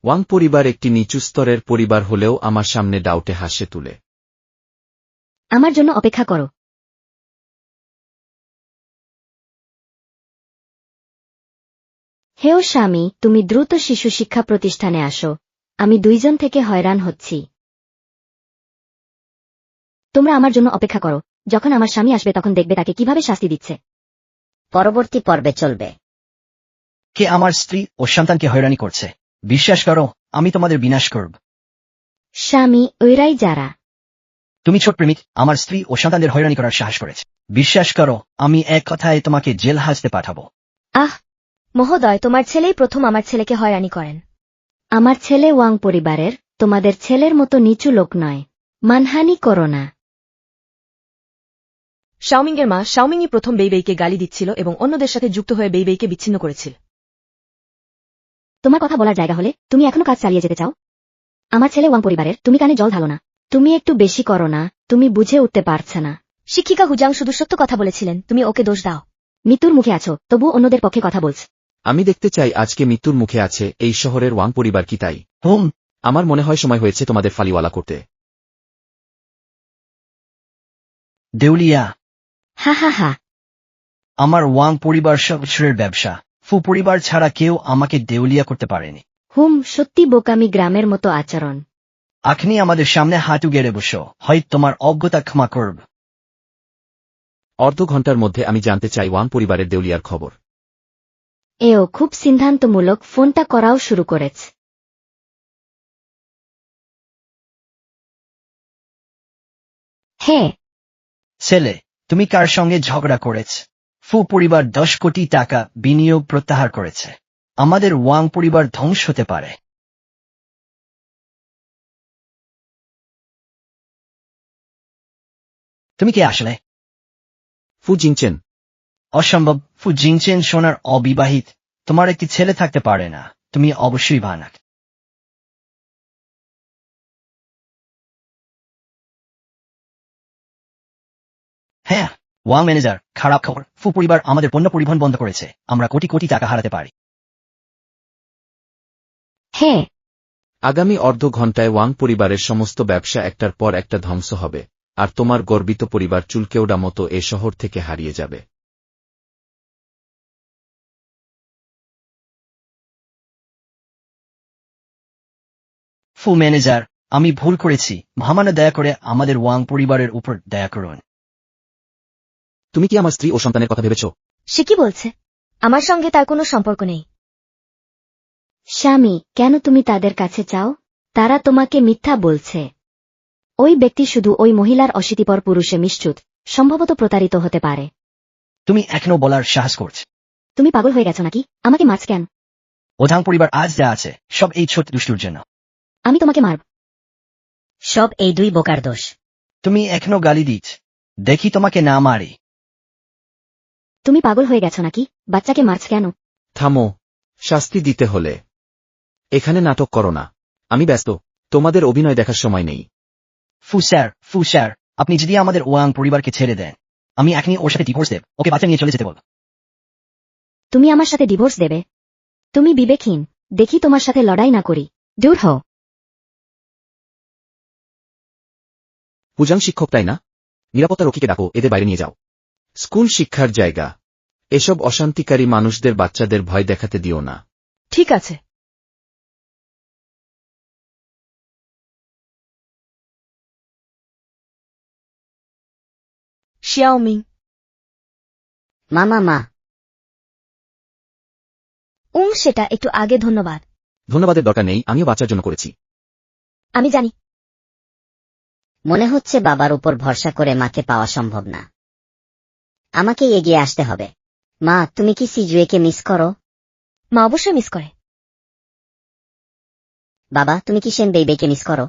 ওয়াং পরিবার একটি নিচু স্তরের পরিবার হলেও আমার সামনে ডাউটে হাসে তুলে। আমার জন্য অপেক্ষা করো। হেও স্বামী, তুমি দ্রুত শিশু শিক্ষা প্রতিষ্ঠানে আসো। আমি দুইজন থেকে হয়রান হচ্ছি। তোমরা আমার জন্য অপেক্ষা করো। যখন আমার স্বামী আসবে তখন দেখবে তাকে কিভাবে শাস্তি দিচ্ছে। পরবর্তী পর্বে চলবে। কে আমার স্ত্রী ও সন্তানকে হয়রানি করছে? বিশ্বাস করো, আমি তোমাদের বিনাশ করব। স্বামী, ওইরাই যারা। তুমি ছোট প্রেমিক, আমার স্ত্রী ও সন্তানদের হয়রানি করার সাহস করেছে। বিশ্বাস করো, আমি এক কথায় তোমাকে জেল হাজতে পাঠাবো। মহোদয়, তোমার ছেলেই প্রথম আমার ছেলেকে হয়রানি করেন। আমার ছেলে ওয়াং পরিবারের, তোমাদের ছেলের মতো নিচু লোক নয়। মানহানি করো না। শাওমিংয়ের মা, শাওমিংই প্রথম বেইবেইকে গালি দিচ্ছিল এবং অন্যদের সাথে যুক্ত হয়ে বেইবেইকে বিচ্ছিন্ন করেছিল। তোমার কথা বলার জায়গা হলে তুমি এখনো কাজ চালিয়ে যেতে চাও? আমার ছেলে ওয়াং পরিবারের, তুমি কানে জল ঢালো না। তুমি একটু বেশি করো না, তুমি বুঝে উঠতে পারছে না। শিক্ষিকা হুজাং শুধু সত্য কথা বলেছিলেন, তুমি ওকে দোষ দাও। মৃত্যুর মুখে আছো, তবু অন্যদের পক্ষে কথা বলছ। আমি দেখতে চাই আজকে মৃত্যুর মুখে আছে এই শহরের ওয়াং পরিবার কি তাই? আমার মনে হয় সময় হয়েছে তোমাদের ফালিওয়ালা করতে। দেউলিয়া। হা হা হা। আমার ওয়াং পরিবার সব বছরের ব্যবসা। ফু পরিবার ছাড়া কেউ আমাকে দেউলিয়া করতে পারেনি। সত্যি বোকামি গ্রামের মতো আচরণ। আপনি আমাদের সামনে হাঁটু গেড়ে বসো, হয় তোমার অজ্ঞতা ক্ষমা করব। অর্ধ ঘন্টার মধ্যে আমি জানতে চাই ওয়াং পরিবারের দেউলিয়ার খবর। খুব সিদ্ধান্তমূলক ফোনটা করাও শুরু করেছ। হ্যাঁ। ছেলে, তুমি কার সঙ্গে ঝগড়া করেছ? ফু পরিবার 10 কোটি টাকা বিনিয়োগ প্রত্যাহার করেছে। আমাদের ওয়াং পরিবার ধ্বংস হতে পারে। তুমি কে আসলে? ফু জিংচেন। অসম্ভব, ফু জিংচেন সোনার অবিবাহিত। তোমার একটি ছেলে থাকতে পারে না, তুমি অবশ্যই ভানাক। হ্যাঁ, ওয়াং ম্যানেজার, খারাপ খবর। ফু পরিবার আমাদের পণ্য পরিবহন বন্ধ করেছে। আমরা কোটি কোটি টাকা হারাতে পারি। হ্যাঁ। আগামী অর্ধ ঘণ্টায় ওয়াং পরিবারের সমস্ত ব্যবসা একটার পর একটা ধ্বংস হবে, আর তোমার গর্বিত পরিবার চুলকেওড়া মতো এ শহর থেকে হারিয়ে যাবে। ফু ম্যানেজার, আমি ভুল করেছি, মহামান্য দয়া করে আমাদের ওয়াং পরিবারের উপর দয়া করুন। তুমি কি আমার স্ত্রী ও সন্তানের কথা ভেবেছ? সে কি বলছে? আমার সঙ্গে তার কোনো সম্পর্ক নেই। স্বামী, কেন তুমি তাদের কাছে চাও? তারা তোমাকে মিথ্যা বলছে। ওই ব্যক্তি শুধু ওই মহিলার অশীতিপর পুরুষে নিশ্চুত, সম্ভবত প্রতারিত হতে পারে। তুমি এখনো বলার সাহস করছ? তুমি পাগল হয়ে গেছো নাকি? আমাকে মারছ কেন? ওধাং পরিবার আজ যা আছে সব এই ছোট দুষ্টুর জন্য। আমি তোমাকে মারব? সব এই দুই বোকার দোষ। তুমি এখনো গালি দিচ্ছ, দেখি তোমাকে না মারি। তুমি পাগল হয়ে গেছো নাকি? বাচ্চাকে মারছ কেন? থামো, শাস্তি দিতে হলে। এখানে নাটক করো না, আমি ব্যস্ত, তোমাদের অভিনয় দেখার সময় নেই। ফু স্যার, আপনি যদি আমাদের ওয়াং পরিবারকে ছেড়ে দেন, আমি এখনই ওর সাথে ডিভোর্স দেব, ওকে বাচ্চা নিয়ে চলে যেতে বল। তুমি আমার সাথে ডিভোর্স দেবে? তুমি বিবেকহীন, দেখি তোমার সাথে লড়াই না করি, দূর হও। পূজাং শিক্ষক তাই না? নিরাপত্তা রক্ষীকে ডাকো, এদের বাইরে নিয়ে যাও। স্কুল শিক্ষার জায়গা, এসব অশান্তিকারী মানুষদের বাচ্চাদের ভয় দেখাতে দিও না। ঠিক আছে। শিয়াওমিং। মা। সেটা একটু আগে ধন্যবাদ। ধন্যবাদের দরকার নেই, আমিও বাচ্চার জন্য করেছি। আমি জানি। মনে হচ্ছে বাবার উপর ভরসা করে মাকে পাওয়া সম্ভব না। আমাকে এগিয়ে আসতে হবে। মা, তুমি কি সিজুয়েকে মিস করো? মা অবশ্যই মিস করে। বাবা, তুমি কি সেন বেইবেইকে মিস করো?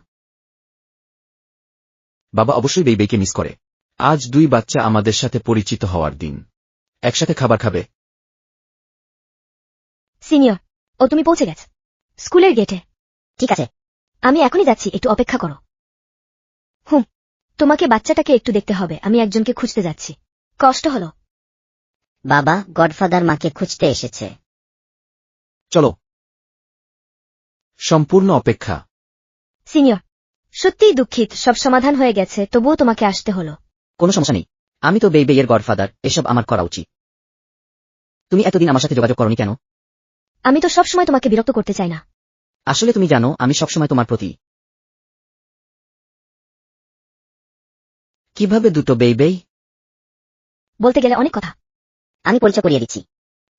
বাবা অবশ্যই বেইবেইকে মিস করে। আজ দুই বাচ্চা আমাদের সাথে পরিচিত হওয়ার দিন। একসাথে খাবার খাবে। সিনিয়র, ও তুমি পৌঁছে গেছে স্কুলের গেটে। ঠিক আছে, আমি এখনই যাচ্ছি, একটু অপেক্ষা করো। তোমাকে বাচ্চাটাকে একটু দেখতে হবে, আমি একজনকে খুঁজতে যাচ্ছি। কষ্ট হলো। বাবা, গডফাদার মাকে খুঁজতে এসেছে। চলো। সম্পূর্ণ অপেক্ষা। সিনিয়র, সত্যিই দুঃখিত, সব সমাধান হয়ে গেছে, তবুও তোমাকে আসতে হলো। কোনো সমস্যা নেই, আমি তো বেইবেইয়ের গডফাদার, এসব আমার করা উচিত। তুমি এতদিন আমার সাথে যোগাযোগ করনি কেন? আমি তো সবসময় তোমাকে বিরক্ত করতে চাই না। আসলে তুমি জানো, আমি সবসময় তোমার প্রতি। কিভাবে দুটো বেইবেই? বলতে গেলে অনেক কথা। আমি পরিচয় করিয়ে দিচ্ছি।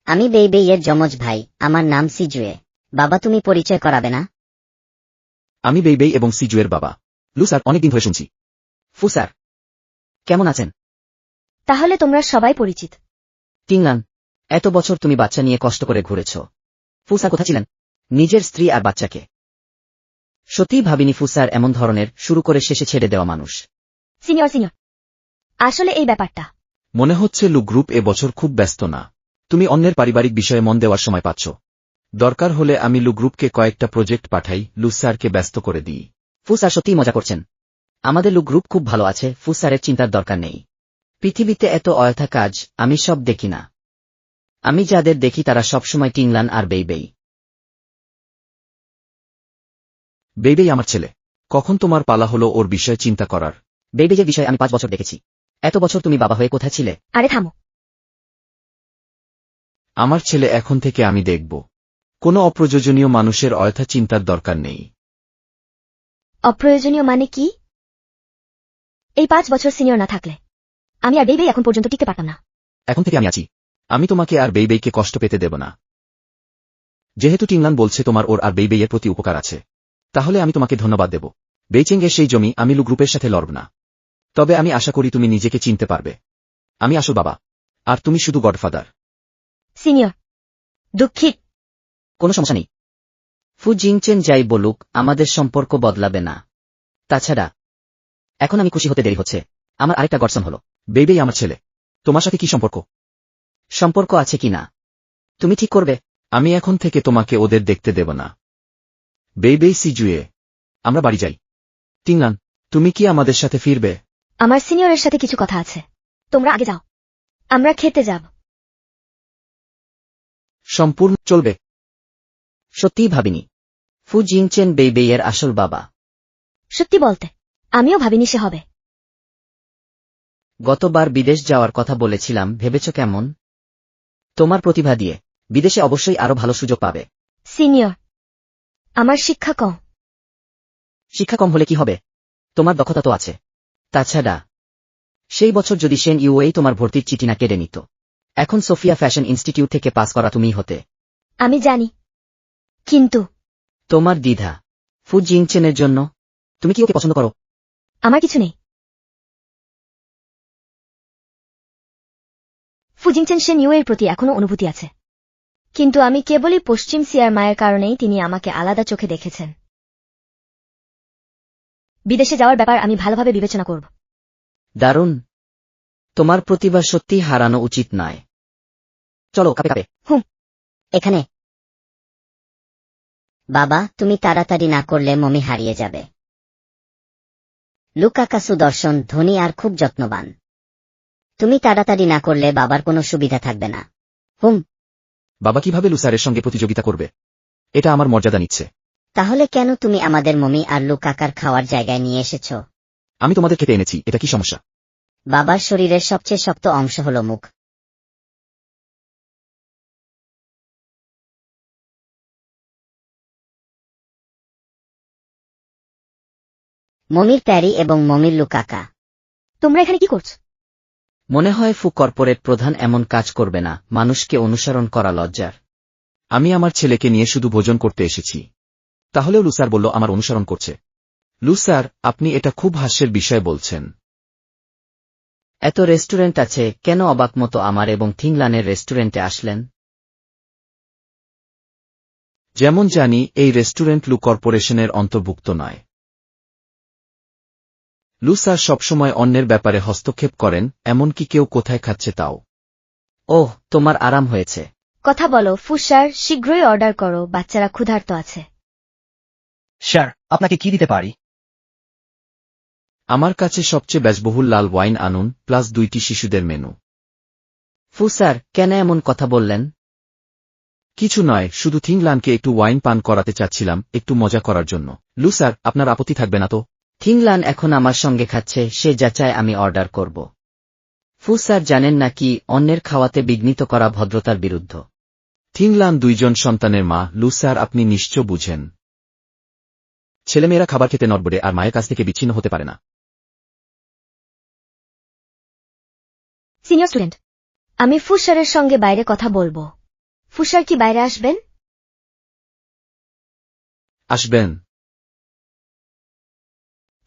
আমি বেইবেইয়ের যমজ ভাই, আমার নাম সিজুয়ে। বাবা, তুমি পরিচয় করাবে না? আমি বেইবেই এবং সিজুয়ের বাবা। লু স্যার, অনেকদিন ধরে শুনছি। ফু স্যার, কেমন আছেন? তাহলে তোমরা সবাই পরিচিত। টিংলান, এত বছর তুমি বাচ্চা নিয়ে কষ্ট করে ঘুরেছ। ফু স্যার কোথায় ছিলেন? নিজের স্ত্রী আর বাচ্চাকে। সত্যিই ভাবিনি ফু স্যার এমন ধরনের, শুরু করে শেষে ছেড়ে দেওয়া মানুষ। সিনিয়র, আসলে এই ব্যাপারটা। মনে হচ্ছে লু গ্রুপ এ বছর খুব ব্যস্ত না। তুমি অন্যের পারিবারিক বিষয়ে মন দেওয়ার সময় পাচ্ছ। দরকার হলে আমি লু গ্রুপকে কয়েকটা প্রজেক্ট পাঠাই, লু স্যারকে ব্যস্ত করে দিই। ফু স্যার সত্যিই মজা করছেন। আমাদের লু গ্রুপ খুব ভালো আছে, ফু স্যারের চিন্তার দরকার নেই। পৃথিবীতে এত অয়থা কাজ আমি সব দেখি না। আমি যাদের দেখি তারা সবসময় টিংলান আর বেইবেই। বেইবেই আমার ছেলে। কখন তোমার পালা হলো ওর বিষয়ে চিন্তা করার? বেইবেইয়ের বিষয়ে আমি 5 বছর দেখেছি। এত বছর তুমি বাবা হয়ে কোথায় ছিলে? আরে থামো। আমার ছেলে এখন থেকে আমি দেখব। কোনো অপ্রয়োজনীয় মানুষের অয়থা চিন্তার দরকার নেই। অপ্রয়োজনীয় মানে কি? এই 5 বছর সিনিয়র না থাকলে আমি আর বেইবেই এখন পর্যন্ত টিকতে পারতাম না। এখন থেকে আমি আছি। আমি তোমাকে আর বেইবেইকে কষ্ট পেতে দেব না। যেহেতু টিংলান বলছে তোমার ওর আর বেইবেইয়ের প্রতি উপকার আছে, তাহলে আমি তোমাকে ধন্যবাদ দেব। বেইচেংয়ের সেই জমি আমি লু গ্রুপের সাথে লড়ব না। তবে আমি আশা করি তুমি নিজেকে চিনতে পারবে। আমি আসল বাবা, আর তুমি শুধু গডফাদার। সিনিয়র, দুঃখিত। কোনো সমস্যা নেই। ফু জিংচেন যাই বলুক, আমাদের সম্পর্ক বদলাবে না। তাছাড়া এখন আমি খুশি হতে দেরি হচ্ছে। আমার আরেকটা গডসন হলো। বেইবেই আমার ছেলে। তোমার সাথে কি সম্পর্ক? সম্পর্ক আছে কি না তুমি ঠিক করবে। আমি এখন থেকে তোমাকে ওদের দেখতে দেব না। বেইবেই, সিজুয়ে, আমরা বাড়ি যাই। টিংলান, তুমি কি আমাদের সাথে ফিরবে? আমার সিনিয়রের সাথে কিছু কথা আছে, তোমরা আগে যাও, আমরা খেতে যাব। সম্পূর্ণ চলবে। সত্যিই ভাবিনি। ফু জিংচেন বেইবেইয়ের আসল বাবা। সত্যি বলতে আমিও ভাবিনি সে হবে। গতবার বিদেশ যাওয়ার কথা বলেছিলাম, ভেবেছ কেমন? তোমার প্রতিভা দিয়ে বিদেশে অবশ্যই আরো ভালো সুযোগ পাবে। সিনিয়র, আমার শিক্ষা কম। শিক্ষা কম হলে কি হবে? তোমার দক্ষতা তো আছে। তাছাড়া সেই বছর যদি সেন ইউএই তোমার ভর্তির চিঠি না কেড়ে নিত, এখন সোফিয়া ফ্যাশন ইনস্টিটিউট থেকে পাস করা তুমিই হতে। আমি জানি, কিন্তু তোমার দ্বিধা ফু জিংচেনের জন্য। তুমি কি ওকে পছন্দ করো? আমার কিছু নেই। ফুজিংচেন সেন ইউএর প্রতি এখনো অনুভূতি আছে, কিন্তু আমি কেবলই পশ্চিম সিয়ার মায়ের কারণেই তিনি আমাকে আলাদা চোখে দেখেছেন। বিদেশে যাওয়ার ব্যাপার আমি ভালোভাবে বিবেচনা করব। দারুণ, তোমার প্রতিভা সত্যি হারানো উচিত নয়। চলো কাপে কাপে। এখানে বাবা, তুমি তাড়াতাড়ি না করলে মমি হারিয়ে যাবে। লুকাকু সুদর্শন, ধনী আর খুব যত্নবান। তুমি তাড়াতাড়ি না করলে বাবার কোনো সুবিধা থাকবে না। বাবা কিভাবে লুসারের সঙ্গে প্রতিযোগিতা করবে? এটা আমার মর্যাদা নিচ্ছে। তাহলে কেন তুমি আমাদের মমি আর লুকাকার খাওয়ার জায়গায় নিয়ে এসেছ? আমি তোমাদের খেতে এনেছি, এটা কি সমস্যা? বাবার শরীরের সবচেয়ে শক্ত অংশ হল মুখ। মমির প্যারি এবং মমির লুকাকা। তোমরা এখানে কি করছো? মনে হয় ফু কর্পোরেট প্রধান এমন কাজ করবে না। মানুষকে অনুসরণ করা লজ্জার। আমি আমার ছেলেকে নিয়ে শুধু ভোজন করতে এসেছি। তাহলেও লুসার বলল আমার অনুসরণ করছে। লুসার, আপনি এটা খুব হাস্যের বিষয় বলছেন। এত রেস্টুরেন্ট আছে, কেন অবাক মতো আমার এবং থিংলানের রেস্টুরেন্টে আসলেন? যেমন জানি এই রেস্টুরেন্ট লু কর্পোরেশনের অন্তর্ভুক্ত নয়। লুসার সবসময় অন্যের ব্যাপারে হস্তক্ষেপ করেন, এমনকি কেউ কোথায় খাচ্ছে তাও। ওহ, তোমার আরাম হয়েছে। কথা বলো ফুসার, শীঘ্রই অর্ডার করো, বাচ্চারা ক্ষুধার্ত আছে। স্যার, আপনাকে কি দিতে পারি? আমার কাছে সবচেয়ে ব্যয়বহুল লাল ওয়াইন আনুন, প্লাস 2টি শিশুদের মেনু। ফু স্যার, কেন এমন কথা বললেন? কিছু নয়, শুধু থিংলানকে একটু ওয়াইন পান করাতে চাচ্ছিলাম, একটু মজা করার জন্য। লুসার, আপনার আপত্তি থাকবে না তো? থিংলান এখন আমার সঙ্গে খাচ্ছে, সে যা চায় আমি অর্ডার করব। ফু স্যার জানেন না কি, অন্যের খাওয়াতে বিঘ্নিত করা ভদ্রতার বিরুদ্ধ। থিংলান 2 জন সন্তানের মা। লুসার, আপনি নিশ্চয় বুঝেন। ছেলেমেয়েরা খাবার খেতে নড়বড়ে আর মায়ের কাছ থেকে বিচ্ছিন্ন হতে পারে না। সিনিয়র স্টুডেন্ট, আমি ফুসারের সঙ্গে বাইরে কথা বলবো। ফুসার কি বাইরে আসবেন? আসবেন।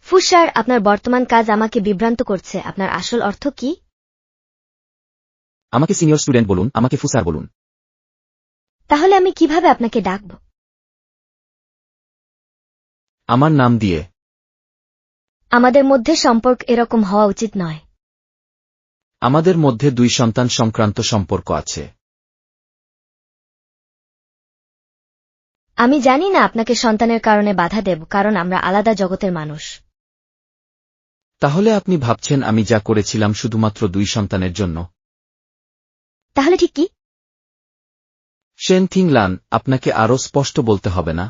ফুসার, আপনার বর্তমান কাজ আমাকে বিভ্রান্ত করছে। আপনার আসল অর্থ কি? আমাকে সিনিয়র স্টুডেন্ট বলুন, আমাকে ফুসার বলুন। তাহলে আমি কিভাবে আপনাকে ডাকব? আমার নাম দিয়ে। আমাদের মধ্যে সম্পর্ক এরকম হওয়া উচিত নয়। আমাদের মধ্যে 2 সন্তান সংক্রান্ত সম্পর্ক আছে। আমি জানি না আপনাকে সন্তানের কারণে বাধা দেব, কারণ আমরা আলাদা জগতের মানুষ। তাহলে আপনি ভাবছেন আমি যা করেছিলাম শুধুমাত্র 2 সন্তানের জন্য? তাহলে ঠিক কি? শেন থিংলান, আপনাকে আরও স্পষ্ট বলতে হবে না?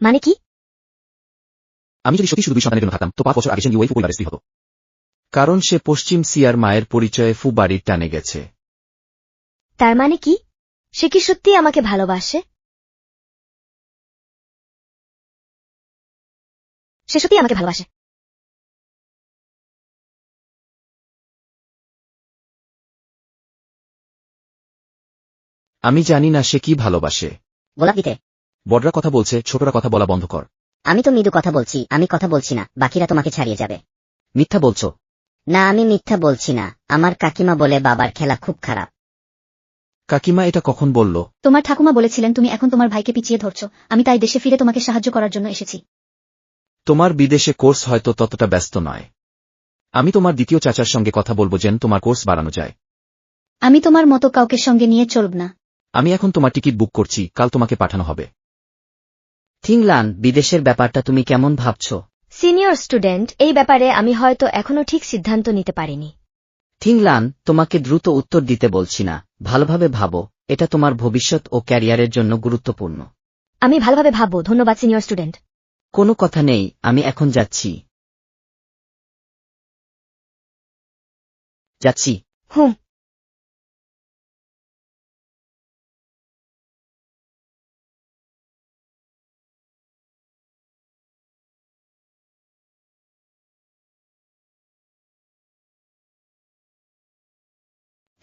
মানে কি? আমি যদি সত্যি শুধু 2 সন্তানের জন্য থাকতাম, তো 5 বছর আগে সেন ইউএই ফু পরিবারের স্ত্রী হতো। কারণ সে পশ্চিম সিয়ার মায়ের পরিচয়ে ফু বাড়ির টানে গেছে। তার মানে কি? সে কি সত্যিই আমাকে ভালোবাসে? সে সত্যিই আমাকে ভালোবাসে। আমি জানি না সে কি ভালোবাসে। গোলাপ দিতে। বড়রা কথা বলছে, ছোটরা কথা বলা বন্ধ কর। আমি তো মৃদু কথা বলছি, আমি কথা বলছি না, বাকিরা তোমাকে ছাড়িয়ে যাবে। মিথ্যা বলছো? না, আমি মিথ্যা বলছি না। আমার কাকিমা বলে বাবার খেলা খুব খারাপ। কাকিমা এটা কখন বলল? তোমার ঠাকুমা বলেছিলেন তুমি এখন তোমার ভাইকে পিছিয়ে ধরছো। আমি তাই দেশে ফিরে তোমাকে সাহায্য করার জন্য এসেছি। তোমার বিদেশে কোর্স হয়তো ততটা ব্যস্ত নয়। আমি তোমার দ্বিতীয় চাচার সঙ্গে কথা বলবো যেন তোমার কোর্স বাড়ানো যায়। আমি তোমার মতো কাউকে সঙ্গে নিয়ে চলব না। আমি এখন তোমার টিকিট বুক করছি, কাল তোমাকে পাঠানো হবে। থিংলান, বিদেশের ব্যাপারটা তুমি কেমন ভাবছো? সিনিয়র স্টুডেন্ট, এই ব্যাপারে আমি হয়তো এখনো ঠিক সিদ্ধান্ত নিতে পারিনি। থিংলান, তোমাকে দ্রুত উত্তর দিতে বলছি না, ভালোভাবে ভাবো। এটা তোমার ভবিষ্যৎ ও ক্যারিয়ারের জন্য গুরুত্বপূর্ণ। আমি ভালোভাবে ভাববো। ধন্যবাদ সিনিয়র স্টুডেন্ট। কোনো কথা নেই, আমি এখন যাচ্ছি। যাচ্ছি। হুম।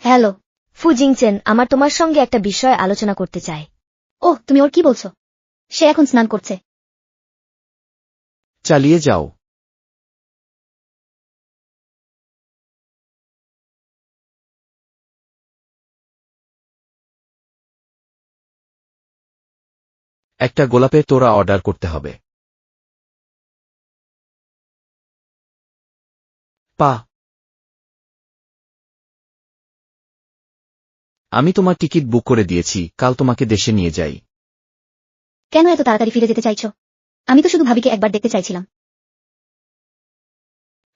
হ্যালো। ফু জিংচেন, আমার তোমার সঙ্গে একটা বিষয় আলোচনা করতে চাই। ওহ, তুমি ওর কি বলছো? সে এখন স্নান করছে। চালিয়ে যাও। একটা গোলাপের তোড়া অর্ডার করতে হবে। পা, আমি তোমার টিকিট বুক করে দিয়েছি, কাল তোমাকে দেশে নিয়ে যাই। কেন এত তাড়াতাড়ি ফিরে যেতে চাইছো? আমি তো শুধু ভাবিকে একবার দেখতে চাইছিলাম।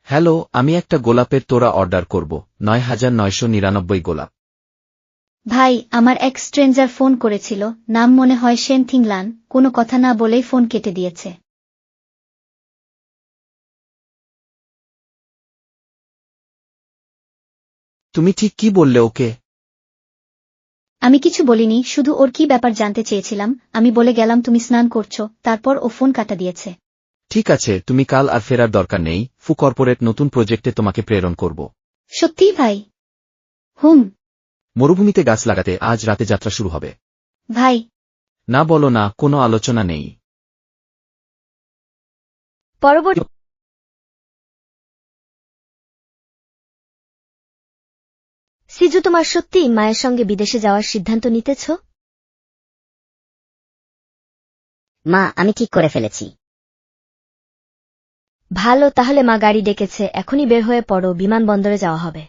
হ্যালো, আমি একটা গোলাপের তোড়া অর্ডার করব, 9999 গোলাপ। ভাই, আমার এক স্ট্রেঞ্জার ফোন করেছিল, নাম মনে হয় শেন থিংলান, কোনো কথা না বলেই ফোন কেটে দিয়েছে। তুমি ঠিক কি বললে ওকে? আমি কিছু বলিনি, শুধু ওর কি ব্যাপার জানতে চেয়েছিলাম। আমি বলে গেলাম তুমি স্নান করছো, তারপর ও ফোন কাটা দিয়েছে। ঠিক আছে, তুমি কাল আর ফেরার দরকার নেই, ফু কর্পোরেট নতুন প্রজেক্টে তোমাকে প্রেরণ করব। সত্যিই ভাই? হুম। মরুভূমিতে গাছ লাগাতে আজ রাতে যাত্রা শুরু হবে। ভাই। না বলো না, কোনো আলোচনা নেই। পরবর্তী সিজু, তোমার সত্যি মায়ের সঙ্গে বিদেশে যাওয়ার সিদ্ধান্ত নিতেছ? মা, আমি ঠিক করে ফেলেছি। ভালো, তাহলে মা গাড়ি ডেকেছে, এখনই বের হয়ে পড়ো, বিমানবন্দরে যাওয়া হবে।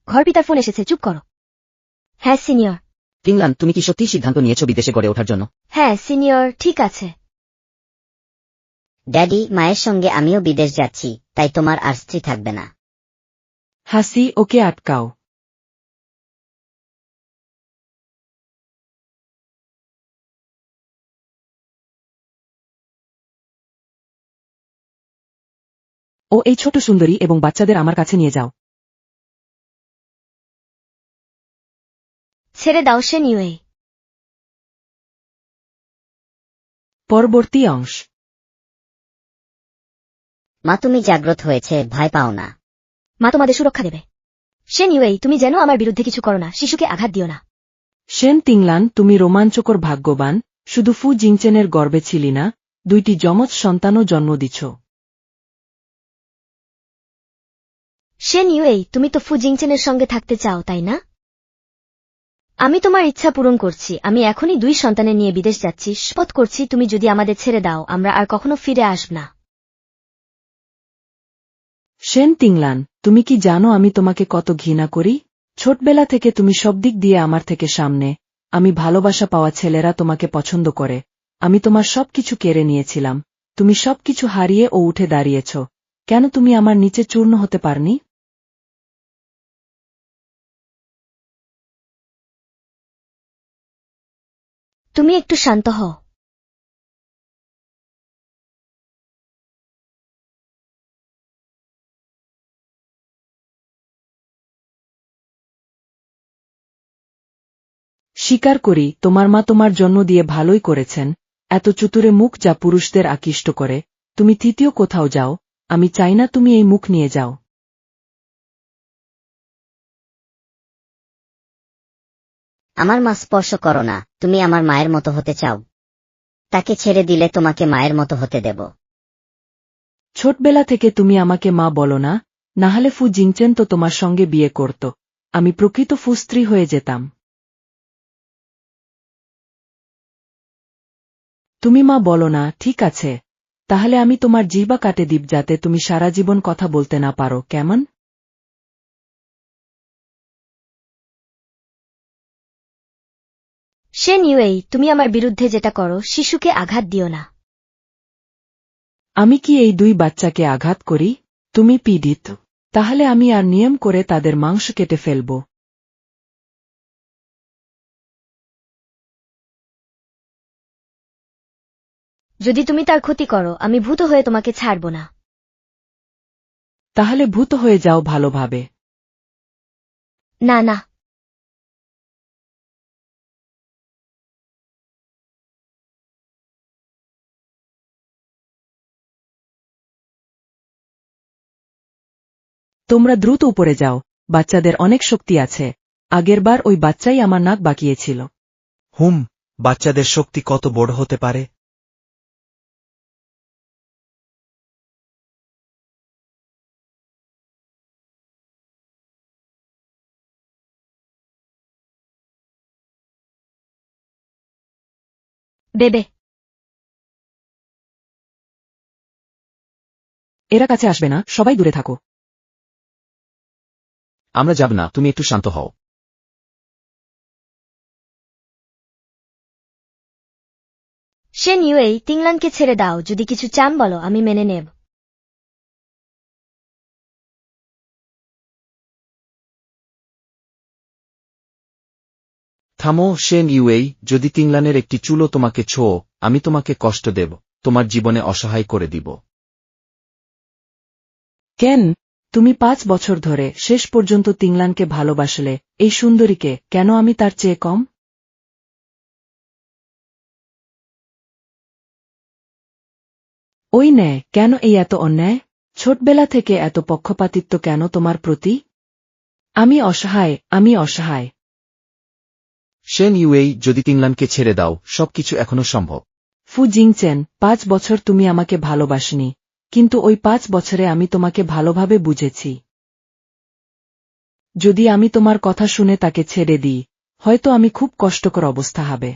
ঘর পিতার ফোন এসেছে, চুপ করো। হ্যাঁ সিনিয়র। টিংলান, তুমি কি সত্যি সিদ্ধান্ত নিয়েছো বিদেশে গড়ে ওঠার জন্য? হ্যাঁ সিনিয়র, ঠিক আছে। ড্যাডি, মায়ের সঙ্গে আমিও বিদেশ যাচ্ছি, তাই তোমার আর স্ত্রী থাকবে না। হাসি, ওকে আটকাও। ও এই ছোট সুন্দরী এবং বাচ্চাদের আমার কাছে নিয়ে যাও। ছেড়ে দাও সে নিয়ে। পরবর্তী অংশ। মা, তুমি জাগ্রত হয়েছে, ভয় পাও না। মা তোমাদের সুরক্ষা দেবে। সে নিয়ে, তুমি যেন আমার বিরুদ্ধে কিছু করো না, শিশুকে আঘাত দিও না। শেন তিংলান, তুমি রোমাঞ্চকর ভাগ্যবান, শুধু ফু জিংচেনের গর্বে ছিলি না, 2টি যমজ সন্তানও জন্ম দিছ। সে নিয়ে, তুমি তো ফু জিংচেনের সঙ্গে থাকতে চাও, তাই না? আমি তোমার ইচ্ছা পূরণ করছি, আমি এখনই 2 সন্তানের নিয়ে বিদেশ যাচ্ছি, শপথ করছি তুমি যদি আমাদের ছেড়ে দাও আমরা আর কখনো ফিরে আসব না। শেন তিংলান, তুমি কি জানো আমি তোমাকে কত ঘৃণা করি? ছোটবেলা থেকে তুমি সব দিক দিয়ে আমার থেকে সামনে, আমি ভালোবাসা পাওয়া ছেলেরা তোমাকে পছন্দ করে, আমি তোমার সবকিছু কেড়ে নিয়েছিলাম, তুমি সবকিছু হারিয়ে ও উঠে দাঁড়িয়েছ, কেন তুমি আমার নিচে চূর্ণ হতে পারনি? তুমি একটু শান্ত হও। স্বীকার করি, তোমার মা তোমার জন্ম দিয়ে ভালোই করেছেন, এত চতুরে মুখ যা পুরুষদের আকৃষ্ট করে, তুমি তৃতীয় কোথাও যাও, আমি চাই না তুমি এই মুখ নিয়ে যাও। আমার মা স্পর্শ করো না, তুমি আমার মায়ের মতো হতে চাও? তাকে ছেড়ে দিলে তোমাকে মায়ের মতো হতে দেব। ছোটবেলা থেকে তুমি আমাকে মা বলো না, নাহলে ফু জিংচেন তো তোমার সঙ্গে বিয়ে করত, আমি প্রকৃত ফু স্ত্রী হয়ে যেতাম। তুমি মা বলো না, ঠিক আছে, তাহলে আমি তোমার জিহ্বা কাটে দিব যাতে তুমি সারা জীবন কথা বলতে না পারো, কেমন? সে নিয়ে, তুমি আমার বিরুদ্ধে যেটা করো, শিশুকে আঘাত দিও না। আমি কি এই 2 বাচ্চাকে আঘাত করি? তুমি পীড়িত, তাহলে আমি আর নিয়ম করে তাদের মাংস কেটে ফেলব। যদি তুমি তার ক্ষতি করো আমি ভূত হয়ে তোমাকে ছাড়ব না। তাহলে ভূত হয়ে যাও ভালোভাবে। না না, তোমরা দ্রুত উপরে যাও, বাচ্চাদের অনেক শক্তি আছে। আগেরবার ওই বাচ্চাই আমার নাক বাঁকিয়েছিল। হুম, বাচ্চাদের শক্তি কত বড় হতে পারে। বেবে এরা কাছে আসবে না, সবাই দূরে থাকো। আমরা যাব না, তুমি একটু শান্ত হও। শেন ইউই, তিংলানকে ছেড়ে দাও। যদি কিছু চান বলো, আমি মেনে নেব। থামো শেন ইউই, যদি তিংলানের একটি চুলও তোমাকে ছোঁয়, আমি তোমাকে কষ্ট দেব, তোমার জীবনে অসহায় করে দিব। কেন, তুমি 5 বছর ধরে শেষ পর্যন্ত তিংলানকে ভালোবাসলে, এই সুন্দরীকে, কেন আমি তার চেয়ে কম? ওই ন্যায়, কেন এই এত অন্যায়? ছোটবেলা থেকে এত পক্ষপাতিত্ব কেন তোমার প্রতি? আমি অসহায়, আমি অসহায়। শেন ইউই, যদি তিংলানকে ছেড়ে দাও, সবকিছু এখনো সম্ভব। ফু জিংচেন, 5 বছর তুমি আমাকে ভালোবাসনি, কিন্তু ওই 5 বছরে আমি তোমাকে ভালোভাবে বুঝেছি। যদি আমি তোমার কথা শুনে তাকে ছেড়ে দিই, হয়তো আমি খুব কষ্টকর অবস্থা হবে।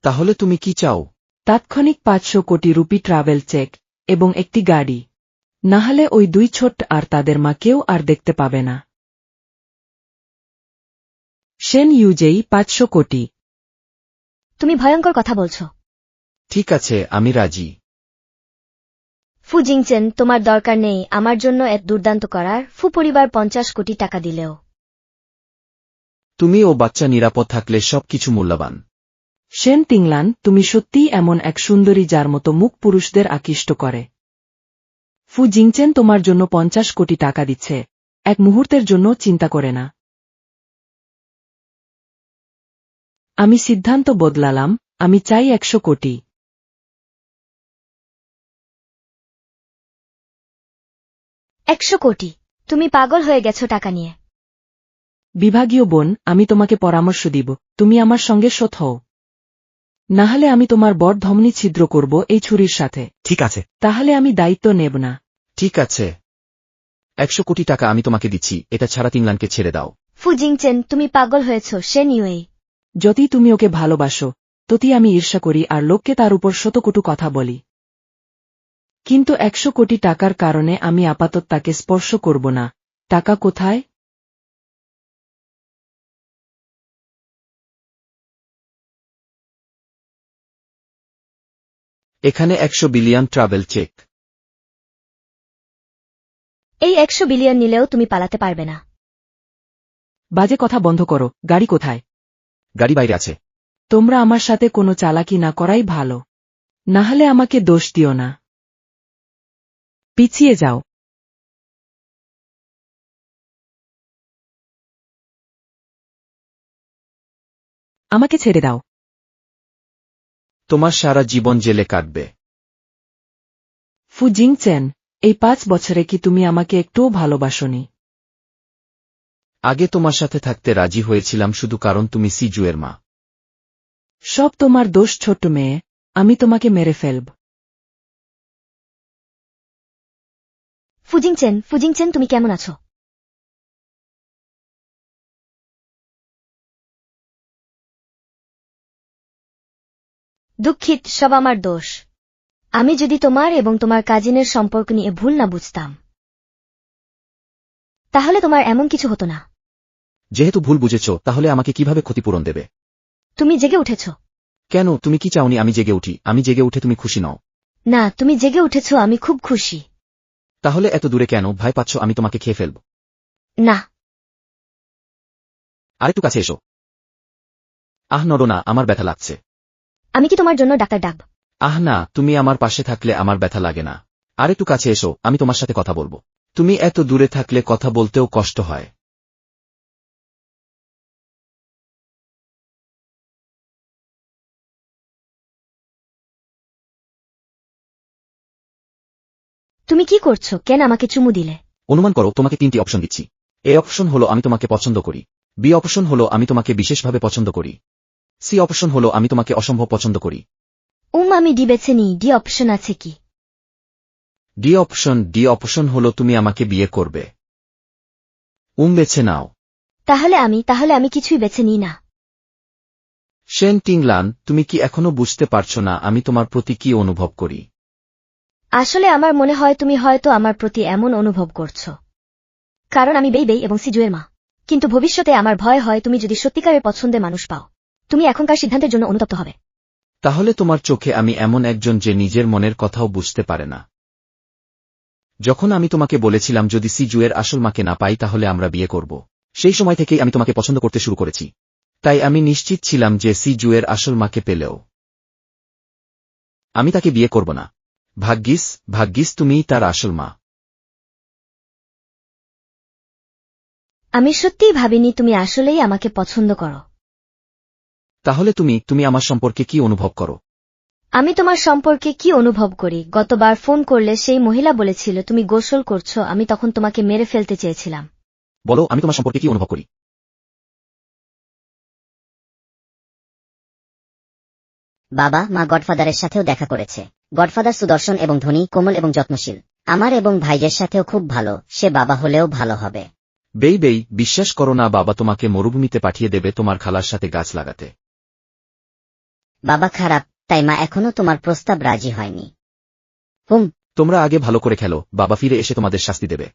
তাহলে তুমি কি চাও? তাৎক্ষণিক 500 কোটি রুপি ট্রাভেল চেক এবং একটি গাড়ি, নাহলে ওই 2 ছোট্ট আর তাদের মা কেউ আর দেখতে পাবে না। শেন ইউজেই 500 কোটি। তুমি ভয়ঙ্কর কথা বলছো। ঠিক আছে, আমি রাজি। ফু জিংচেন, তোমার দরকার নেই আমার জন্য এত দুর্দান্ত করার। ফু পরিবার 50 কোটি টাকা দিলেও। তুমি ও বাচ্চা নিরাপদ থাকলে সবকিছু মূল্যবান। শেন তিংলান, তুমি সত্যিই এমন এক সুন্দরী যার মতো মুখ পুরুষদের আকৃষ্ট করে। ফু জিংচেন তোমার জন্য 50 কোটি টাকা দিচ্ছে, এক মুহূর্তের জন্য চিন্তা করে না। আমি সিদ্ধান্ত বদলালাম, আমি চাই 100 কোটি। 100 কোটি? তুমি পাগল হয়ে গেছো টাকা নিয়ে। বিভাগীয় বোন, আমি তোমাকে পরামর্শ দিব, তুমি আমার সঙ্গে সৎ হও। নাহলে আমি তোমার বড় ধমনী ছিদ্র করব এই ছুরির সাথে। ঠিক আছে। তাহলে আমি দায়িত্ব নেব না। ঠিক আছে, 100 কোটি টাকা আমি তোমাকে দিচ্ছি, এটা ছাড়া তিংলানকে ছেড়ে দাও। ফু জিংচেন, তুমি পাগল হয়েছো। শেন ইউই, যদি তুমি ওকে ভালোবাসো, ততি আমি ঈর্ষা করি আর লোককে তার উপর শতকটু কথা বলি। কিন্তু 100 কোটি টাকার কারণে আমি আপাতত তাকে স্পর্শ করব না। টাকা কোথায়? এখানে 100 বিলিয়ন ট্রাভেল চেক। এই 100 বিলিয়ন নিলেও তুমি পালাতে পারবে না। বাজে কথা বন্ধ করো, গাড়ি কোথায়? গাড়ি বাইরে আছে। তোমরা আমার সাথে কোনো চালাকি না করাই ভালো, নাহলে আমাকে দোষ দিও না। পিছিয়ে যাও। আমাকে ছেড়ে দাও। তোমার সারা জীবন জেলে কাটবে। ফু জিংচেন, এই 5 বছরে কি তুমি আমাকে একটুও ভালোবাসোনি? আগে তোমার সাথে থাকতে রাজি হয়েছিলাম শুধু কারণ তুমি সিজুয়ের মা। সব তোমার দোষ ছোট্ট মেয়ে, আমি তোমাকে মেরে ফেলব। ফুজিংচেন, তুমি কেমন আছো? দুঃখিত, সব আমার দোষ। আমি যদি তোমার এবং তোমার কাজিনের সম্পর্ক নিয়ে ভুল না বুঝতাম, তাহলে তোমার এমন কিছু হতো না। যেহেতু ভুল বুঝেছ, তাহলে আমাকে কিভাবে ক্ষতিপূরণ দেবে? তুমি জেগে উঠেছ। কেন, তুমি কি চাওনি আমি জেগে উঠি? আমি জেগে উঠে তুমি খুশি নও? না, তুমি জেগে উঠেছ, আমি খুব খুশি। তাহলে এত দূরে কেন? ভয় পাচ্ছ আমি তোমাকে খেয়ে ফেলব? না। আরেকটু কাছে এসো। নড়ো না, আমার ব্যথা লাগছে। আমি কি তোমার জন্য ডাক্তার ডাকব? না, তুমি আমার পাশে থাকলে আমার ব্যথা লাগে না। আরেকটু কাছে এসো, আমি তোমার সাথে কথা বলবো। তুমি এত দূরে থাকলে কথা বলতেও কষ্ট হয়। তুমি কি করছো? কেন আমাকে চুমু দিলে? অনুমান করো, তোমাকে 3টি অপশন দিচ্ছি। এ অপশন হলো আমি তোমাকে পছন্দ করি, বি অপশন হলো আমি তোমাকে বিশেষভাবে পছন্দ করি, সি অপশন হলো আমি তোমাকে অসম্ভব পছন্দ করি। আমি ডি বেছে নিই। ডি অপশন আছে কি? ডি অপশন হলো তুমি আমাকে বিয়ে করবে। বেছে নাও। তাহলে আমি কিছুই বেছে নিই না। শেন টিংলান, তুমি কি এখনো বুঝতে পারছো না আমি তোমার প্রতি কি অনুভব করি? আসলে আমার মনে হয় তুমি হয়তো আমার প্রতি এমন অনুভব করছো কারণ আমি বেই এবং সিজুয়ের মা। কিন্তু ভবিষ্যতে আমার ভয় হয় তুমি যদি সত্যিকারের পছন্দের মানুষ পাও, তুমি এখনকার সিদ্ধান্তের জন্য অনুতপ্ত হবে। তাহলে তোমার চোখে আমি এমন একজন যে নিজের মনের কথাও বুঝতে পারে না। যখন আমি তোমাকে বলেছিলাম যদি সিজুয়ের আসল মাকে না পাই তাহলে আমরা বিয়ে করব, সেই সময় থেকেই আমি তোমাকে পছন্দ করতে শুরু করেছি। তাই আমি নিশ্চিত ছিলাম যে সিজুয়ের আসল মাকে পেলেও আমি তাকে বিয়ে করব না। ভাগ্যিস তুমিই তার আসল মা। আমি সত্যিই ভাবিনি তুমি আসলেই আমাকে পছন্দ করো। তাহলে তুমি আমার সম্পর্কে কি অনুভব করো? আমি তোমার সম্পর্কে কি অনুভব করি? গতবার ফোন করলে সেই মহিলা বলেছিল তুমি গোসল করছো, আমি তখন তোমাকে মেরে ফেলতে চেয়েছিলাম। বলো আমি তোমার সম্পর্কে কি অনুভব করি? বাবা মা গডফাদারের সাথেও দেখা করেছে। গডফাদার সুদর্শন এবং ধনী, কোমল এবং যত্নশীল। আমার এবং ভাইজের সাথেও খুব ভালো। সে বাবা হলেও ভালো হবে। বেই, বিশ্বাস করো না, বাবা তোমাকে মরুভূমিতে পাঠিয়ে দেবে তোমার খালার সাথে গাছ লাগাতে। বাবা খারাপ, তাই মা এখনো তোমার প্রস্তাব রাজি হয়নি। তোমরা আগে ভালো করে খেলো, বাবা ফিরে এসে তোমাদের শাস্তি দেবে।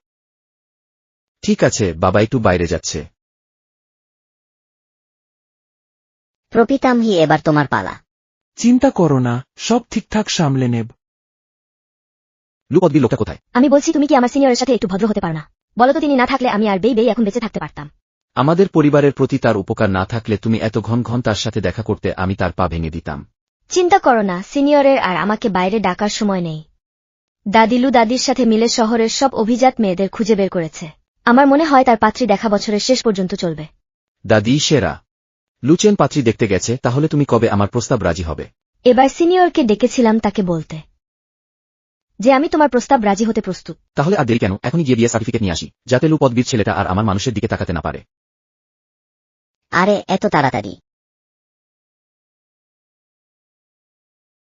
ঠিক আছে, বাবা একটু বাইরে যাচ্ছে। প্রপিতামহি, এবার তোমার পালা। চিন্তা করো না, সব ঠিকঠাক সামলে নেব। লুপদ্দি লোকটা কোথায়? আমি বলছি তুমি কি আমার সিনিয়রের সাথে একটু ভদ্র হতে পারো না? বলো তো তিনি না থাকলে আমি আর বেই এখন বেঁচে থাকতে পারতাম। আমাদের পরিবারের প্রতি তার উপকার না থাকলে তুমি এত ঘন তার সাথে দেখা করতে আমি তার পা ভেঙে দিতাম। চিন্তা করো না, সিনিয়রের আর আমাকে বাইরে ডাকার সময় নেই। দাদিলু দাদির সাথে মিলে শহরের সব অভিজাত মেয়েদের খুঁজে বের করেছে। আমার মনে হয় তার পাত্রী দেখা বছরের শেষ পর্যন্ত চলবে। দাদি সেরা। লুচেন পাত্রী দেখতে গেছে, তাহলে তুমি কবে আমার প্রস্তাব রাজি হবে? এবার সিনিয়রকে ডেকেছিলাম তাকে বলতে যে আমি তোমার প্রস্তাব রাজি হতে প্রস্তুত। তাহলে আর দেরি কেন? এখনই গিয়ে বিয়ে সার্টিফিকেট নিয়ে আসি, যাতে লুপদ্বির ছেলেটা আর আমার মানুষের দিকে তাকাতে না পারে। আরে এত তাড়াতাড়ি?